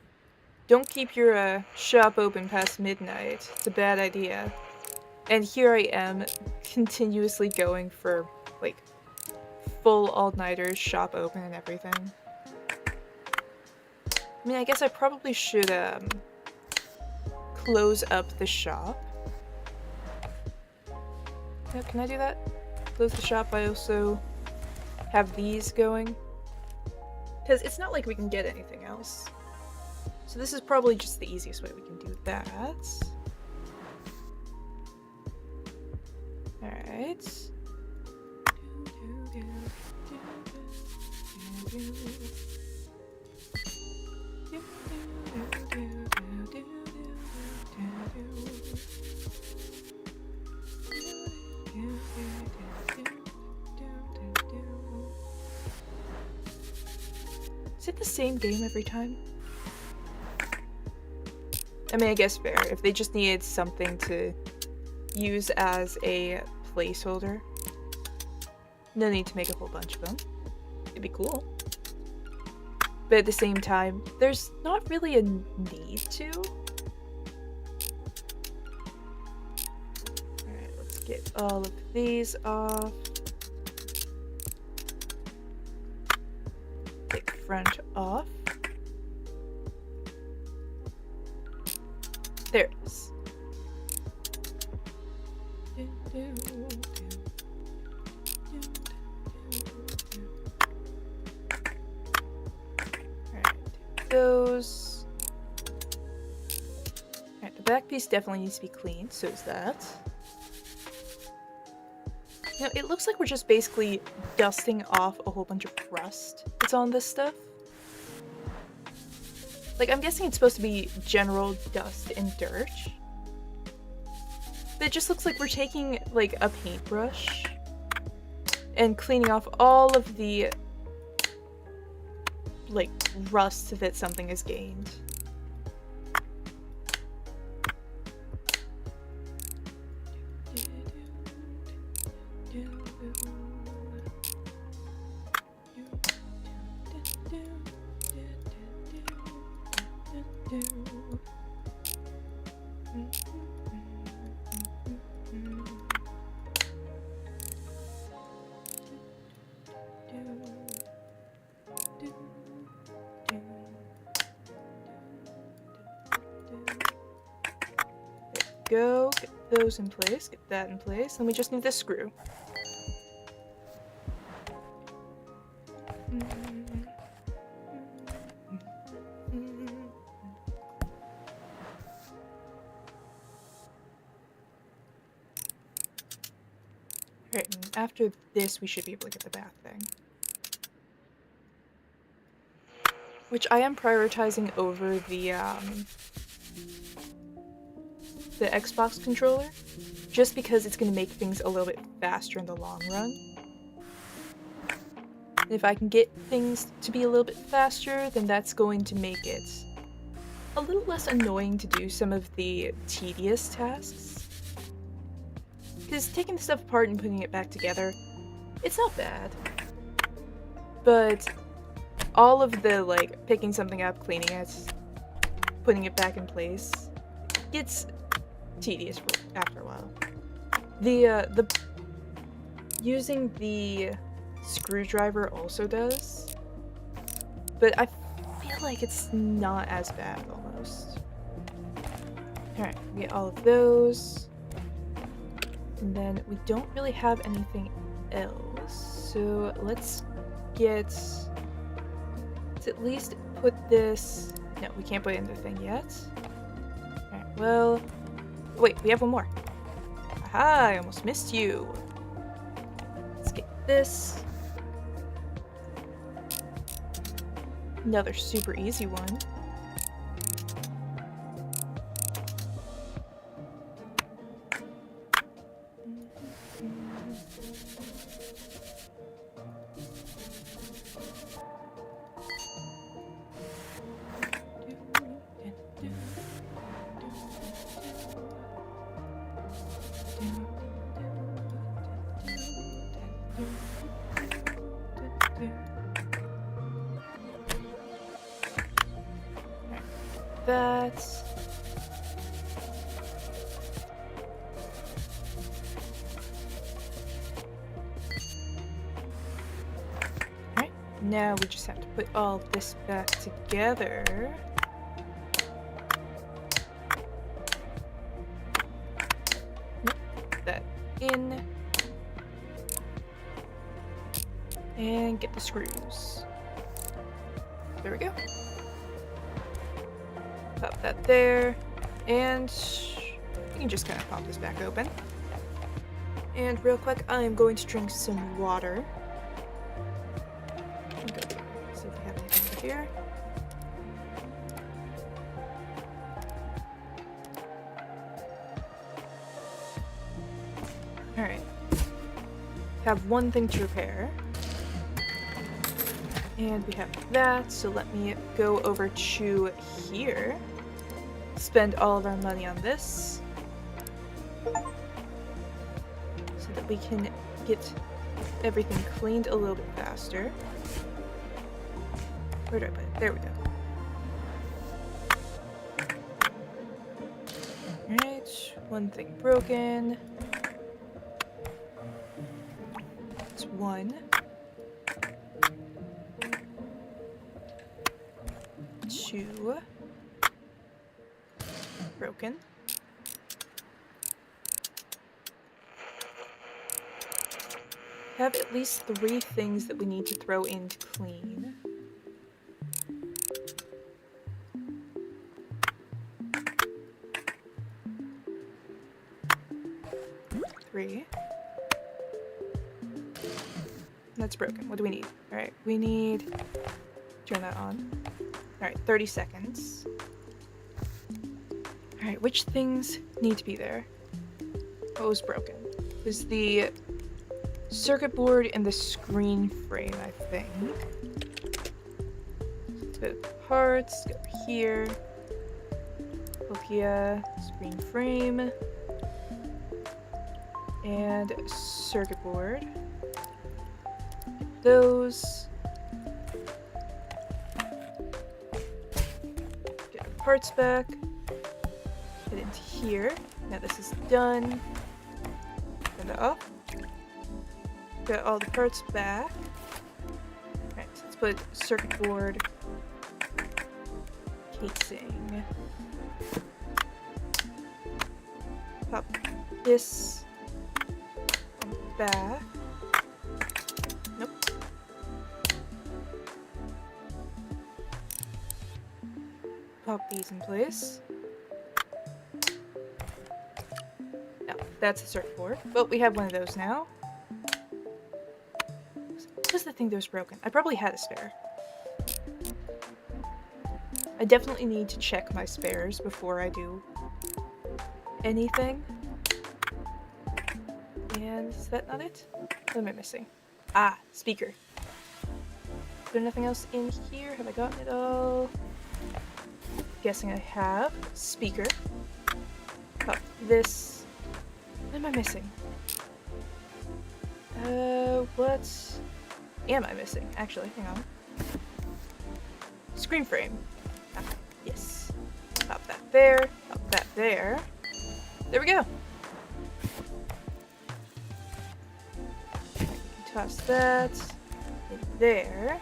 don't keep your shop open past midnight. It's a bad idea. And here I am, continuously going for, like, full all-nighters, shop open and everything. I mean, I guess I probably should, close up the shop. Yeah, can I do that? Close the shop, I also have these going. Because it's not like we can get anything else. So this is probably just the easiest way we can do that. Alright. Is it the same game every time? I mean, I guess fair. If they just needed something to use as a placeholder, no need to make a whole bunch of them. It'd be cool. But at the same time, there's not really a need to. Alright, let's get all of these off. Take the front off. There it is. Those. Alright, the back piece definitely needs to be cleaned, so is that. You know, it looks like we're just basically dusting off a whole bunch of rust that's on this stuff. Like, I'm guessing it's supposed to be general dust and dirt. But it just looks like we're taking, like, a paintbrush and cleaning off all of the, like, rust that something has gained. Go, get those in place, get that in place, then we just need this screw. Alright, and after this we should be able to get the back thing. Which I am prioritizing over the Xbox controller, just because it's going to make things a little bit faster in the long run. And if I can get things to be a little bit faster, then that's going to make it a little less annoying to do some of the tedious tasks. Because taking the stuff apart and putting it back together, it's not bad. But all of the, like, picking something up, cleaning it, putting it back in place, gets tedious after a while. The using the screwdriver also does, but I feel like it's not as bad almost. Alright, we get all of those, and then we don't really have anything else, so let's at least put this. No, we can't put it in the thing yet. Alright, well, wait, we have one more. Aha, I almost missed you. Let's get this. Another super easy one. That. Alright, now we just have to put all this back together. Put that in. And get the screws. There we go. Pop that there, and you can just kind of pop this back open. And real quick, I am going to drink some water. Go see if we have anything over here. Alright. Have one thing to repair. And we have that, so let me go over to here. Spend all of our money on this. So that we can get everything cleaned a little bit faster. Where do I put it? There we go. Alright, one thing broken. That's one. Two. Broken. Have at least 3 things that we need to throw in to clean. Three. That's broken. What do we need? Alright, we need... Turn that on. Alright, 30 seconds. Alright, which things need to be there? What was broken? It was the circuit board and the screen frame, I think. Let's go to parts, go over here. Copia, screen frame. And circuit board. Those. Get our parts back. Get into here. Now this is done. Turn that off. Get all the parts back. Alright, so let's put circuit board casing. Pop this back. Nope. Pop these in place. No, that's the circuit board. But we have one of those now. What was the thing that was broken? I probably had a spare. I definitely need to check my spares before I do anything. And is that not it? What am I missing? Ah, speaker. Is there nothing else in here? Have I gotten it all? Guessing I have. Speaker. Pop this. What am I missing? What am I missing? Actually, hang on. Screen frame. Ah, yes. Pop that there. Pop that there. There we go. Toss that in there.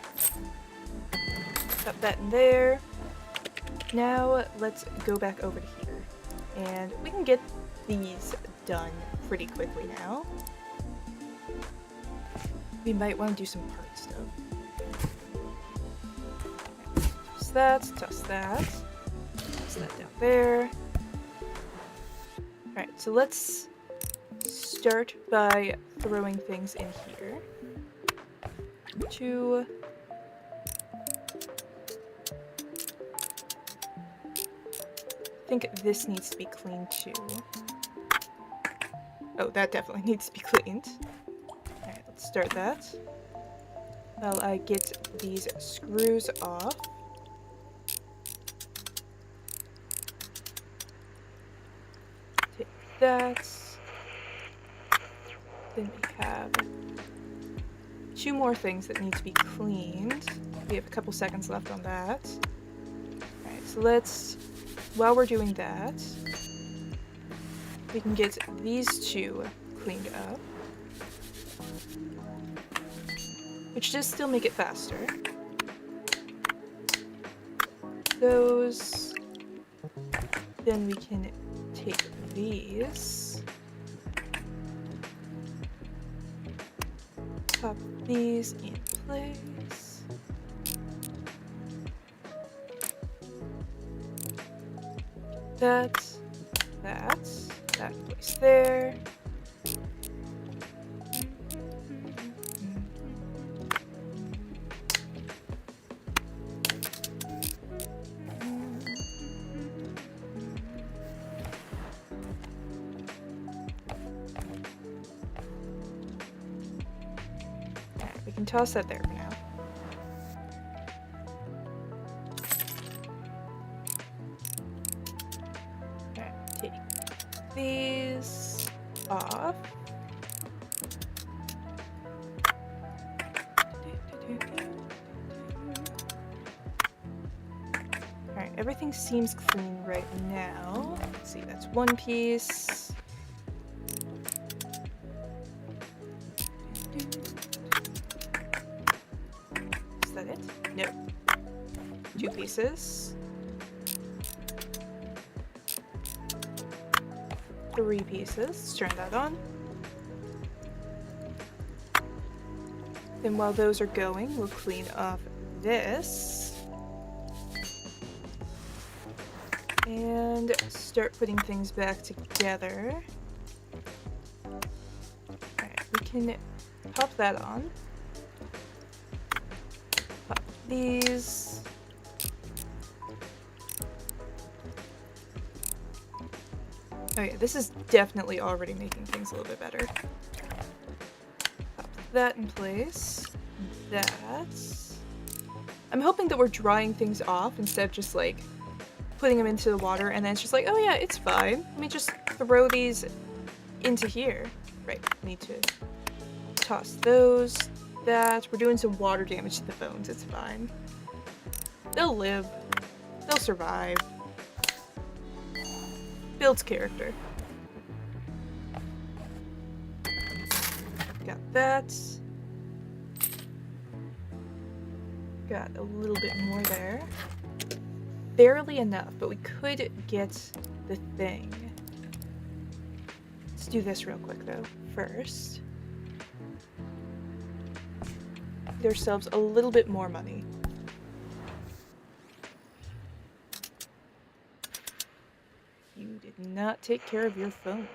Pop that in there. Now let's go back over to here. And we can get these done pretty quickly now. We might want to do some part stuff. Toss that, toss that. Toss that down there. Alright, so let's start by throwing things in here. 2. I think this needs to be cleaned too. Oh, that definitely needs to be cleaned. Alright, let's start that. While I get these screws off. Take that. Then we have 2 more things that need to be cleaned. We have a couple seconds left on that. Alright, so let's, while we're doing that, we can get these 2 cleaned up. Which does still make it faster. Those. Then we can take these. Pop these in place. That in place there. we can toss that there for now. Alright, take these off. Alright, everything seems clean right now. Let's see, that's one piece. Is that it? No. Two pieces. Three pieces. Let's turn that on. Then while those are going, we'll clean off this. And start putting things back together. Alright, we can pop that on. Pop these. Okay, this is definitely already making things a little bit better. Pop that in place. That. I'm hoping that we're drying things off instead of just like putting them into the water and then it's just like, oh yeah, it's fine. Let me just throw these into here. Right, need to toss those. That. We're doing some water damage to the bones. It's fine. They'll live. They'll survive. Builds character. Got that. Got a little bit more there. Barely enough, but we could get the thing. Let's do this real quick though, first. Get ourselves a little bit more money. You did not take care of your phone.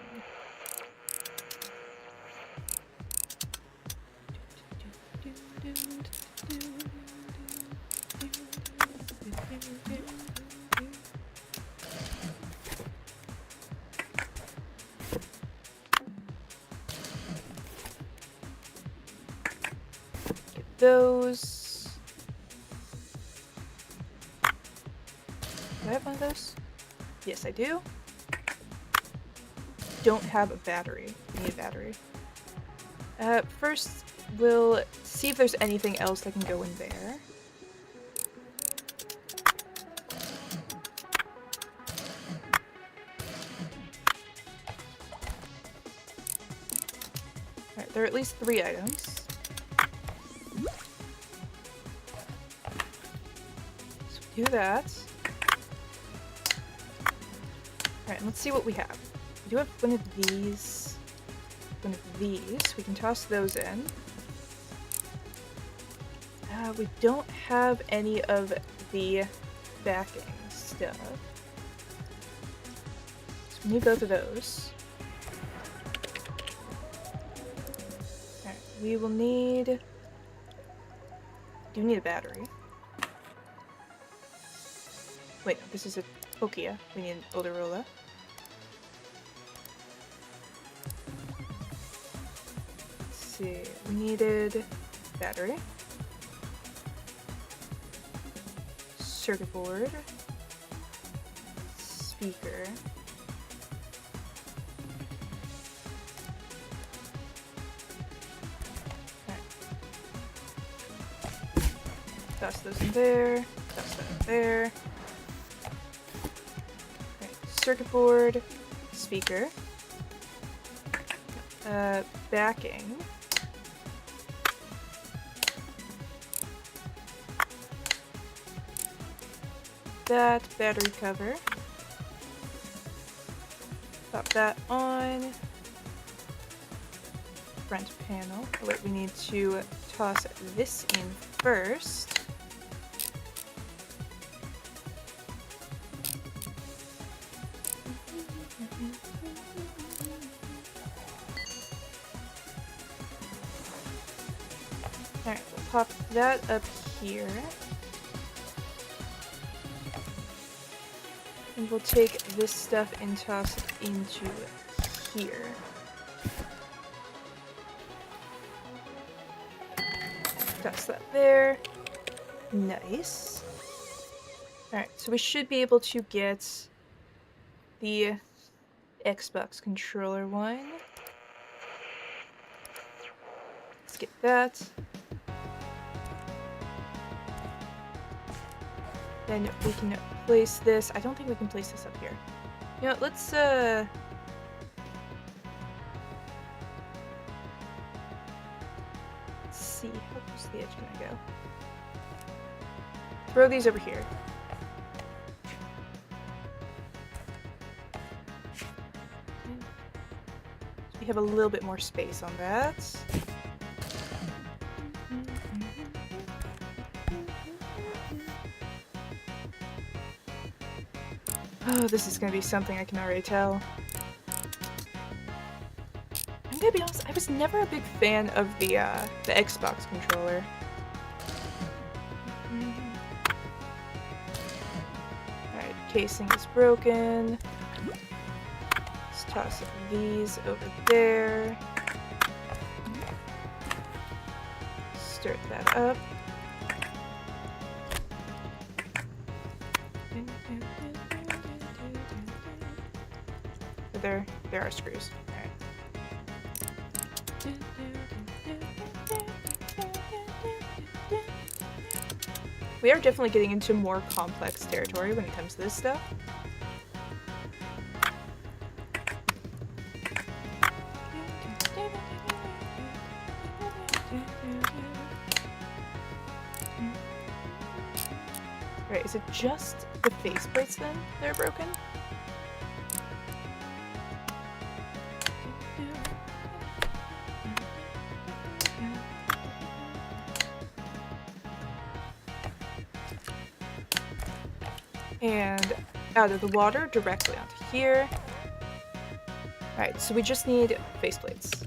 Get those. Do I have one of those? Yes, I do. Don't have a battery. I need a battery. First, we'll see if there's anything else that can go in there. Alright, there are at least 3 items. So do that. Alright, let's see what we have. We do have one of these. One of these. We can toss those in. We don't have any of the backing stuff. So we need both of those. Alright, we will need... Do need a battery. Wait, no, this is a Pokia. We need an Odorola. See, we needed battery, circuit board, speaker, alright. Toss those in there, toss that in there. Alright, circuit board, speaker, backing. That battery cover. Pop that on. Front panel. Oh wait, we need to toss this in first. Alright, we'll pop that up here. And we'll take this stuff and toss it into here. Toss that there. Nice. Alright, so we should be able to get the Xbox controller one. Let's get that. Then we can place this. I don't think we can place this up here. You know, let's see, how close to the edge can I go? Throw these over here. We have a little bit more space on that. Oh, this is gonna be something, I can already tell. I'm gonna be honest, I was never a big fan of the Xbox controller. Alright, casing is broken. Let's toss these over there. Start that up. There are screws. Alright. We are definitely getting into more complex territory when it comes to this stuff. Alright, is it just the faceplates then that are broken? And out of the water directly onto here. Alright, so we just need faceplates.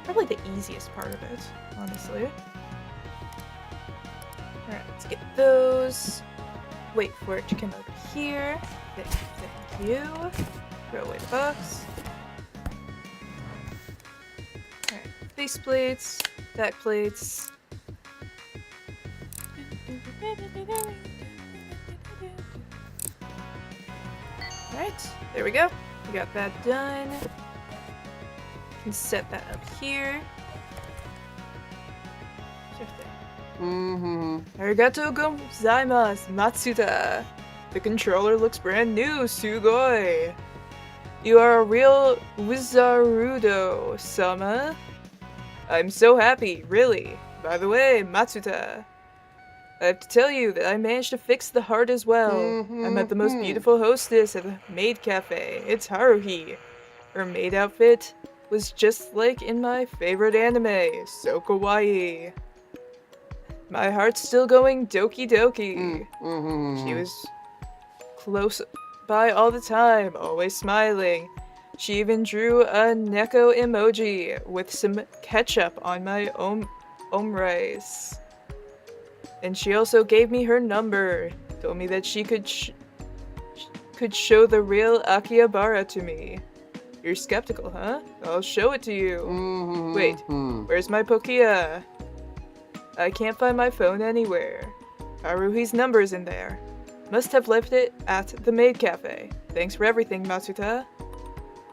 Probably the easiest part of it, honestly. Alright, let's get those. Wait for it to come over here. Thank you. Throw away the box. Faceplates, backplates. Alright, there we go. We got that done. Can set that up here. Arigatou gozaimasu, Matsuda. The controller looks brand new, sugoi. You are a real Wizzarudo-sama. I'm so happy, really. By the way, Matsuda, I have to tell you that I managed to fix the heart as well. I met the most beautiful hostess at the maid cafe. It's Haruhi. Her maid outfit was just like in my favorite anime, so kawaii. My heart's still going doki doki. She was close by all the time, always smiling. She even drew a neko emoji with some ketchup on my omrice. And she also gave me her number. Told me that she could show the real Akihabara to me. You're skeptical, huh? I'll show it to you. Wait, where's my Pokia? I can't find my phone anywhere. Haruhi's number's in there. Must have left it at the maid cafe. Thanks for everything, Matsuda.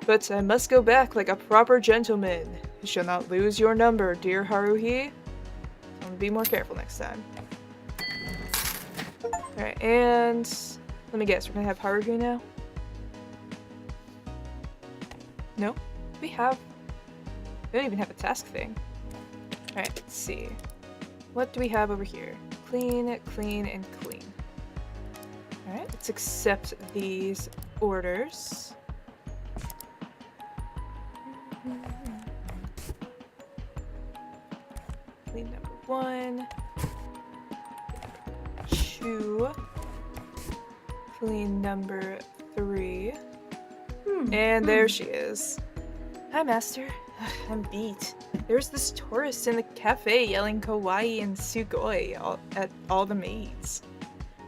But I must go back like a proper gentleman. You shall not lose your number, dear Haruhi. I'm gonna be more careful next time. Alright, and let me guess, we're gonna have Haruhi now? No? We don't even have a task thing. Alright, let's see. What do we have over here? Clean, clean, and clean. Alright, let's accept these orders. Clean number 1. 2. Clean number 3. And there she is. Hi, Master. I'm beat. There's this tourist in the cafe yelling kawaii and sugoi at all the maids.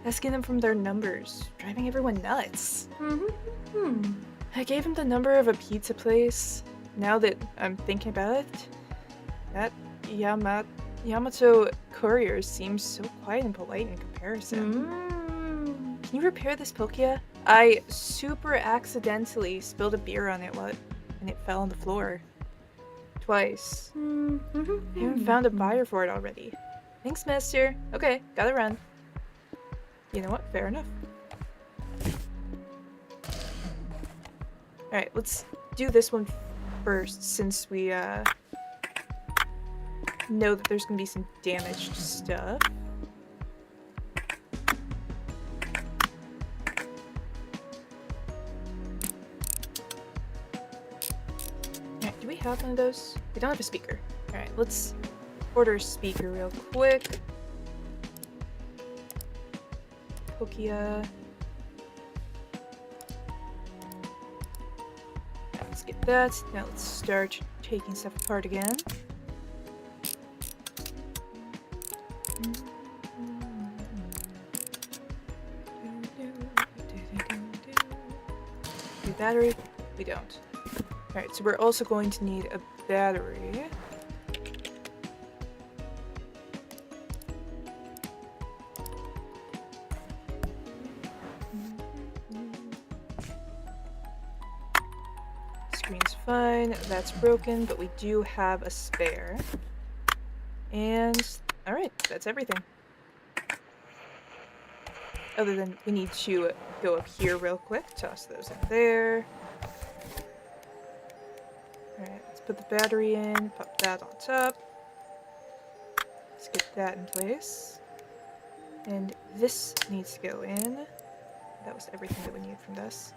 asking them from their numbers, driving everyone nuts. Mm-hmm. I gave him the number of a pizza place. Now that I'm thinking about it, that Yamato courier seems so quiet and polite in comparison. Can you repair this Pokia? I super accidentally spilled a beer on it and it fell on the floor. Twice. I haven't found a buyer for it already. Thanks, Master. Okay, gotta run. You know what? Fair enough. Alright, let's do this one first, since we know that there's gonna be some damaged stuff. Alright, do we have one of those? We don't have a speaker. Alright, let's order a speaker real quick. Pokia. Let's get that. Now let's start taking stuff apart again. Do battery? We don't. Alright, so we're also going to need a battery. Screen's fine, that's broken, but we do have a spare. And, alright, that's everything. Other than we need to go up here real quick, toss those in there. Alright, let's put the battery in, pop that on top. Let's get that in place. And this needs to go in. That was everything that we need from this.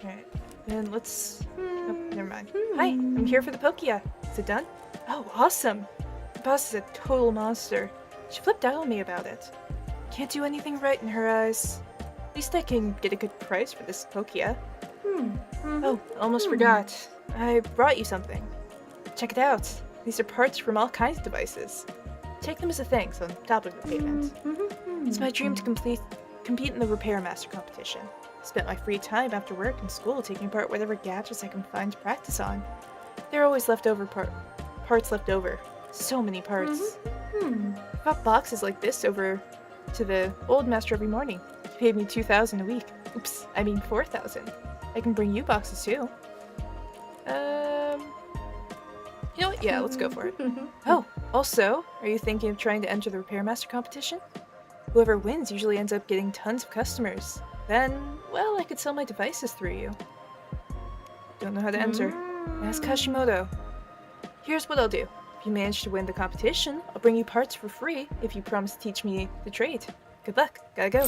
Alright, then let's... Oh, never mind. Hi, I'm here for the Pokia. Is it done? Oh, awesome! The boss is a total monster. She flipped out on me about it. Can't do anything right in her eyes. At least I can get a good price for this Pokia. Oh, almost forgot. I brought you something. Check it out. These are parts from all kinds of devices. Take them as a thanks on top of the payment. It's my dream to compete in the Repair Master competition. I spent my free time after work and school taking apart whatever gadgets I can find to practice on. There are always leftover parts left over. So many parts. I brought boxes like this over to the old master every morning. He paid me 2,000 a week. Oops, I mean 4,000. I can bring you boxes too. You know what? Yeah, let's go for it. Oh, also, are you thinking of trying to enter the Repair Master competition? Whoever wins usually ends up getting tons of customers. Then, well, I could sell my devices through you. Don't know how to enter. Ask Hashimoto. Here's what I'll do. If you manage to win the competition, I'll bring you parts for free if you promise to teach me the trade. Good luck. Gotta go.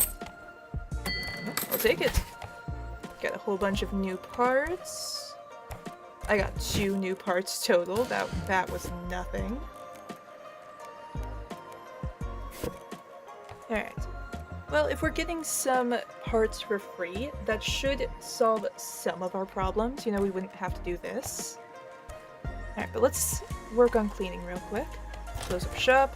I'll take it. Got a whole bunch of new parts. I got 2 new parts total. That was nothing. Alright. Well, if we're getting some parts for free, that should solve some of our problems. You know, we wouldn't have to do this. Alright, but let's work on cleaning real quick. Close up shop.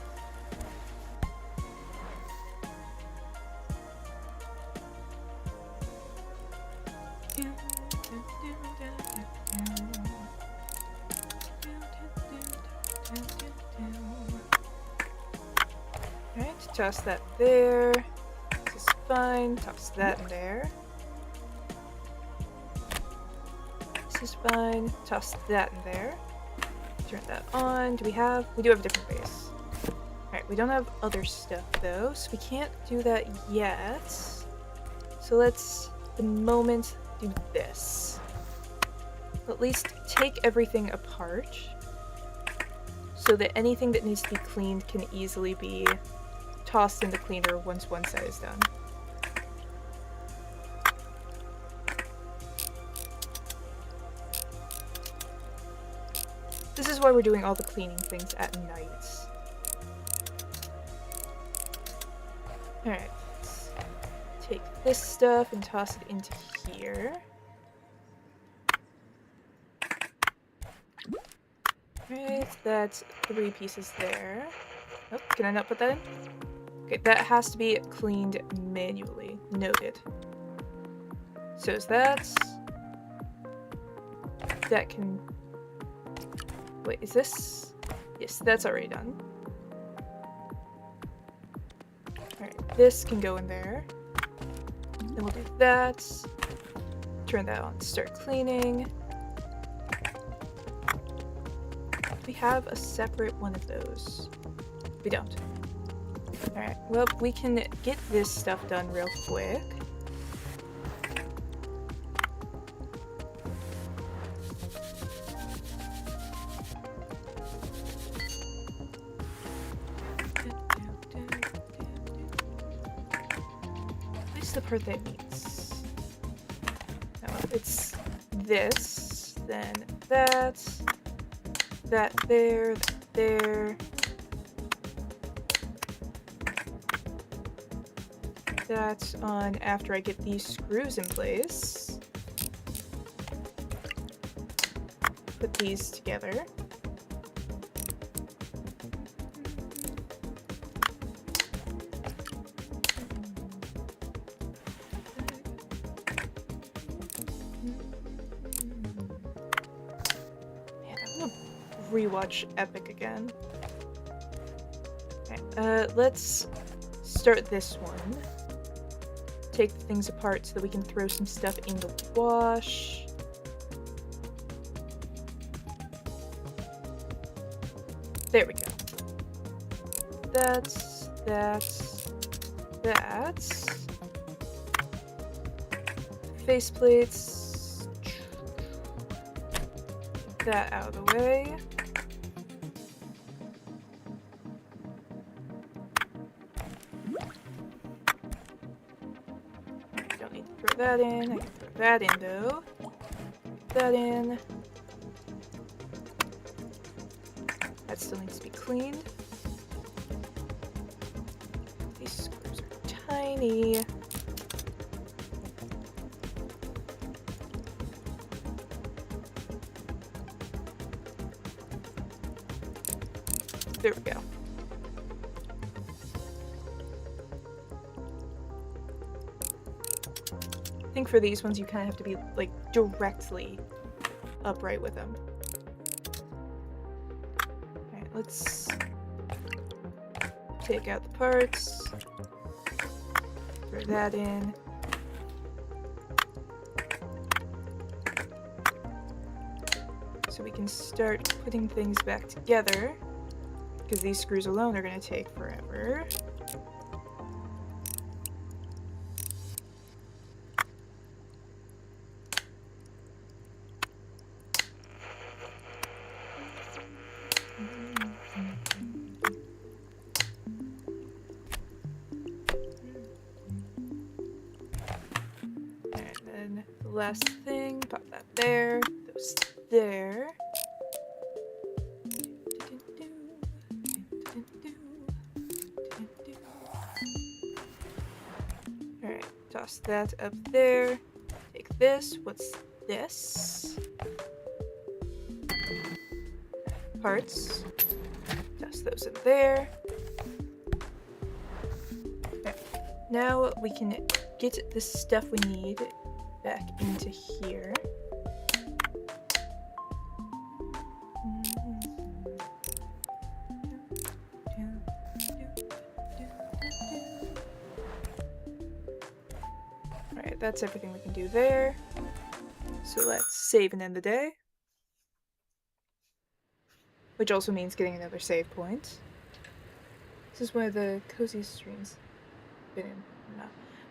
Alright, toss that there. This is fine. Toss that in there. This is fine. Toss that in there. Turn that on. We do have a different base. Alright, we don't have other stuff though, so we can't do that yet. So let's, at the moment, do this. At least take everything apart so that anything that needs to be cleaned can easily be tossed in the cleaner once one side is done. This is why we're doing all the cleaning things at night. Alright, let's take this stuff and toss it into here. Alright, that's 3 pieces there. Oh, can I not put that in? Okay, that has to be cleaned manually. Noted. So is that... That can... Wait, is this... Yes, that's already done. Alright, this can go in there. Then we'll do that. Turn that on, start cleaning. We have a separate one of those. We don't. Alright, well, we can get this stuff done real quick. What's the part that needs? Oh, it's this, then that there, that there. That's on after I get these screws in place. Put these together. Man, I'm gonna rewatch Epic again. Okay, let's start this one. Take the things apart so that we can throw some stuff in the wash. There we go. That's faceplates. Get that out of the way. Throw that in. I can throw that in though. Put that in. That still needs to be cleaned. These screws are tiny. There we go. I think for these ones you kind of have to be like directly upright with them. Alright, let's take out the parts. Throw that in. So we can start putting things back together. Because these screws alone are going to take forever. And then the last thing, pop that there, those there. Alright, toss that up there. Take this. What's this? Parts. Toss those in there. Okay. Now we can get the stuff we need back into here. Alright, that's everything we can do there. So let's save and end the day. Which also means getting another save point. This is one of the coziest streams I've been in. No.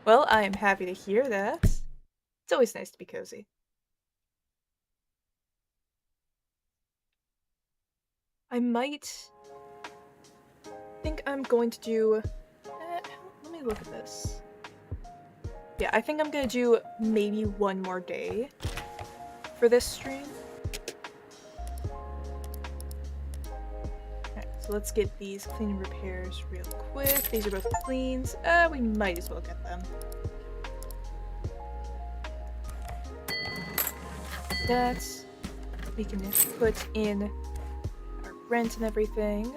Well, I am happy to hear that. It's always nice to be cozy. I might think I'm going to do... let me look at this. Yeah, I think I'm going to do maybe one more day for this stream. Okay, So let's get these clean and repairs real quick. These are both cleans. We might as well get them. That we can put in our rent and everything.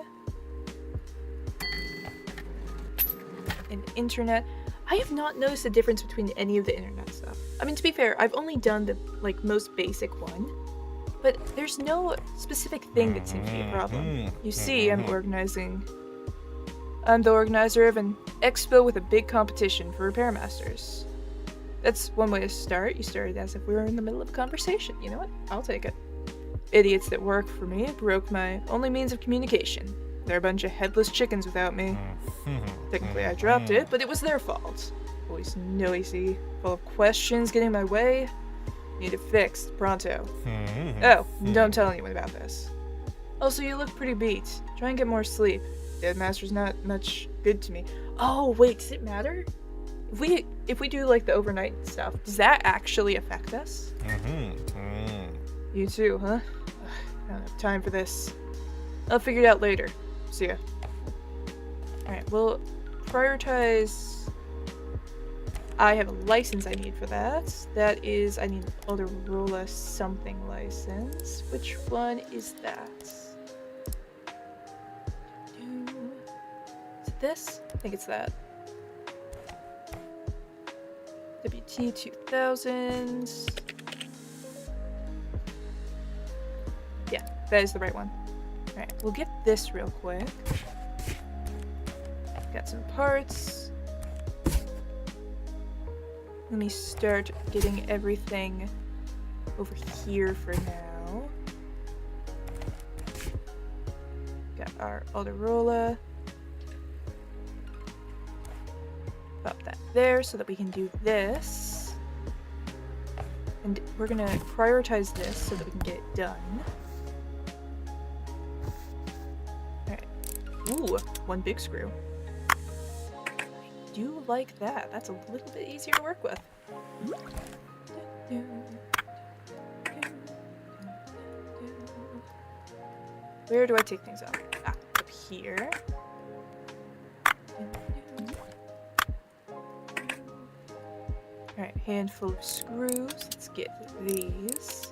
And internet. I have not noticed a difference between any of the internet stuff. I mean, to be fair, I've only done the most basic one. But there's no specific thing that seems to be a problem. You see, I'm the organizer of an expo with a big competition for repairmasters. That's one way to start. You started as if we were in the middle of a conversation. You know what? I'll take it. Idiots that work for me broke my only means of communication. They're a bunch of headless chickens without me. Technically, I dropped it, but it was their fault. Always noisy, full of questions getting in my way. Need it fixed, pronto. Oh, don't tell anyone about this. Also, you look pretty beat. Try and get more sleep. Deadmaster's not much good to me. Oh, wait, does it matter? If we do, like, the overnight stuff, does that actually affect us? You too, huh? I don't have time for this. I'll figure it out later. See ya. Alright, we'll prioritize... I have a license I need for that. That is, I need an Autorola something license. Which one is that? Is it this? I think it's that. WT 2000. Yeah, that is the right one. Alright, we'll get this real quick. Got some parts. Let me start getting everything over here for now. Got our Autorola. Pop that there so that we can do this. And we're gonna prioritize this so that we can get it done. Alright. Ooh, one big screw. I do like that. That's a little bit easier to work with. Where do I take things up? Ah, up here. Alright, handful of screws. Let's get these.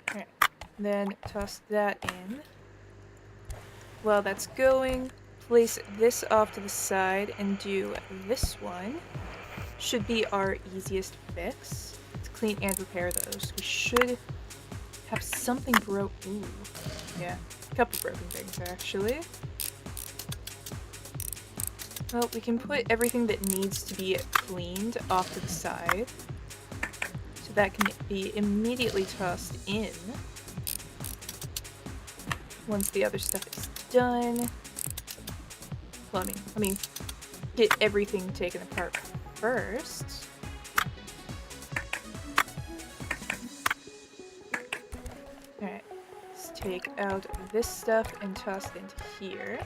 Alright, then toss that in. While that's going, place this off to the side and do this one. Should be our easiest fix. Let's clean and repair those. We should have something broke. Ooh, yeah, a couple broken things actually. Well, we can put everything that needs to be cleaned off to the side. So that can be immediately tossed in. Once the other stuff is done. Well, let me get everything taken apart first. Alright, let's take out this stuff and toss it into here.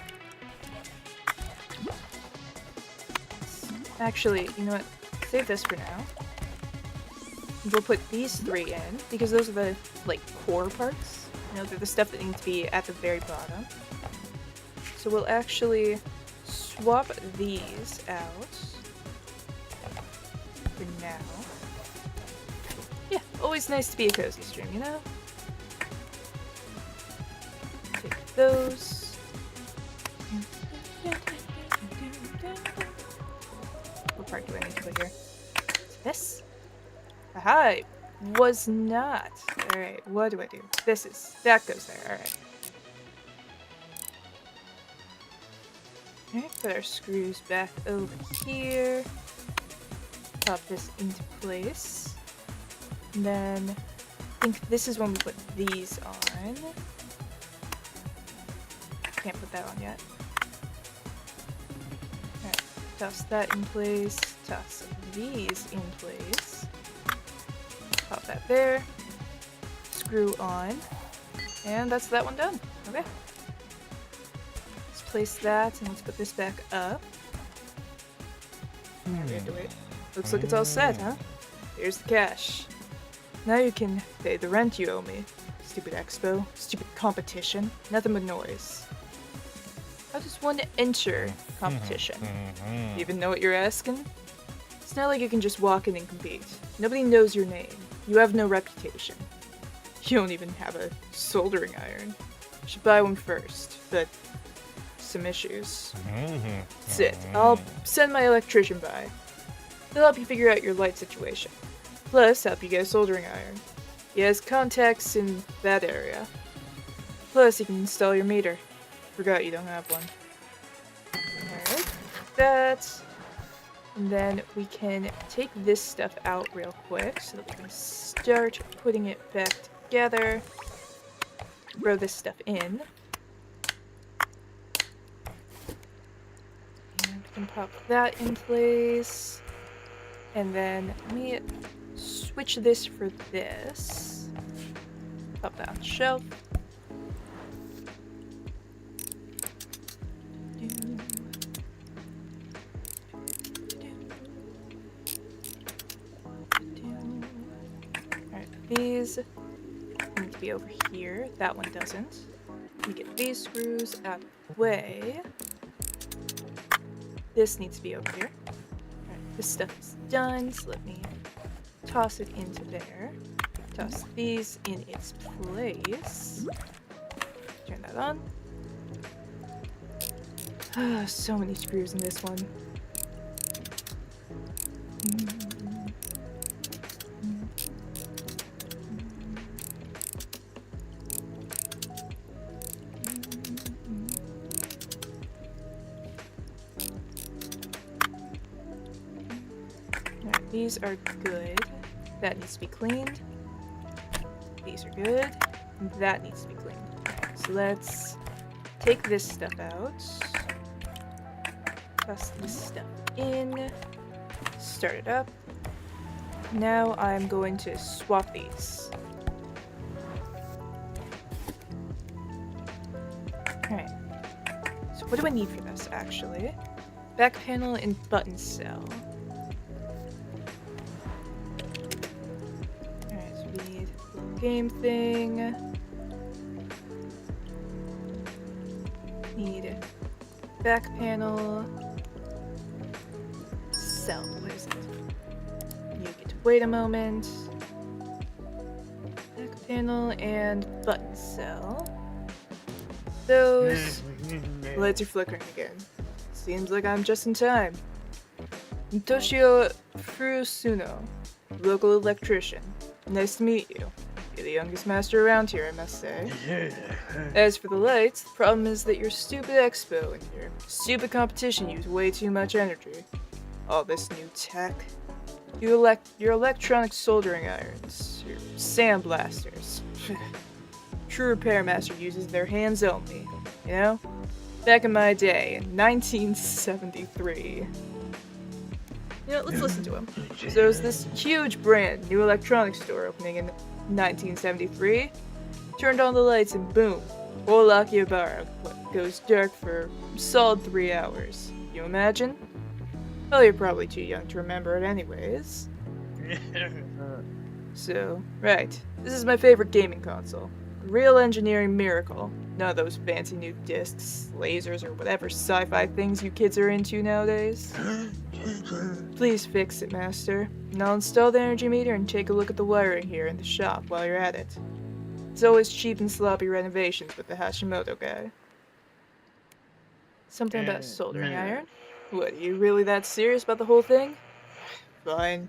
Actually, you know what? Save this for now. We'll put these three in, because those are the, like, core parts. You know, they're the stuff that needs to be at the very bottom. So we'll actually swap these out for now. Yeah, always nice to be a cozy stream, you know? Take those. What part do I need to put here? This? Aha! It was not. Alright, what do I do? That goes there, alright. Alright, put our screws back over here. Pop this into place. And then I think this is when we put these on. Can't put that on yet. Alright, toss that in place. Toss these in place. Pop that there. Screw on. And that's that one done. Okay. Let's place that and let's put this back up. Now we have to wait. Looks like it's all set, huh? Here's the cash. Now you can pay the rent you owe me. Stupid expo. Stupid competition. Nothing but noise. How does one enter competition? You even know what you're asking? It's not like you can just walk in and compete. Nobody knows your name. You have no reputation. You don't even have a soldering iron. You should buy one first, but some issues. That's it. I'll send my electrician by. He'll help you figure out your light situation. Plus, help you get a soldering iron. He has contacts in that area. Plus, he can install your meter. Forgot you don't have one. Alright, that. And then we can take this stuff out real quick so that we can start putting it back together. Throw this stuff in. And we can pop that in place. And then let me switch this for this. Pop that on the shelf. Alright, these need to be over here. That one doesn't. We get these screws out of the way. This needs to be over here. Alright, this stuff is done, so let me toss it into there. Toss these in its place. Turn that on. So many screws in this one. Alright, these are good. That needs to be cleaned. These are good. And that needs to be cleaned. Alright, so let's take this stuff out. Toss this stuff in. Start it up. Now I'm going to swap these. Alright. So what do I need for this, actually? Back panel and button cell. Alright, so we need a little game thing. Need back panel. Cell, what is it? You get to wait a moment. Back panel and button cell. Those lights are flickering again. Seems like I'm just in time. Toshio Furusuno, local electrician. Nice to meet you. You're the youngest master around here, I must say. As for the lights, the problem is that your stupid expo and your stupid competition use way too much energy. All this new tech. Your electronic soldering irons. Your sandblasters. True repair master uses their hands only. You know? Back in my day, in 1973. You know, let's listen to him. So there's this huge brand new electronics store opening in 1973. Turned on the lights and boom, whole Akihabara goes dark for a solid 3 hours. You imagine? Well, you're probably too young to remember it anyways. So, right. This is my favorite gaming console. A real engineering miracle. None of those fancy new discs, lasers, or whatever sci-fi things you kids are into nowadays. Please fix it, Master. And I'll install the energy meter and take a look at the wiring here in the shop while you're at it. It's always cheap and sloppy renovations with the Hashimoto guy. Something about soldering iron? What, are you really that serious about the whole thing? Fine.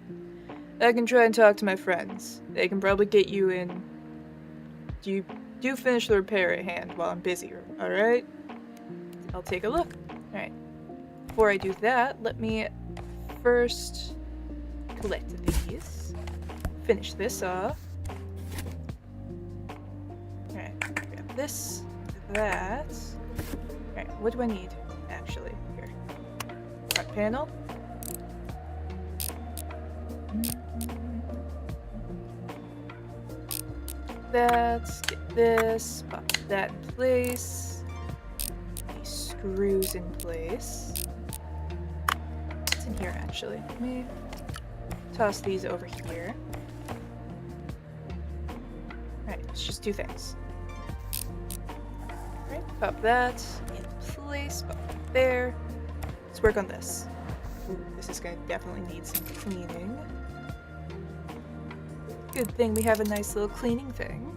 I can try and talk to my friends. They can probably get you in. You do finish the repair at hand while I'm busy, alright? I'll take a look. Alright. Before I do that, let me first collect these. Finish this off. Alright, grab this, that. Alright, what do I need, actually? Here. Front panel. Let's get this, pop that in place. These screws in place. What's in here, actually? Let me toss these over here. let's just do things. Alright, pop that in place, pop that there. Let's work on this. Ooh, this is gonna definitely need some cleaning. Good thing we have a nice little cleaning thing.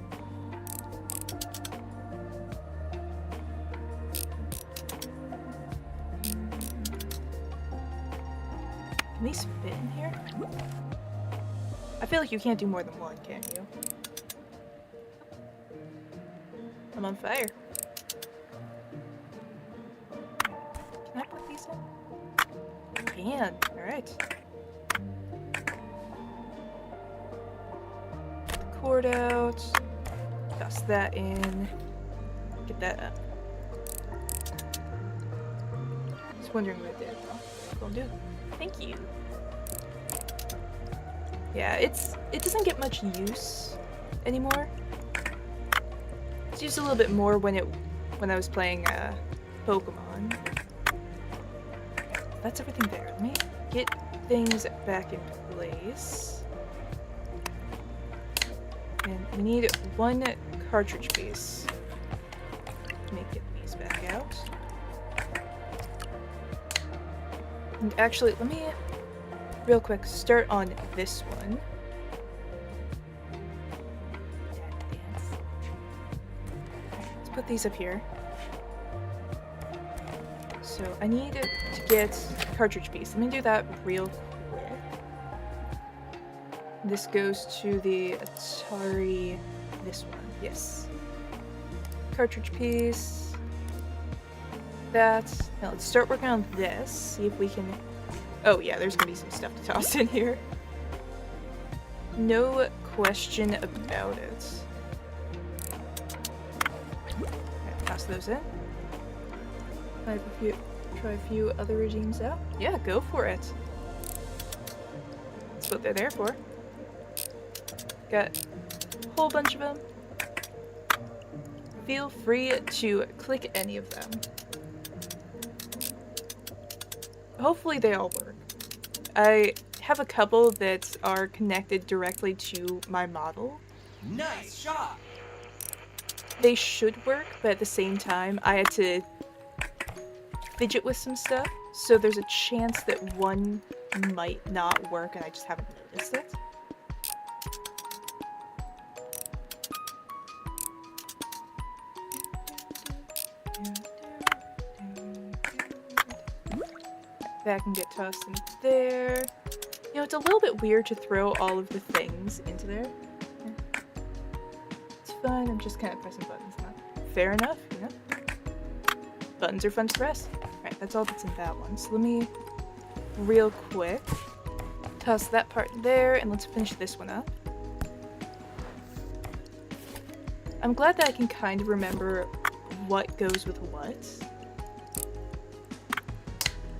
Can these fit in here? I feel like you can't do more than one, can you? I'm on fire. Can I put these in? I can. Alright. Get the cord out. Toss that in. Get that up. Just wondering what it did. Well, do. Thank you. Yeah, it doesn't get much use anymore. It's used a little bit more when I was playing Pokemon. That's everything there. Let me get things back in place. And we need one cartridge piece. Let me get these back out. And actually, let me real quick start on this one. Let's put these up here. So I need to get a cartridge piece. Let me do that real quick. This goes to the Atari, this one, yes. Cartridge piece. That. Now let's start working on this, see if we can... Oh yeah, there's gonna be some stuff to toss in here. No question about it. Alright, toss those in. Try a few other regimes out. Yeah, go for it. That's what they're there for. Got a whole bunch of them. Feel free to click any of them. Hopefully they all work. I have a couple that are connected directly to my model. Nice shot! They should work, but at the same time, I had to fidget with some stuff, so there's a chance that one might not work and I just haven't noticed it. That can get tossed in there. You know, it's a little bit weird to throw all of the things into there. It's fun, I'm just kind of pressing buttons now. Fair enough, you know? Buttons are fun to press. Alright, that's all that's in that one. So let me, real quick, toss that part there, and let's finish this one up. I'm glad that I can kind of remember what goes with what.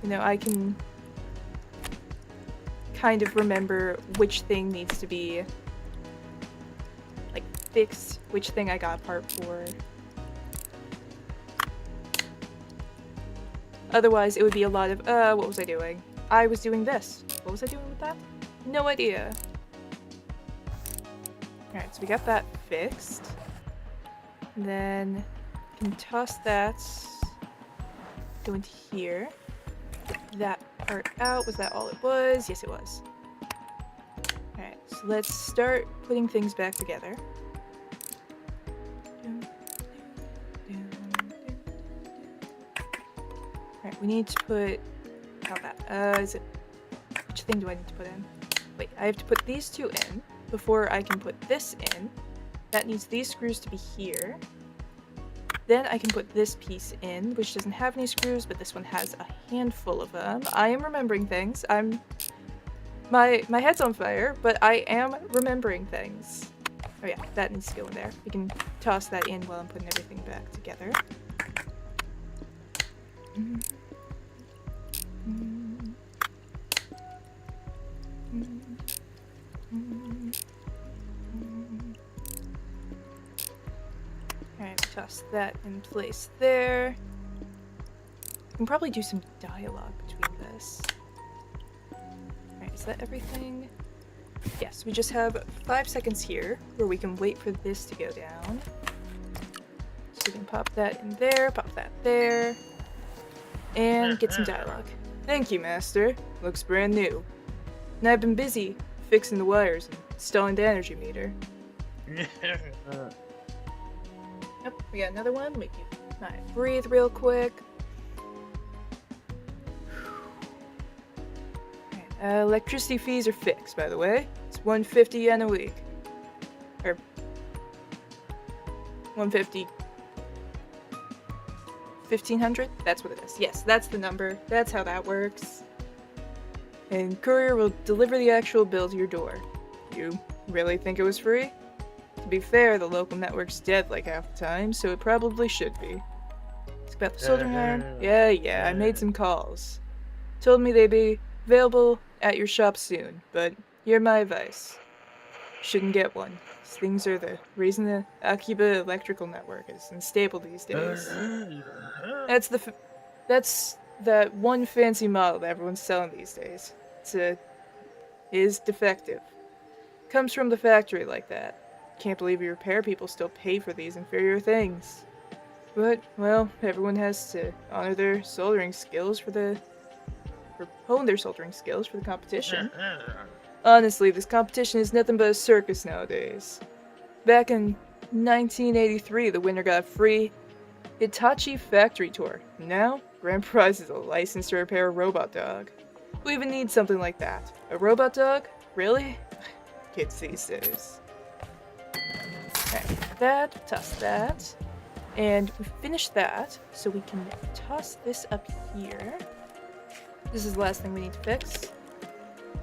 You know, I can kind of remember which thing needs to be, like, fixed, which thing I got a part for. Otherwise, it would be a lot of, what was I doing? I was doing this. What was I doing with that? No idea. Alright, so we got that fixed. And then, we can toss that, go into here. That part out. Was that all it was? Yes, it was. Alright, so let's start putting things back together. Alright, we need to put... How that? Is it... Which thing do I need to put in? Wait, I have to put these two in before I can put this in. That needs these screws to be here. Then I can put this piece in, which doesn't have any screws, but this one has a handful of them. I am remembering things. My head's on fire, but I am remembering things. Oh yeah, that needs to go in there. We can toss that in while I'm putting everything back together. Alright, toss that in place there. I can probably do some dialogue between this. Alright, is that everything? Yes, we just have 5 seconds here where we can wait for this to go down. So we can pop that in there, pop that there, and get some dialogue. Thank you, Master. Looks brand new. And I've been busy fixing the wires and installing the energy meter. Yep, we got another one. We can breathe real quick. Electricity fees are fixed, by the way. It's 150 yen a week. Or 150. 1500? That's what it is. Yes, that's the number. That's how that works. And courier will deliver the actual bill to your door. You really think it was free? To be fair, the local network's dead like half the time, so it probably should be. It's about the soldering iron? Yeah, I made some calls. Told me they'd be available at your shop soon, but hear my advice. Shouldn't get one. These things are the reason the Akiba electrical network is unstable these days. That's that one fancy model that everyone's selling these days. Is defective. Comes from the factory like that. Can't believe your repair people still pay for these inferior things. But, well, everyone has to honor their soldering skills hone their soldering skills for the competition. Honestly, this competition is nothing but a circus nowadays. Back in 1983, the winner got a free Hitachi factory tour. Now, grand prize is a license to repair a robot dog. Who even needs something like that? A robot dog? Really? Kids these days. Alright, toss that. And we finished that, so we can toss this up here. This is the last thing we need to fix.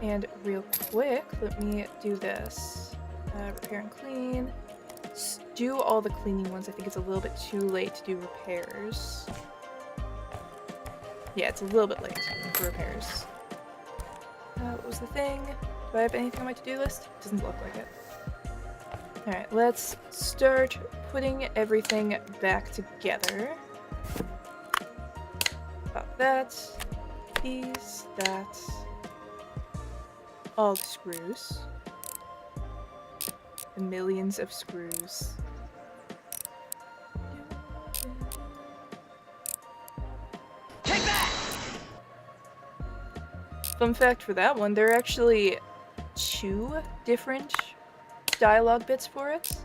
And real quick, let me do this. Repair and clean. Do all the cleaning ones. I think it's a little bit too late to do repairs. Yeah, it's a little bit late for repairs. What was the thing? Do I have anything on my to-do list? Doesn't look like it. Alright, let's start putting everything back together. About that. These, that. All the screws. The millions of screws. Take that! Fun fact for that one, there are actually 2 different dialogue bits for it.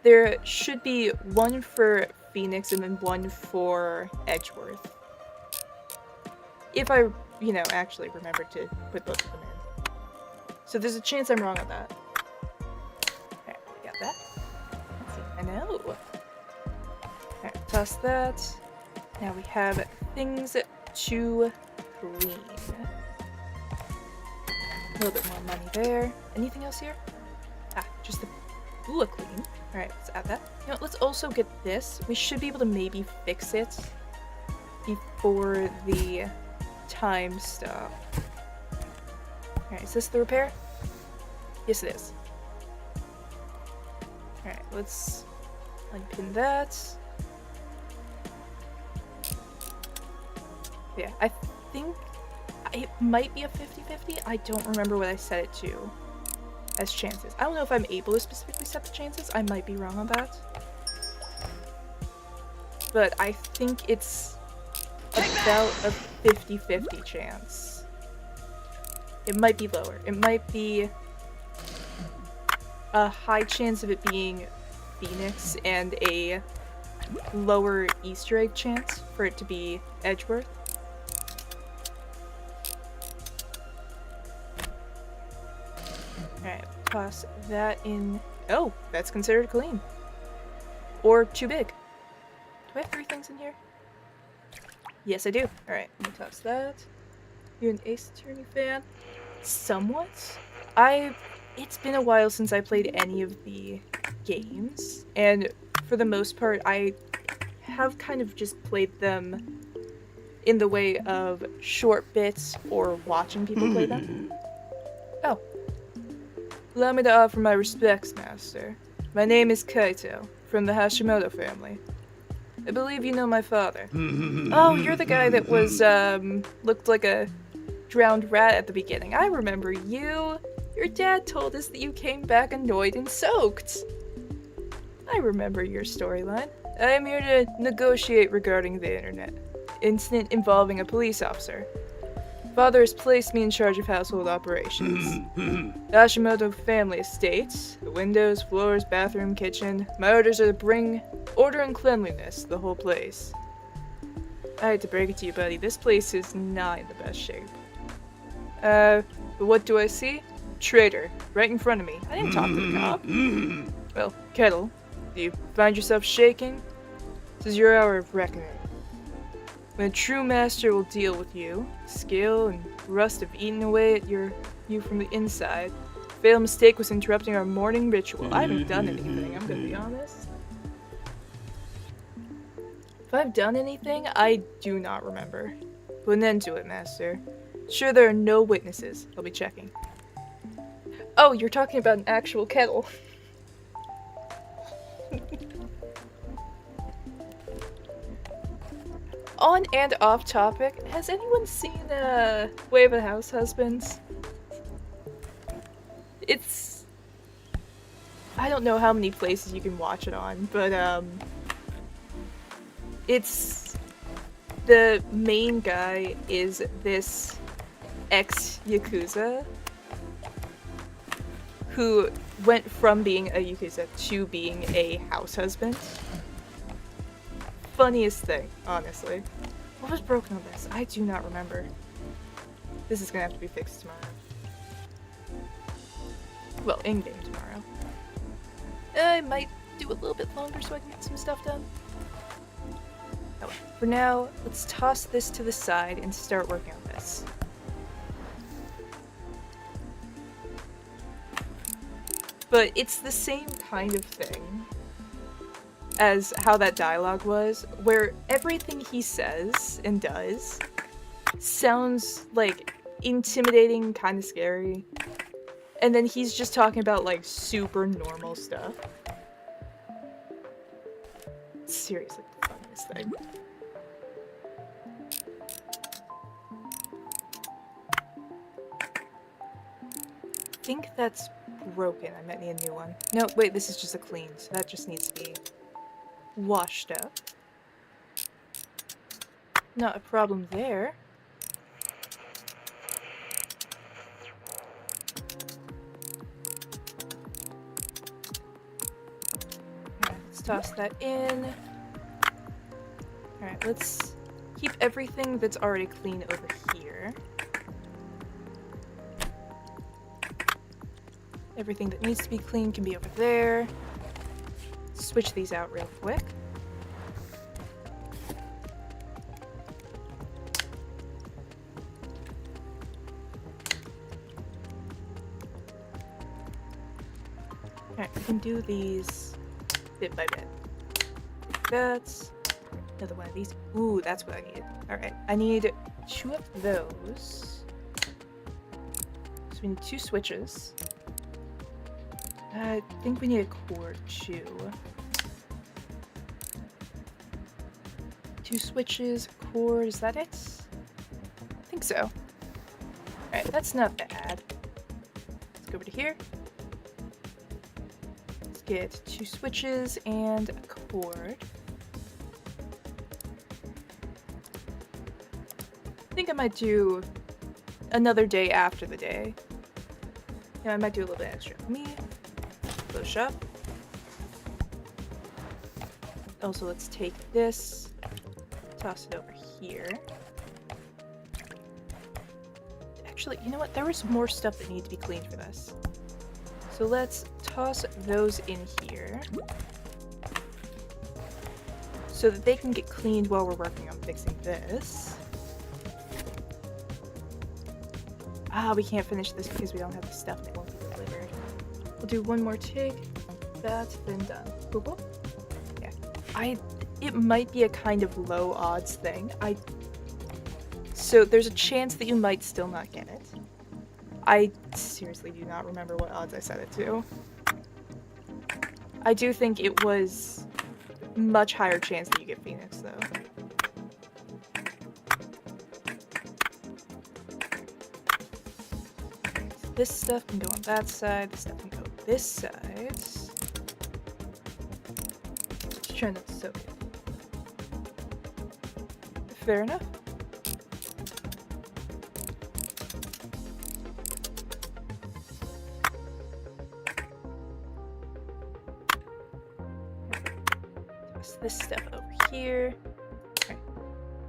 There should be one for Phoenix and then one for Edgeworth. If I, actually remembered to put both of them in. So there's a chance I'm wrong on that. Alright, we got that. Let's see. I know. Alright, toss that. Now we have things to clean. A little bit more money there. Anything else here? Just the clean. Alright, let's add that. Let's also get this. We should be able to maybe fix it before the time stop. Alright, is this the repair? Yes, it is. Alright, let's unpin that. Yeah, I think it might be a 50-50. I don't remember what I set it to as chances. I don't know if I'm able to specifically set the chances. I might be wrong on that. But I think it's about a 50-50 chance. It might be lower. It might be a high chance of it being Phoenix and a lower Easter egg chance for it to be Edgeworth. Alright, toss that in. Oh, that's considered clean. Or too big. Do I have 3 things in here? Yes, I do. Alright, let me toss that. You're an Ace Attorney fan? Somewhat. It's been a while since I played any of the games, and for the most part, I have kind of just played them in the way of short bits or watching people play them. Oh. Allow me to offer my respects, Master. My name is Kaito, from the Hashimoto family. I believe you know my father. Oh, you're the guy that was, looked like a drowned rat at the beginning. I remember you. Your dad told us that you came back annoyed and soaked. I remember your storyline. I am here to negotiate regarding the internet. Incident involving a police officer. Father has placed me in charge of household operations. The Hashimoto family estate. The windows, floors, bathroom, kitchen. My orders are to bring order and cleanliness to the whole place. I hate to break it to you, buddy. This place is not in the best shape. But what do I see? Traitor. Right in front of me. I didn't talk to the cop. Well, Kettle, do you find yourself shaking? This is your hour of reckoning. When a true master will deal with you, skill and rust have eaten away at you from the inside. Fatal mistake was interrupting our morning ritual. I haven't done anything, I'm gonna be honest. If I've done anything, I do not remember. Put an end to it, master. Sure, there are no witnesses. I'll be checking. Oh, you're talking about an actual kettle. On and off topic, has anyone seen Way of the House Husbands? It's... I don't know how many places you can watch it on, but it's... The main guy is this ex-Yakuza who went from being a Yakuza to being a house husband. Funniest thing, honestly. What was broken on this? I do not remember. This is gonna have to be fixed tomorrow. Well, in-game tomorrow. I might do a little bit longer so I can get some stuff done. Oh, for now, let's toss this to the side and start working on this. But it's the same kind of thing as how that dialogue was, where everything he says and does sounds like intimidating, kind of scary, and then he's just talking about like super normal stuff. Seriously, the funniest thing. I think that's broken. I might need a new one. No, wait, this is just a clean, so that just needs to be washed up. Not a problem there. Alright, let's toss that in. Alright, let's keep everything that's already clean over here. Everything that needs to be clean can be over there. Switch these out real quick. Alright, we can do these bit by bit. That's another one of these. Ooh, that's what I need. Alright, I need 2 of those. So we need 2 switches. I think we need a cord too. 2 switches, a cord, is that it? I think so. Alright, that's not bad. Let's go over to here. Let's get 2 switches and a cord. I think I might do another day after the day. Yeah, I might do a little bit extra for me. Close up. Also, let's take this, toss it over here. Actually, you know what? There was more stuff that needed to be cleaned for this. So let's toss those in here so that they can get cleaned while we're working on fixing this. Ah, we can't finish this because we don't have the stuff and it won't be delivered. We'll do one more take. That's been done. Boop, boop. Yeah. It might be a kind of low odds thing. So there's a chance that you might still not get it. I seriously do not remember what odds I set it to. I do think it was much higher chance that you get Phoenix though. this stuff can go on that side, this stuff can go this side. Just trying not to soak it. Fair enough. Toss this stuff over here. Okay.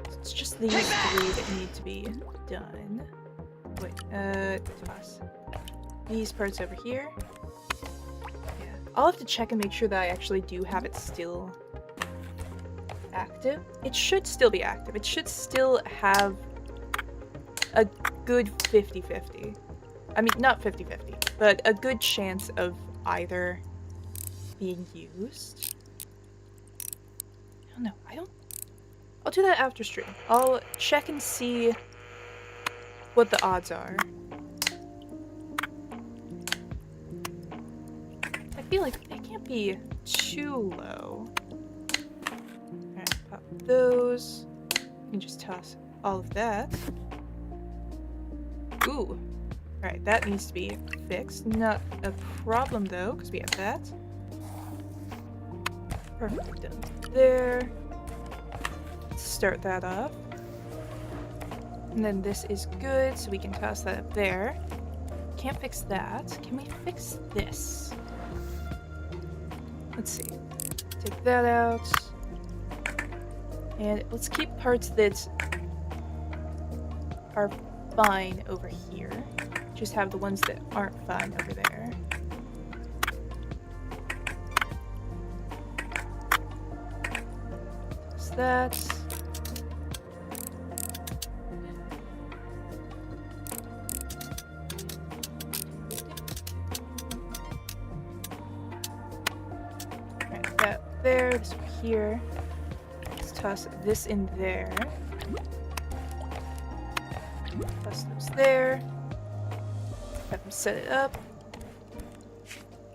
So it's just these three that need to be done. Wait, toss these parts over here. Yeah. I'll have to check and make sure that I actually do have it still active. It should still be active. It should still have a good 50-50. I mean, not 50-50, but a good chance of either being used. I don't know. I'll do that after stream. I'll check and see what the odds are. I feel like it can't be too low. Alright, pop those. You can just toss all of that. Ooh. Alright, that needs to be fixed. Not a problem though, because we have that. Perfectly done there. Let's start that off. And then this is good, so we can toss that up there. Can't fix that. Can we fix this? Let's see. Take that out. And let's keep parts that are fine over here. Just have the ones that aren't fine over there. Toss that. There, this over here. Let's toss this in there. Toss those there. Have them set it up.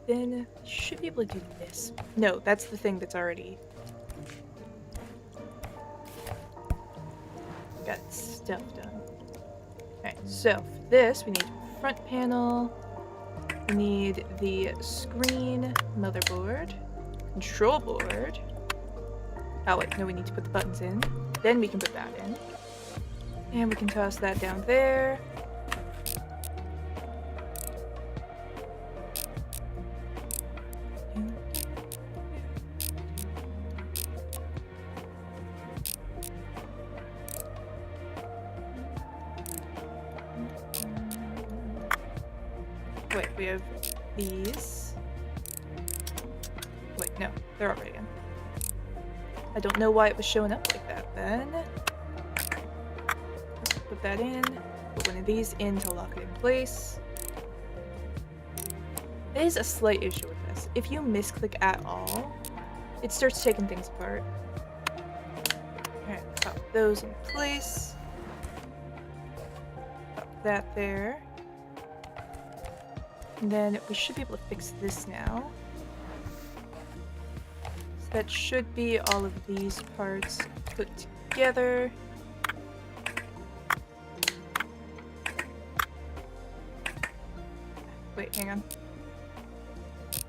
Then should be able to do this. No, that's the thing that's already got stuff done. Alright, so for this we need front panel. We need the screen, motherboard. Control board. Oh wait, no, we need to put the buttons in. Then we can put that in. And we can toss that down there. Wait, we have these. Wait, no, they're already in. I don't know why it was showing up like that then. Let's put that in. Put one of these in to lock it in place. There is a slight issue with this. If you misclick at all, it starts taking things apart. Alright, pop those in place. Pop that there. And then we should be able to fix this now. That should be all of these parts put together. Wait, hang on.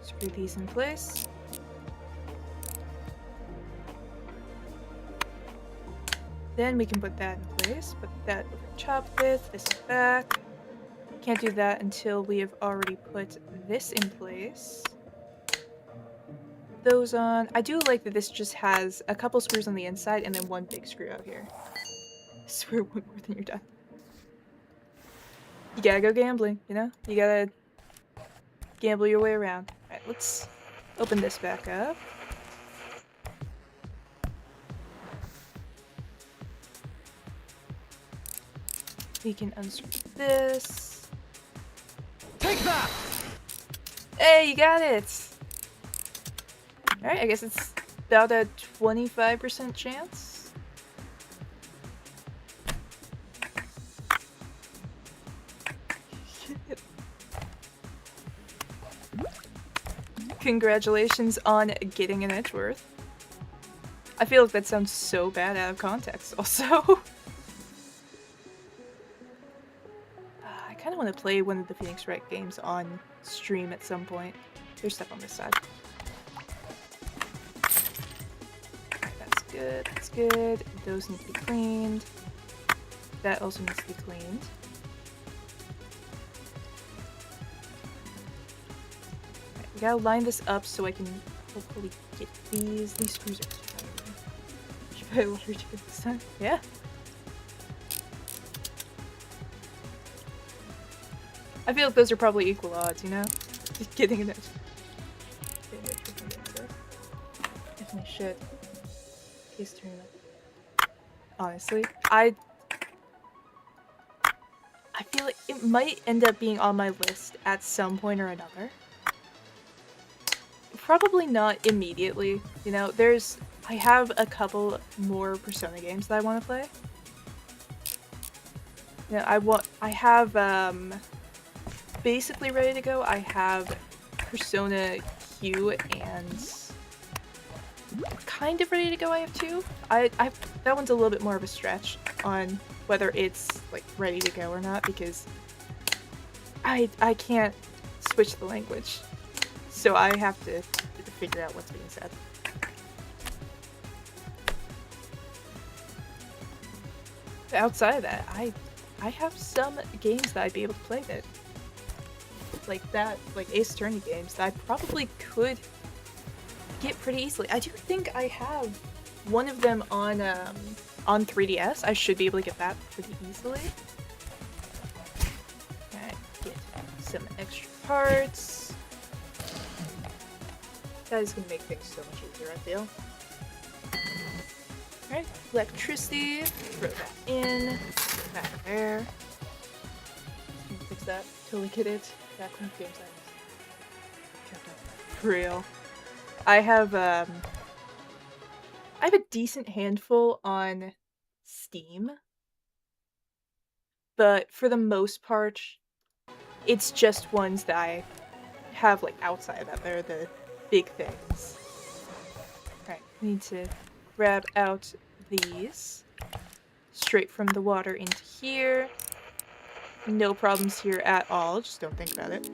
Screw these in place. Then we can put that in place. Put that over top with this back. Can't do that until we have already put this in place. Those on. I do like that this just has a couple screws on the inside and then one big screw out here. I swear one more than you're done. You gotta go gambling, you know? You gotta gamble your way around. Alright, let's open this back up. We can unscrew this. Take that! Hey, you got it! Alright, I guess it's about a 25% chance. Congratulations on getting an Edgeworth. I feel like that sounds so bad out of context also. I kind of want to play one of the Phoenix Wright games on stream at some point. There's stuff on this side. Alright, that's good, that's good. Those need to be cleaned. That also needs to be cleaned. Alright, we gotta line this up so I can hopefully get these. These screws are tiny. Should I larger this time? Yeah. I feel like those are probably equal odds, you know? Just getting it. Definitely should. Case tournament. Honestly, I feel like it might end up being on my list at some point or another. Probably not immediately, you know? I have a couple more Persona games that I want to play. You know, I have, basically ready to go. I have Persona Q and kind of ready to go. I have 2. That one's a little bit more of a stretch on whether it's like ready to go or not, because I can't switch the language, so I have to figure out what's being said. But outside of that, I have some games that I'd be able to play that like Ace Attorney games that I probably could get pretty easily. I do think I have one of them on 3DS. I should be able to get that pretty easily. Alright, get some extra parts. That is gonna make things so much easier, I feel. Alright, electricity, throw that in, back there. Fix that, totally get it. Background games for real. I have a decent handful on Steam, but for the most part, it's just ones that I have like outside that. They're the big things. Alright, we need to grab out these straight from the water into here. No problems here at all, just don't think about it.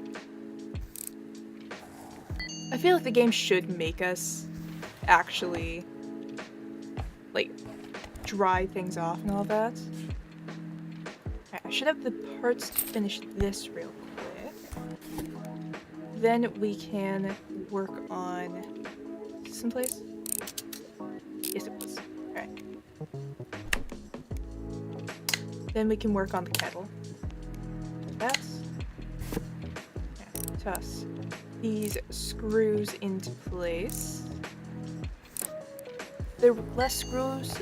I feel like the game should make us actually, like, dry things off and all that. Alright, I should have the parts to finish this real quick. Then we can work on... Is this in place? Yes, it was. Alright. Then we can work on the kettle. That. Yeah, toss these screws into place. The less screws...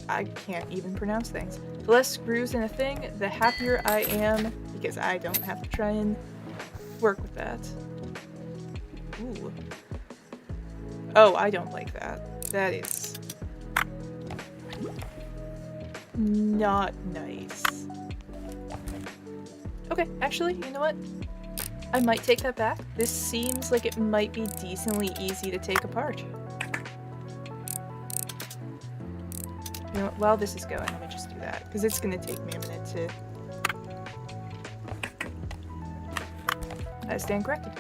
I can't even pronounce things. The less screws in a thing, the happier I am, because I don't have to try and work with that. Ooh. Oh, I don't like that. That is... not nice. Okay, actually, you know what? I might take that back. This seems like it might be decently easy to take apart. You know what? While this is going, let me just do that, because it's going to take me a minute to... I stand corrected.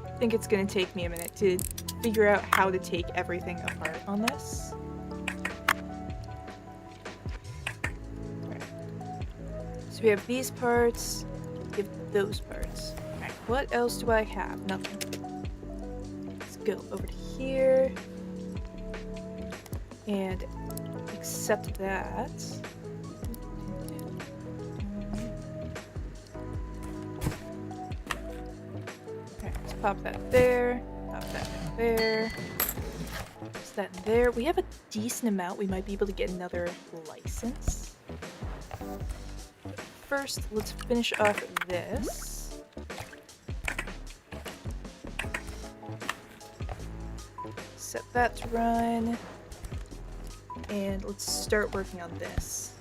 I think it's going to take me a minute to figure out how to take everything apart on this. Right. So we have these parts, we have those parts. Alright, what else do I have? Nothing. Let's go over to here and accept that. Okay, let's pop that there, pop that there. Is that there? We have a decent amount. We might be able to get another license. First, let's finish off this. Set that to run. And let's start working on this.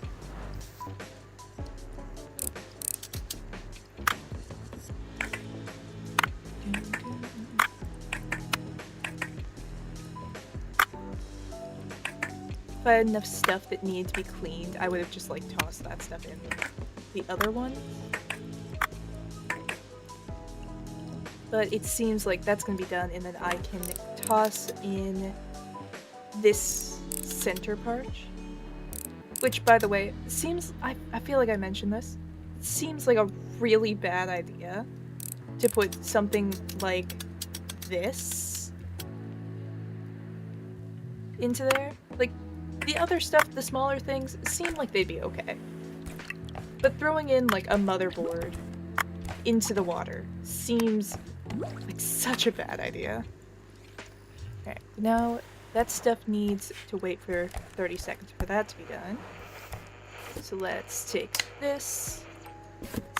I had enough stuff that needed to be cleaned, I would have just like tossed that stuff in the other one. But it seems like that's gonna be done, and then I can toss in this center part. Which, by the way, seems, I feel like I mentioned this. It seems like a really bad idea to put something like this into there. Like, the other stuff, the smaller things, seem like they'd be okay. But throwing in, like, a motherboard into the water seems like such a bad idea. Alright, now that stuff needs to wait for 30 seconds for that to be done. So let's take this,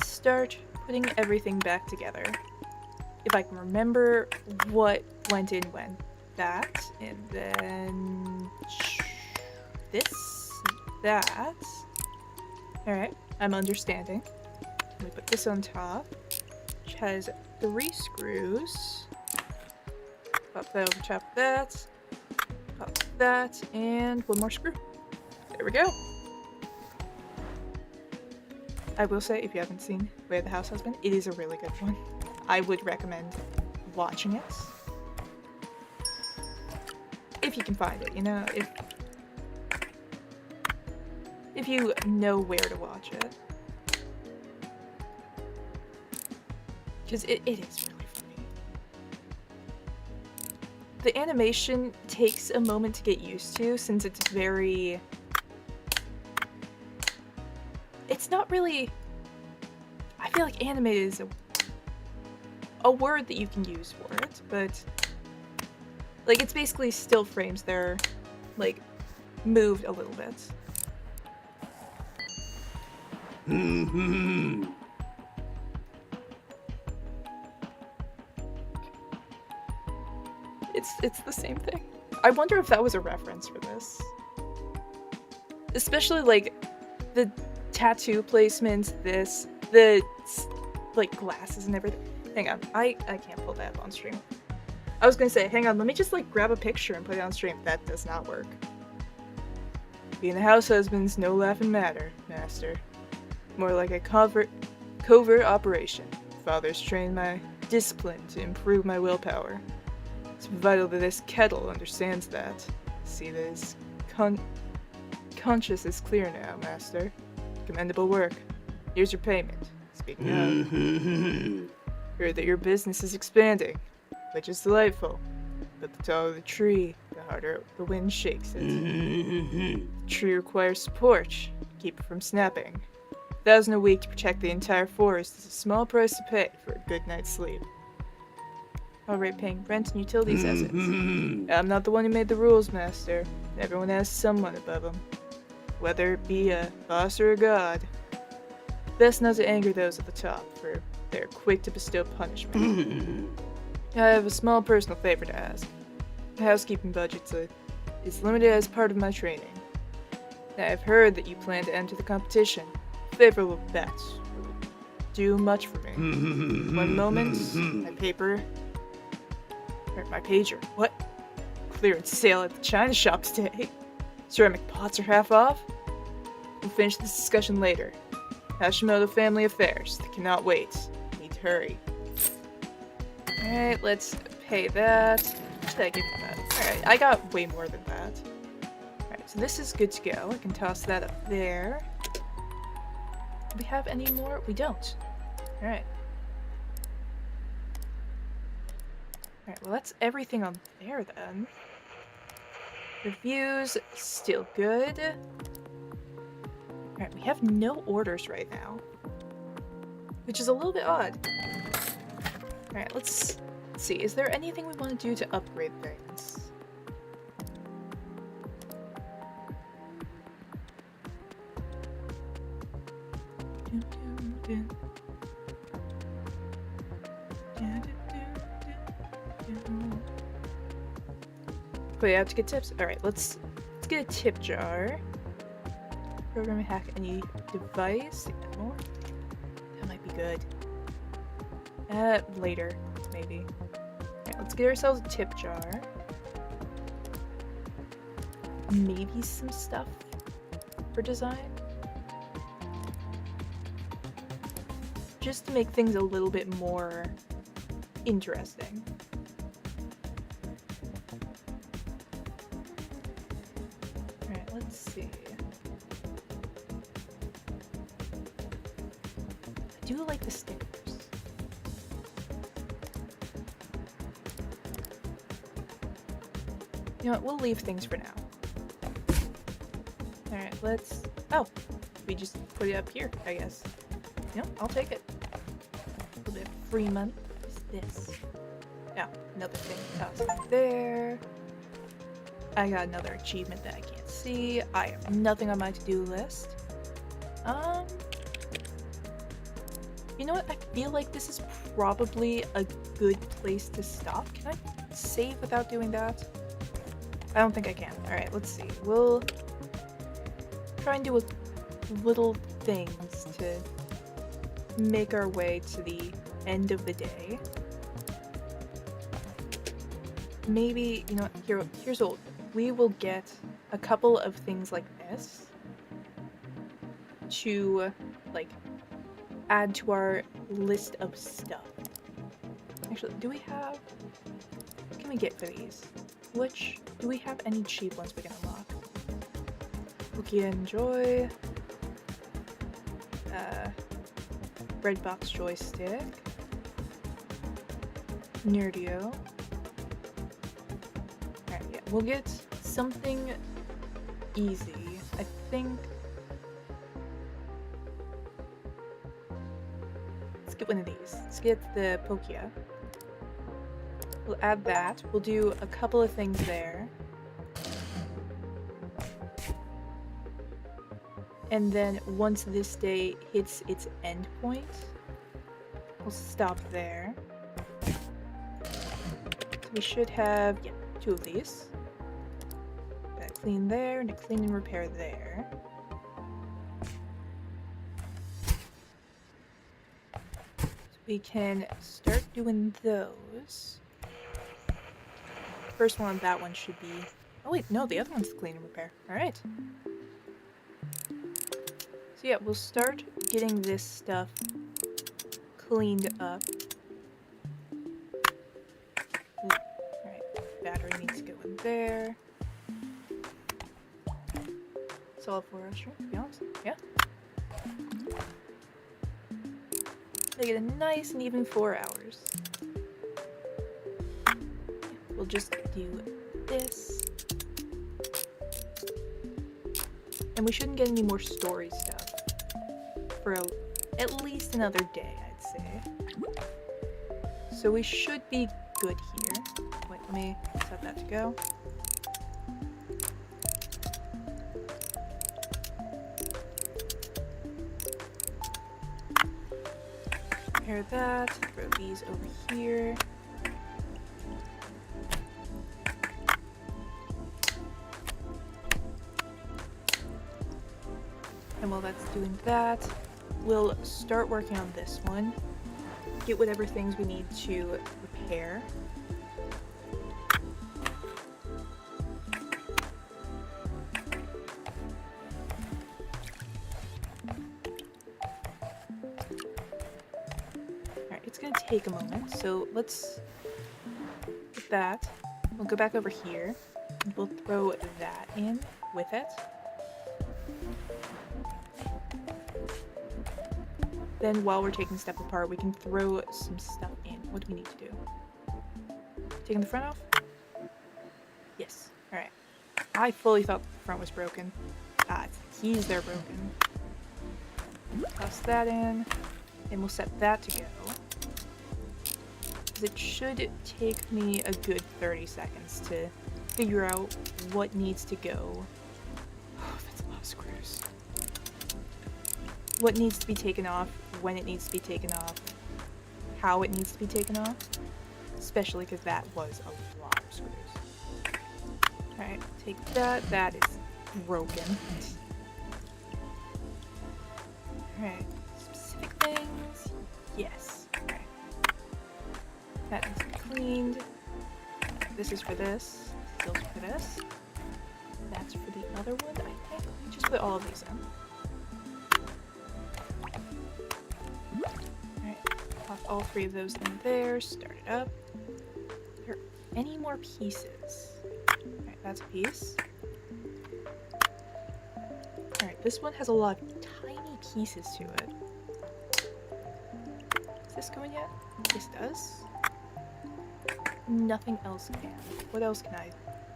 start putting everything back together. If I can remember what went in when. That, and then this, that. Alright, I'm understanding. We put this on top, which has 3 screws. Pop that over top of that. Pop that, and 1 more screw. There we go. I will say, if you haven't seen Way of the House Husband, it is a really good one. I would recommend watching it. If you can find it, you know, if you know where to watch it. Because it is really funny. The animation takes a moment to get used to, since it's very... It's not really... I feel like animated is a word that you can use for it, but... Like, it's basically still frames. They're, like, moved a little bit. It's the same thing. I wonder if that was a reference for this. Especially, like, the tattoo placements, the, like, glasses and everything. Hang on, I can't pull that up on stream. I was gonna say, hang on, let me just, like, grab a picture and put it on stream. That does not work. Being a house husband's no laughing matter, master. More like a covert operation. Father's trained my discipline to improve my willpower. It's vital that this kettle understands that. See that his conscience is clear now, master. Commendable work. Here's your payment. Speaking of, heard that your business is expanding, which is delightful. But the taller the tree, the harder the wind shakes it. The tree requires support. Keep it from snapping. 1,000 a week to protect the entire forest is a small price to pay for a good night's sleep. Alright, paying rent and utilities assets. I'm not the one who made the rules, master. Everyone has someone above them. Whether it be a boss or a god. Best not to anger those at the top, for they're quick to bestow punishment. I have a small personal favor to ask. The housekeeping budget is limited as part of my training. I've heard that you plan to enter the competition. Favorable bets would do much for me. One moment, my paper... Or my pager. What? Clearance sale at the China shop today. Ceramic pots are half off? We'll finish this discussion later. Hashimoto family affairs. They cannot wait. Need to hurry. Alright, let's pay that. What should I give for that? Alright, I got way more than that. Alright, so this is good to go. I can toss that up there. Do we have any more? We don't. Alright. Alright, well that's everything on there then. Reviews, still good. Alright, we have no orders right now. Which is a little bit odd. Alright, let's see. Is there anything we want to do to upgrade things? But you have to get tips. Alright, let's get a tip jar. Program hack any device. More? That might be good. Later, maybe. Alright, let's get ourselves a tip jar. maybe some stuff for design. Just to make things a little bit more interesting. Alright, let's see. I do like the stickers. You know what, we'll leave things for now. Alright, let's... Oh! We just put it up here, I guess. You know, I'll take it. A little bit of free money. What's this? No, another thing. Toss it there. I got another achievement that I can't see. I have nothing on my to-do list. You know what? I feel like this is probably a good place to stop. Can I save without doing that? I don't think I can. Alright, let's see. We'll try and do a little things to make our way to the end of the day. Maybe, you know, here's what we will get a couple of things like this to, like, add to our list of stuff. Actually, do we have... What can we get for these? Do we have any cheap ones we can unlock? Cookie Enjoy. Breadbox joystick. Nerdio. Alright, yeah, we'll get something easy. I think... Let's get one of these. Let's get the Pokia. We'll add that. We'll do a couple of things there. And then once this day hits its end point, we'll stop there. So we should have, yeah, 2 of these. A clean there and a clean and repair there. So we can start doing those. First one on that one should be... Oh wait, no, the other one's the clean and repair. Alright. So yeah, we'll start getting this stuff cleaned up. Alright, battery needs to go in there. Solid 4 hours, to be honest. Yeah. They get a nice and even 4 hours. We'll just do this. And we shouldn't get any more story stuff for at least another day, I'd say. So we should be good here. Wait, let me set that to go. Repair that, throw these over here. And while that's doing that, we'll start working on this one. Get whatever things we need to repair. Alright, it's gonna take a moment, so let's get that. We'll go back over here, and we'll throw that in with it. Then while we're taking stuff apart, we can throw some stuff in. What do we need to do? Taking the front off? Yes. Alright. I fully thought the front was broken. Ah, it's the keys that are broken. Toss that in. And we'll set that to go. Because it should take me a good 30 seconds to figure out what needs to go. Oh, that's a lot of screws. What needs to be taken off, when it needs to be taken off, how it needs to be taken off, especially because that was a lot of screws. Alright, take that. That is broken. Alright, specific things. Yes. Alright. That needs to be cleaned. This is for this. This is also for this. that's for the other one, I think. Let me just put all of these in. Alright, pop all 3 of those in there, start it up. Are there any more pieces? Alright, that's a piece. Alright, this one has a lot of tiny pieces to it. Is this going yet? This does. Nothing else can. What else can I...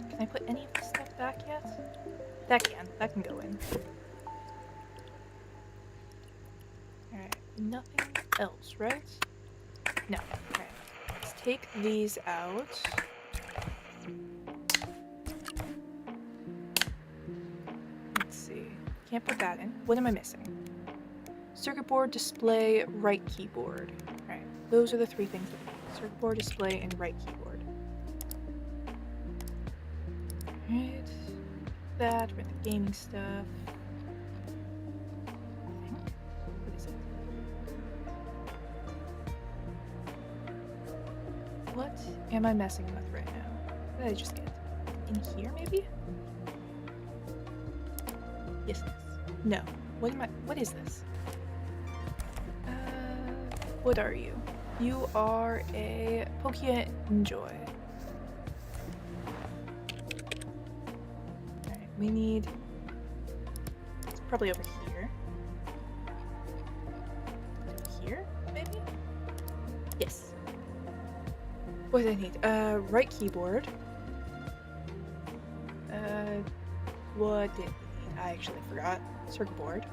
Can I put any of this stuff back yet? That can go in. Alright, nothing else, right? No. Alright, let's take these out. Let's see. Can't put that in. What am I missing? Circuit board, display, right keyboard. Alright, those are the 3 things that we need. Circuit board, display, and right keyboard. Alright. That, with the gaming stuff. What is it? What am I messing with right now? What did I just get? In here, maybe? Yes, this. No. What is this? What are you? You are a Pokia Enjoy. Alright, we need... It's probably over here. Over here, maybe? Yes. What do I need? Right keyboard. What did we need? I actually forgot. Circuit board.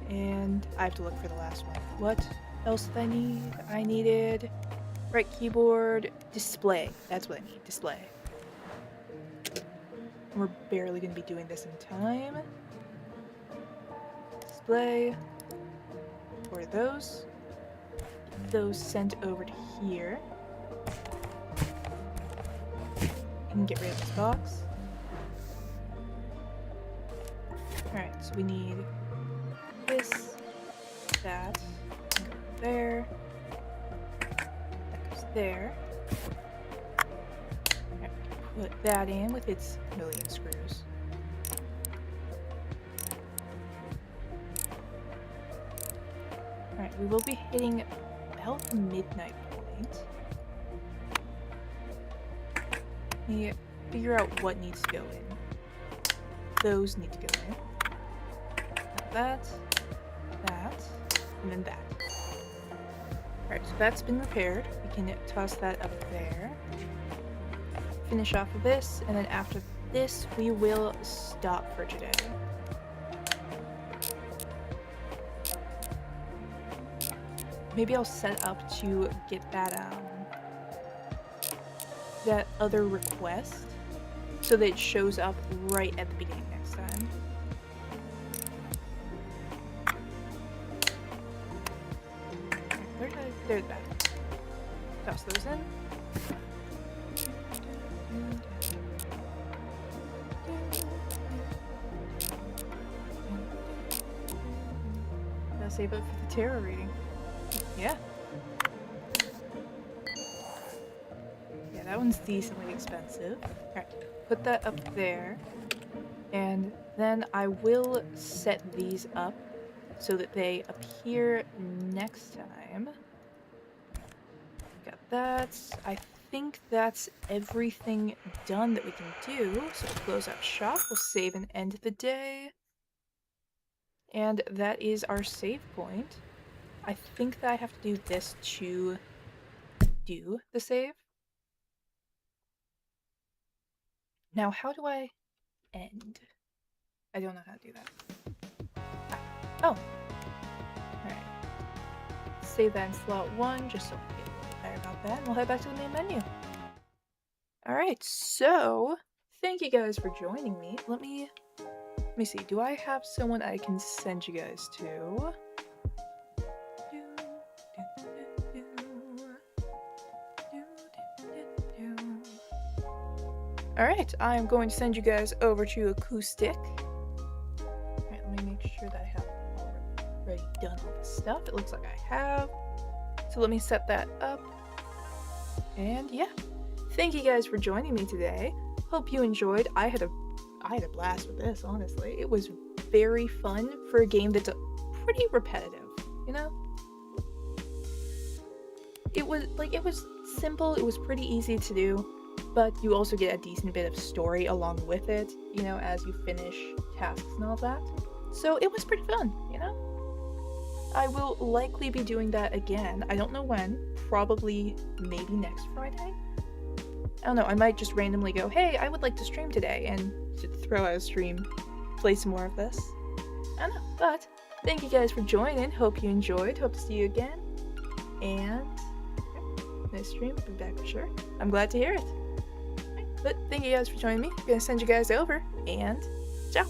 And I have to look for the last one. What else did I need? I needed right keyboard, display. That's what I need, display. We're barely going to be doing this in time. Display. Where are those? Get those sent over to here. And get rid of this box. Alright, so we need this, that, and go there, that goes there. Right, put that in with its million screws. Alright, we will be hitting about the midnight point. Let me figure out what needs to go in. Those need to go in. Now that, and then that. Alright, so that's been repaired. We can toss that up there. Finish off of this, and then after this, we will stop for today. Maybe I'll set up to get that other request so that it shows up right at the beginning next time. There's that. Toss those in. I'll save it for the tarot reading. Yeah. Yeah, that one's decently expensive. Alright, put that up there. And then I will set these up so that they appear next time. Got that. I think that's everything done that we can do. So we'll close up shop. We'll save and end the day. And that is our save point. I think that I have to do this to do the save. Now, how do I end? I don't know how to do that. Oh. Alright. Save that in slot 1, just so we get a little tired about that. And we'll head back to the main menu. Alright, so thank you guys for joining me. Let me see. Do I have someone I can send you guys to? Alright, I'm going to send you guys over to Acoustic. Alright, let me make sure that I have already done all this stuff. It looks like I have. So let me set that up. And yeah, thank you guys for joining me today. Hope you enjoyed. I had a blast with this, honestly. It was very fun for a game that's pretty repetitive, you know? It was simple, it was pretty easy to do, but you also get a decent bit of story along with it, you know, as you finish tasks and all that. So it was pretty fun, you know? I will likely be doing that again. I don't know when. Probably maybe next Friday? I don't know, I might just randomly go, hey, I would like to stream today, and throw out a stream, play some more of this. I don't know, but thank you guys for joining. Hope you enjoyed. Hope to see you again. And nice stream. I'll be back for sure. I'm glad to hear it. But thank you guys for joining me. I'm gonna send you guys over, and ciao.